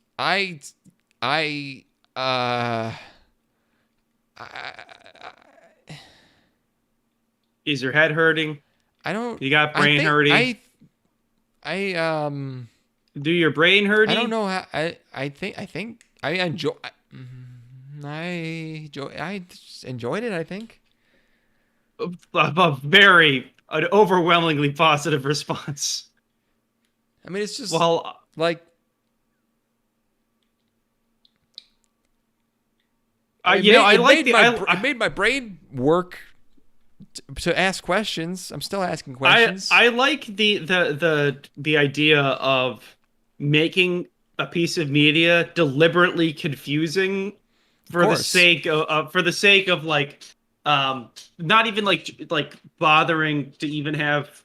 Is your head hurting? I don't. You got brain hurting? Do your brain hurting? I don't know how. I enjoyed it. I think. An overwhelmingly positive response. I mean, it's just like. It made my brain work to ask questions. I'm still asking questions. I like the idea of making a piece of media deliberately confusing for the sake of like not even like bothering to even have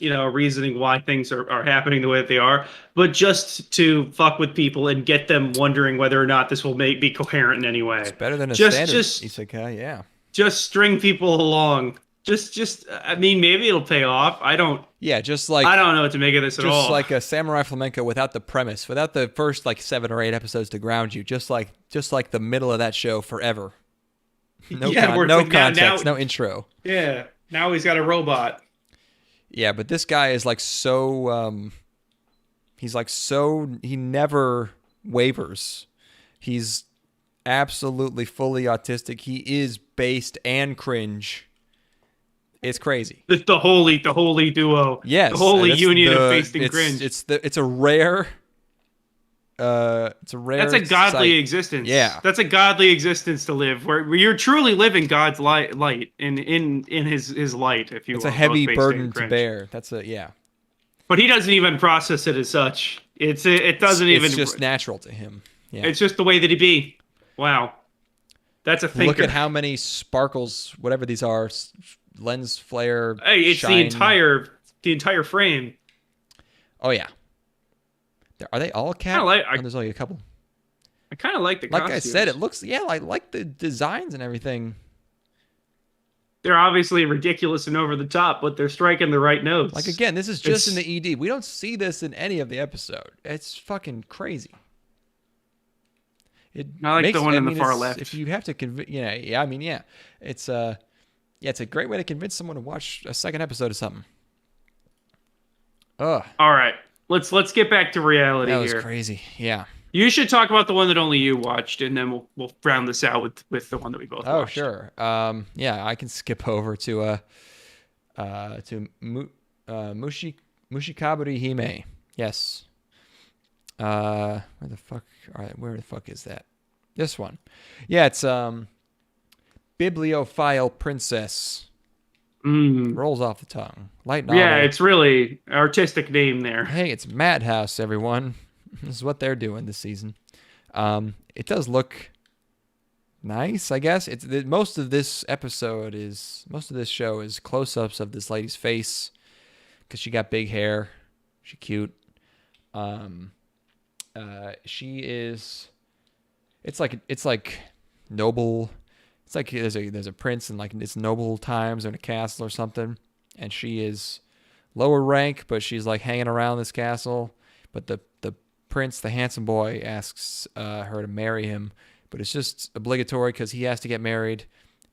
a reasoning why things are happening the way that they are, but just to fuck with people and get them wondering whether or not this will be coherent in any way. It's better than a standard isekai, yeah. Just string people along. I mean, maybe it'll pay off. I don't know what to make of this at all. Just like a Samurai Flamenco without the premise, without the first like 7 or 8 episodes to ground you, just like the middle of that show forever. No context, no intro. Yeah, now he's got a robot. Yeah, but this guy is like so. He never wavers. He's absolutely fully autistic. He is based and cringe. It's crazy. The holy duo. Yes, the holy union of based and cringe. It's a rare. That's a godly existence. Yeah, that's a godly existence to live, where you're truly living God's light in his light. If you, it's a heavy burden to bear. Yeah. But he doesn't even process it as such. It's just natural to him. Yeah, it's just the way that he be. Wow, that's a thinker. Look at how many sparkles, whatever these are, lens flare. Hey, it's shine. the entire frame. Oh yeah. Are they all cat? There's only a couple. I kind of like the Like costumes. I said, it looks I like the designs and everything. They're obviously ridiculous and over the top, but they're striking the right notes. Like again, this is just in the ED. We don't see this in any of the episode. It's fucking crazy. I like the one in the far left. If you have to convince, I mean, it's it's a great way to convince someone to watch a second episode of something. Ugh. All right, let's get back to reality here. That was crazy. Yeah. You should talk about the one that only you watched, and then we'll round this out with the one that we both watched. Oh, sure. I can skip over to Mushikaburi-hime. Yes. Where the fuck is that? This one. Yeah, it's Bibliophile Princess. Rolls off the tongue. Light novel. Yeah, it's really artistic name there. Hey, it's Madhouse, everyone. This is what they're doing this season. It does look nice, I guess. Most of this show is close-ups of this lady's face because she got big hair. She's cute. She is. It's like noble. It's like there's a prince in like it's noble times or in a castle or something, and she is lower rank, but she's like hanging around this castle. But the prince, the handsome boy, asks her to marry him, but it's just obligatory because he has to get married.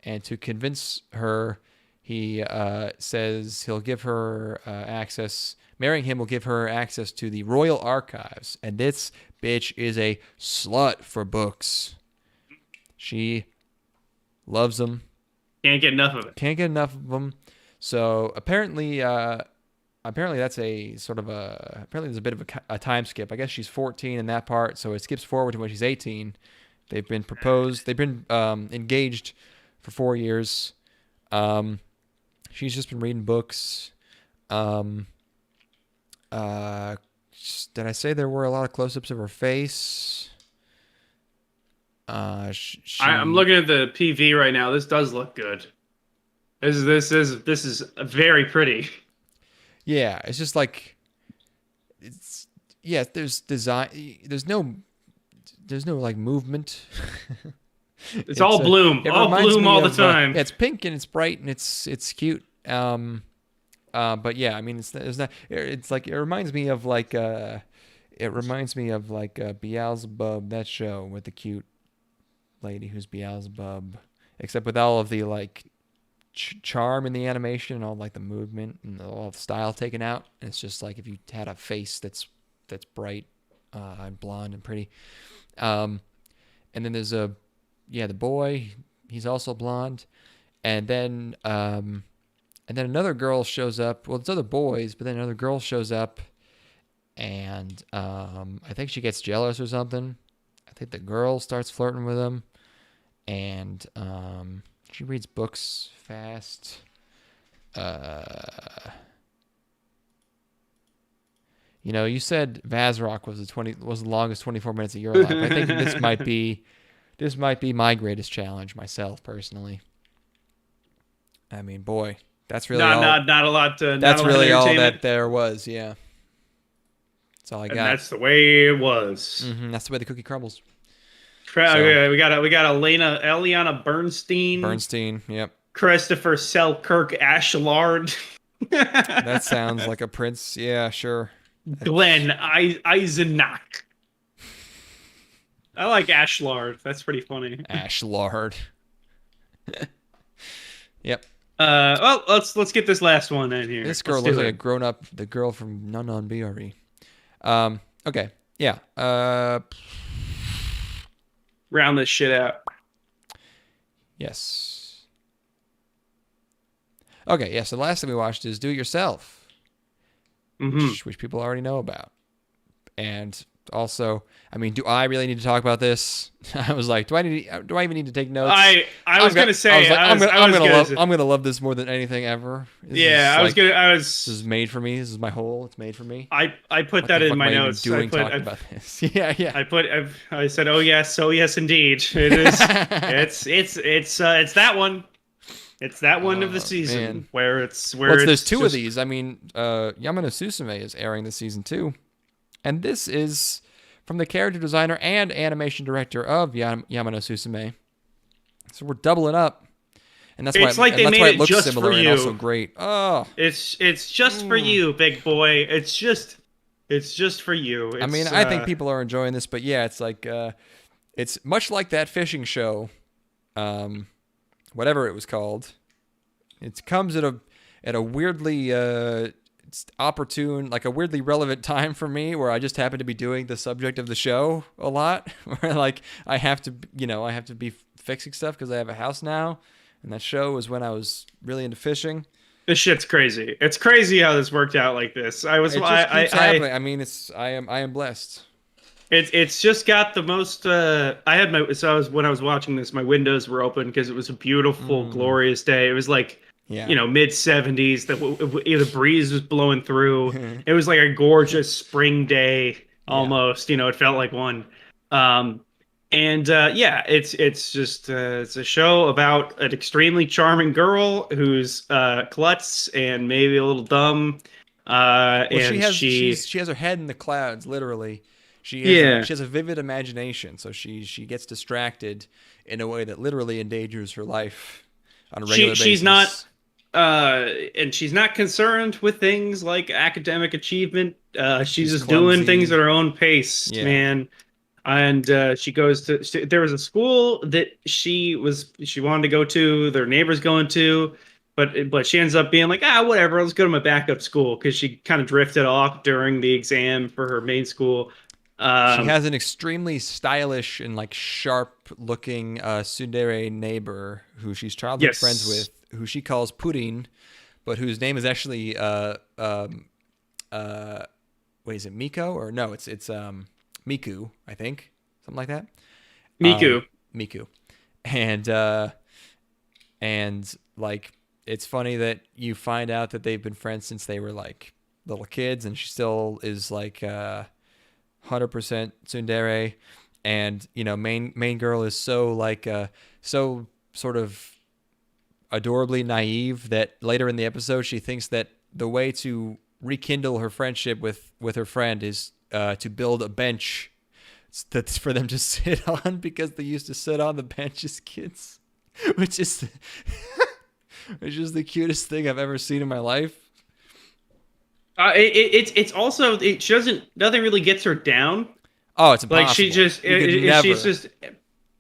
And to convince her, he says he'll give her access. Marrying him will give her access to the royal archives. And this bitch is a slut for books. She loves them. Can't get enough of it. Can't get enough of them. So apparently that's a sort of apparently there's a bit of a time skip. I guess she's 14 in that part, so it skips forward to when she's 18. They've been proposed. They've been engaged for 4 years. She's just been reading books. Did I say there were a lot of close-ups of her face? I'm looking at the PV right now. This does look good. This is very pretty. Yeah, it's just like there's design. There's no like movement. It's all bloom. All bloom all the time. It's pink and it's bright and it's cute. But yeah, I mean it's like it reminds me of like Beelzebub, that show with the cute lady who's Beelzebub, except with all of the like charm in the animation and all like the movement and all the style taken out. And it's just like if you had a face that's bright and blonde and pretty. And then there's the boy, he's also blonde. And then another girl shows up. Well, it's other boys, but then another girl shows up, and I think she gets jealous or something. I think the girl starts flirting with him, and she reads books fast. You said VAZZROCK was the longest 24 minutes of your life. I think this might be my greatest challenge myself personally. I mean, boy, that's really not a lot to. That's really all that there was. Yeah, that's all I got. And that's the way it was. Mm-hmm, that's the way the cookie crumbles. We got Eliana Bernstein. Bernstein, yep. Christopher Selkirk Ashland. That sounds like a prince. Yeah, sure. Glenn Eisenach. I like Ashlard. That's pretty funny. Ashlard. Yep. Well, let's get this last one in here. This girl looks like a grown-up, the girl from Nun on BRE. Okay. Yeah. Round this shit out. Yes. Okay, yeah, so the last thing we watched is Do It Yourself, which people already know about. And also, I mean, do I really need to talk about this? I was like, do I even need to take notes? I was gonna say, I'm gonna love this more than anything ever. This is made for me. This is my whole. It's made for me. I put that in my notes. Talking about this. Yeah. I said, oh yes, indeed. It is. it's that one. It's that one of the season man. where it's there's two of these. I mean, Yamano Susume is airing this season too. And this is from the character designer and animation director of Yamano Susume. So we're doubling up. And that's It's why, like they that's made why it it looks just similar for and you. also great. Oh, it's just for you, big boy. It's just for you. I mean, I think people are enjoying this, but yeah, it's like it's much like that fishing show, whatever it was called. It comes at a weirdly opportune, like a weirdly relevant time for me, where I just happen to be doing the subject of the show a lot. Where like I have to be fixing stuff because I have a house now, and that show was when I was really into fishing. This shit's crazy. It's crazy how this worked out like this. It just keeps happening. I mean, I am blessed. It's just got the most. When I was watching this, my windows were open because it was a beautiful, glorious day. It was like mid 70s. The breeze was blowing through. It was like a gorgeous spring day almost. It felt like one. It's a show about an extremely charming girl who's klutz and maybe a little dumb. She has her head in the clouds, literally. She has a vivid imagination, so she gets distracted in a way that literally endangers her life on a regular basis. She's not, and she's not concerned with things like academic achievement. She's just clumsy. Doing things at her own pace, man. And she goes to. There was a school that she wanted to go to. Their neighbor's going to, but she ends up being like, whatever. Let's go to my backup school because she kind of drifted off during the exam for her main school. She has an extremely stylish and like sharp-looking tsundere neighbor who she's childhood friends with, who she calls Pudding, but whose name is actually wait, is it Miko or no? It's Miku, I think, something like that. Miku, and like it's funny that you find out that they've been friends since they were like little kids, and she still is like 100% tsundere, and main girl is so like so sort of adorably naive that later in the episode she thinks that the way to rekindle her friendship with her friend is to build a bench that's for them to sit on because they used to sit on the bench as kids, which is the cutest thing I've ever seen in my life. It's also nothing really gets her down. Oh, it's impossible. Like she's just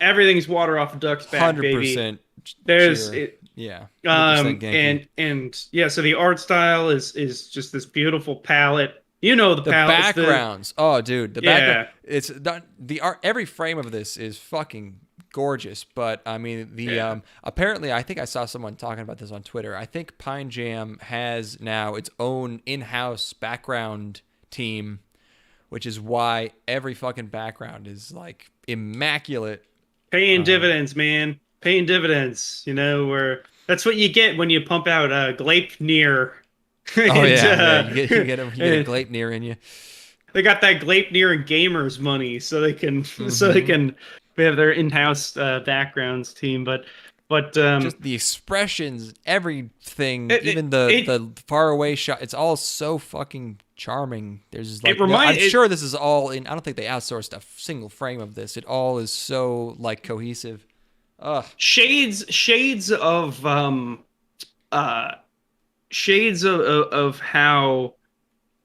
everything's water off a duck's back, 100% baby. There's yeah. So the art style is just this beautiful palette. The backgrounds. Oh, dude, the background. It's the art. Every frame of this is fucking gorgeous. But I mean, apparently, I think I saw someone talking about this on Twitter. I think Pine Jam has now its own in-house background team, which is why every fucking background is like immaculate. Paying dividends, man. Paying dividends. Where that's what you get when you pump out Gleipnir. You get a Gleipnir in you. They got that Gleipnir and gamers money, so they can have their in-house backgrounds team. But just the expressions, everything, even the far away shot, it's all so fucking charming. There's like I'm sure this is all in. I don't think they outsourced a single frame of this. It all is so like cohesive. Shades of how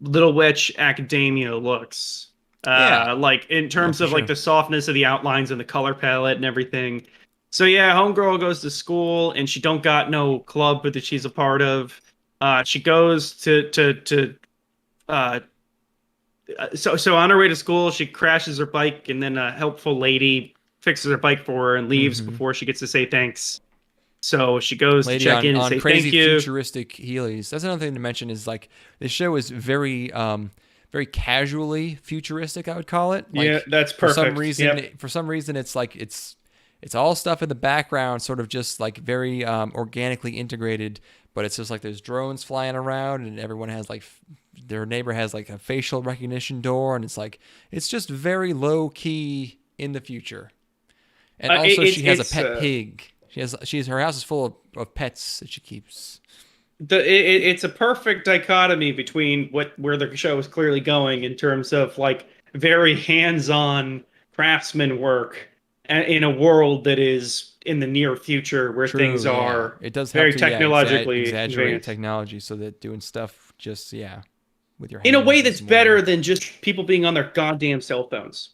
Little Witch Academia looks. Like in terms of like the softness of the outlines and the color palette and everything. So homegirl goes to school and she don't got no club that she's a part of. She goes to so on her way to school she crashes her bike and then a helpful lady fixes her bike for her and leaves before she gets to say thanks. So she goes to check in and say crazy thank you. Futuristic Heelys. That's another thing to mention is like this show is very very casually futuristic, I would call it. Like, that's perfect. For some reason it's like it's all stuff in the background, sort of just like very organically integrated, but it's just like there's drones flying around and everyone has like their neighbor has like a facial recognition door, and it's just very low key in the future. And also she has a pet pig. Her house is full of pets that she keeps. it's a perfect dichotomy between where the show is clearly going in terms of like very hands-on craftsman work in a world that is in the near future where True, things yeah. are It does help very to technologically exaggerate advanced. technology so that doing stuff just with your In a way hands that's is more. better than just people being on their goddamn cell phones.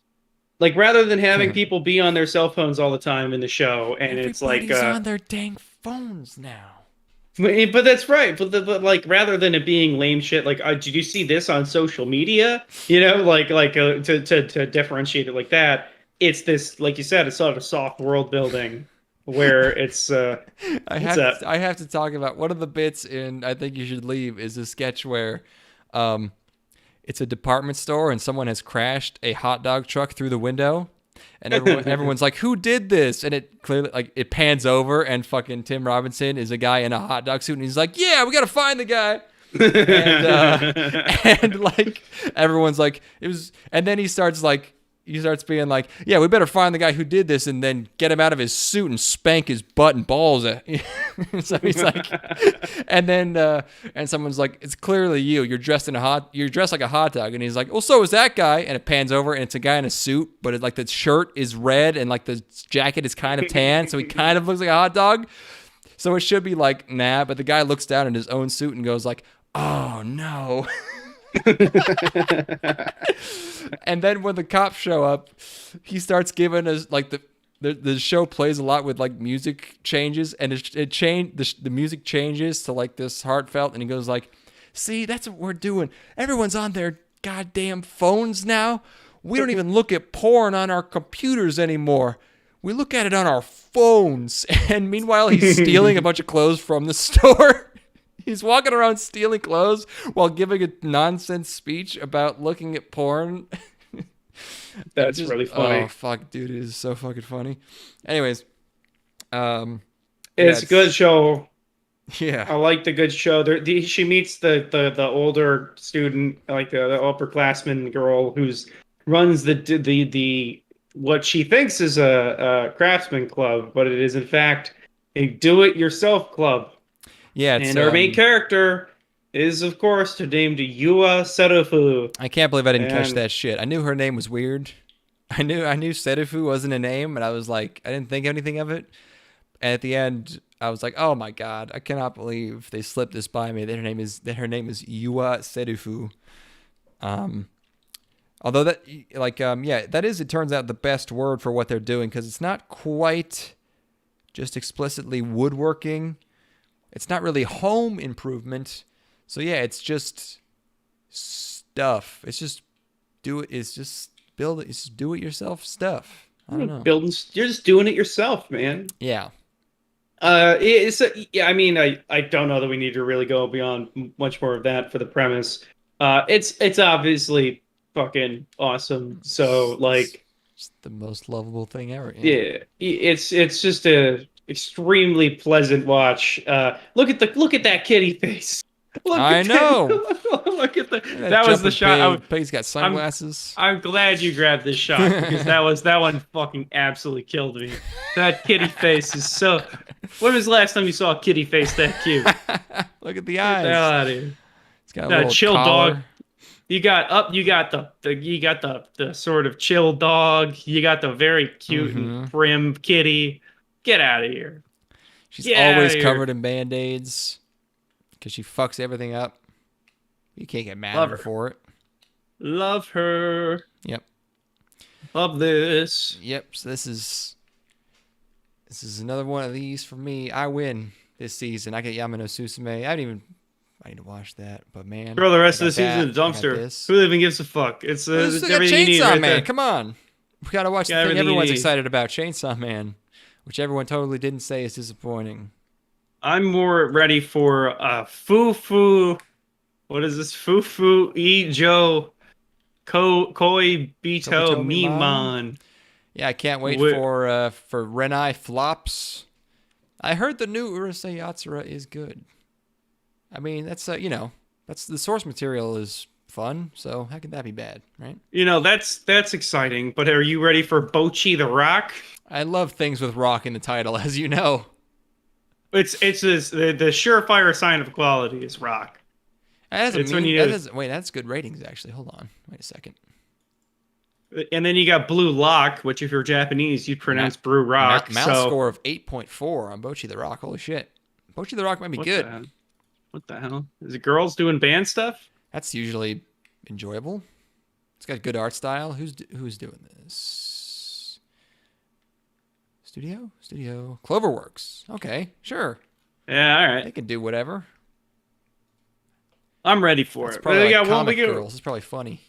Like rather than having people be on their cell phones all the time in the show, and it's like, Everybody's on their dang phones now. but that's right. But like rather than it being lame shit, like, did you see this on social media? You know, to differentiate it like that. It's this, like you said, it's sort of soft world building where it's a I have to talk about one of the bits in I Think You Should Leave is a sketch where um it's a department store and someone has crashed a hot dog truck through the window. And everyone's like, "Who did this?" And it clearly like it pans over, and fucking Tim Robinson is a guy in a hot dog suit, and he's like, "Yeah, we gotta find the guy." And and like everyone's like, it was, and then he starts being like, "Yeah, we better find the guy who did this, and then get him out of his suit and spank his butt and balls." So he's like, and then and someone's like, "It's clearly you. You're dressed like a hot dog." And he's like, "Well, so is that guy." And it pans over, and it's a guy in a suit, but like the shirt is red and like the jacket is kind of tan, so he kind of looks like a hot dog. So it should be like, nah, but the guy looks down in his own suit and goes like, "Oh no." And then when the cops show up, he starts giving us like the show plays a lot with like music changes, and the music changes to like this heartfelt, and he goes like, "See, that's what we're doing. Everyone's on their goddamn phones now. We don't even look at porn on our computers anymore. We look at it on our phones." And meanwhile, he's stealing a bunch of clothes from the store. He's walking around stealing clothes while giving a nonsense speech about looking at porn. That's really funny. Oh, fuck, dude. It is so fucking funny. Anyways. It's a good show. Yeah. I like the good show. She meets the older student, like the upperclassman girl who's runs the what she thinks is a craftsman club, but it is in fact a do-it-yourself club. Yeah, and our main character is, of course, named Yua Serufu. I can't believe I didn't catch that shit. I knew her name was weird. I knew Serufu wasn't a name, and I was like, I didn't think anything of it. And at the end, I was like, oh my god, I cannot believe they slipped this by me. That her name is Yua Serufu. Although that, like, that is, it turns out, the best word for what they're doing, because it's not quite just explicitly woodworking. It's not really home improvement. So yeah, it's just stuff. It's just do it. It's just build it. It's just do it yourself stuff. I don't know. You're just doing it yourself, man. Yeah. I mean, I don't know that we need to really go beyond much more of that for the premise. It's obviously fucking awesome. So like, it's the most lovable thing ever. Yeah, it's just a extremely pleasant watch. Look at that kitty face. I know. Look at that was the shot. Pig's got sunglasses. I'm glad you grabbed this shot because that one fucking absolutely killed me. That kitty face is so. When was the last time you saw a kitty face that cute? Look at the eyes. Get out of here. It's got a little chill collar. Dog. You got the sort of chill dog. You got the very cute and prim kitty. Get out of here. She's always covered in Band-Aids because she fucks everything up. You can't get mad at her for it. Love her. Yep. Love this. Yep. So this is another one of these for me. I win this season. I get Yama no Susume. I need to watch that, but man, throw the rest of the season in the dumpster. Who even gives a fuck? It's everything you need. Chainsaw right Man. there. Come on, we gotta watch the thing everyone's excited about, Chainsaw Man, which everyone totally didn't say is disappointing. I'm more ready for Fufu. What is this? Fufu Ijo Koi Bito Miman. Yeah, I can't wait for Renai Flops. I heard the new Urusei Yatsura is good. I mean, that's that's the source material is fun, so how could that be bad, right? That's exciting. But are you ready for Bochi the Rock? I love things with rock in the title, as you know. The surefire sign of quality is rock. That's good ratings actually. Hold on, wait a second. And then you got Blue Lock, which if you're Japanese, you'd pronounce Brew Rock. Mouse score of 8.4 on Bocchi the Rock. Holy shit, Bocchi the Rock might be good. What the hell? Is it girls doing band stuff? That's usually enjoyable. It's got good art style. Who's doing this? Studio? Cloverworks. Okay, sure. Yeah, all right. They can do whatever. I'm ready for It's it. probably like Comic Girls. It's probably funny.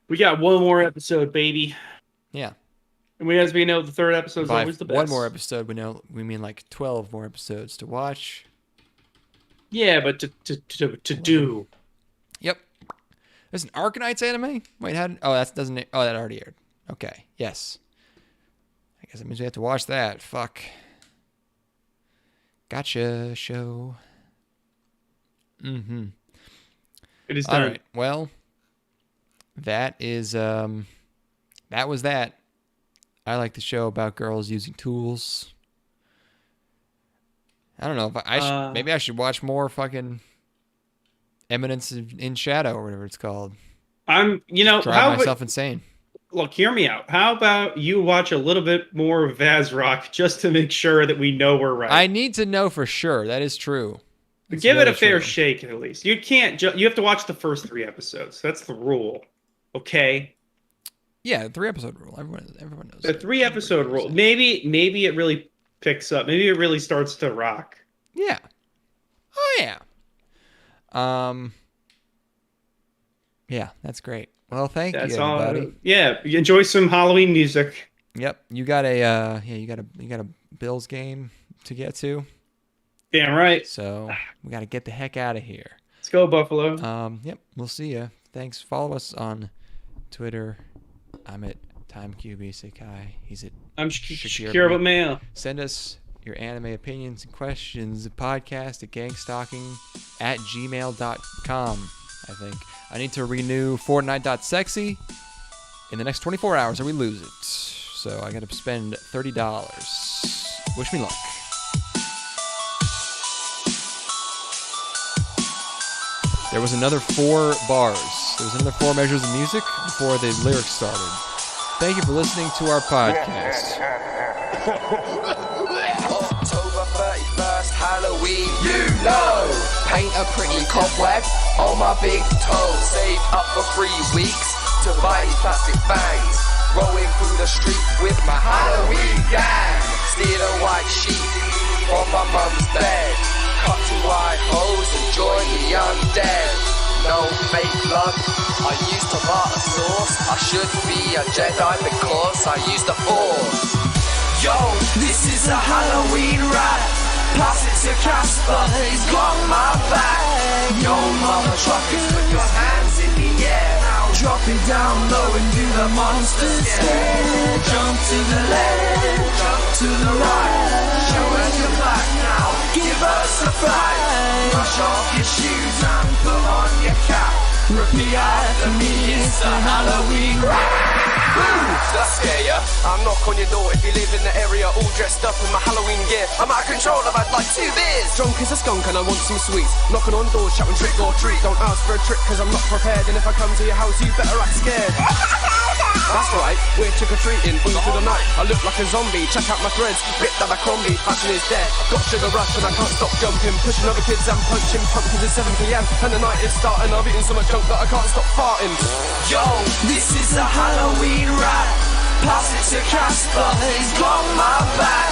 We got one more episode, baby. Yeah. And as we know, the third episode is always the best. One more episode, we mean like 12 more episodes to watch. Yeah, but to do. Yep. There's an Arkanites anime? Wait, that already aired. Okay. Yes. I guess that means we have to watch that. Fuck. Gotcha show. Mm-hmm. It is done. All right. Well, that was that. I like the show about girls using tools. I don't know if maybe I should watch more fucking Eminence in Shadow or whatever it's called. Drive myself insane. Look, hear me out. How about you watch a little bit more of VAZZROCK just to make sure that we know we're right? I need to know for sure. That is true. Give it a fair shake at least. You can't. You have to watch the first 3 episodes. That's the rule. Okay. Yeah, 3-episode rule. Everyone knows. The 3-episode rule. Maybe it really picks up. Maybe it really starts to rock. Yeah. Oh yeah. Yeah, that's great. Well, thank you, everybody. Yeah, enjoy some Halloween music. Yep, you got a Bills game to get to. Damn right. So we got to get the heck out of here. Let's go, Buffalo. Yep, we'll see ya. Thanks. Follow us on Twitter. I'm at TimeQB He's at I'm Shakira Mail. Send us your anime opinions and questions. Podcast at gangstalking@gmail.com. I think I need to renew Fortnite.sexy in the next 24 hours or we lose it. So I got to spend $30. Wish me luck. There was another 4 bars. There was another 4 measures of music before the lyrics started. Thank you for listening to our podcast. October 31st, Halloween, paint a pretty cobweb on my big toe. Saved up for 3 weeks to buy these plastic bags. Rolling through the street with my Halloween gang. Steal a white sheet from my mum's bed. Cut 2 white holes and join the undead. No fake blood, I used tomato sauce. I should be a Jedi because I used the Force. Yo, this is a Halloween rap. Pass it to Casper, he's got my back. Yo, mother truckers, put your hands in the air. Now drop it down low and do the monster stare. Jump to the left, jump to the right. Show us your back now, give us a fight. Brush off your shoes and put on your cap. Repeat after me, it's a Halloween rap. That scare ya? I'll knock on your door if you live in the area, all dressed up in my Halloween gear. I'm out of control, I've had like 2 beers. Drunk as a skunk and I want some sweets. Knocking on doors, shouting trick or treat. Don't ask for a trick cause I'm not prepared. And if I come to your house, you better act scared. That's right, we're trick-or-treating all through the night. I look like a zombie, check out my threads. Bit that I Crombie, passion is dead. Got sugar rush and I can't stop jumping. Pushing other kids and punching pumpkins at 7 PM. And the night is starting, I've eaten so much junk that I can't stop farting. Yo, this is a Halloween rap. Pass it to Casper, he's got my back.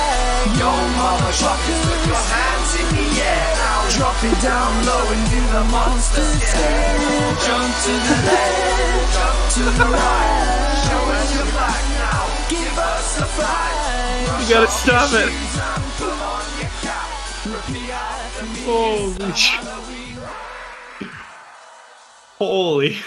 Yo, mama truckers, put your hands in the air. Now drop it down low and do the monster stare. Jump to the left, jump to the right. Show us your back now, give us a fight. You gotta stop it. Holy shit. Holy.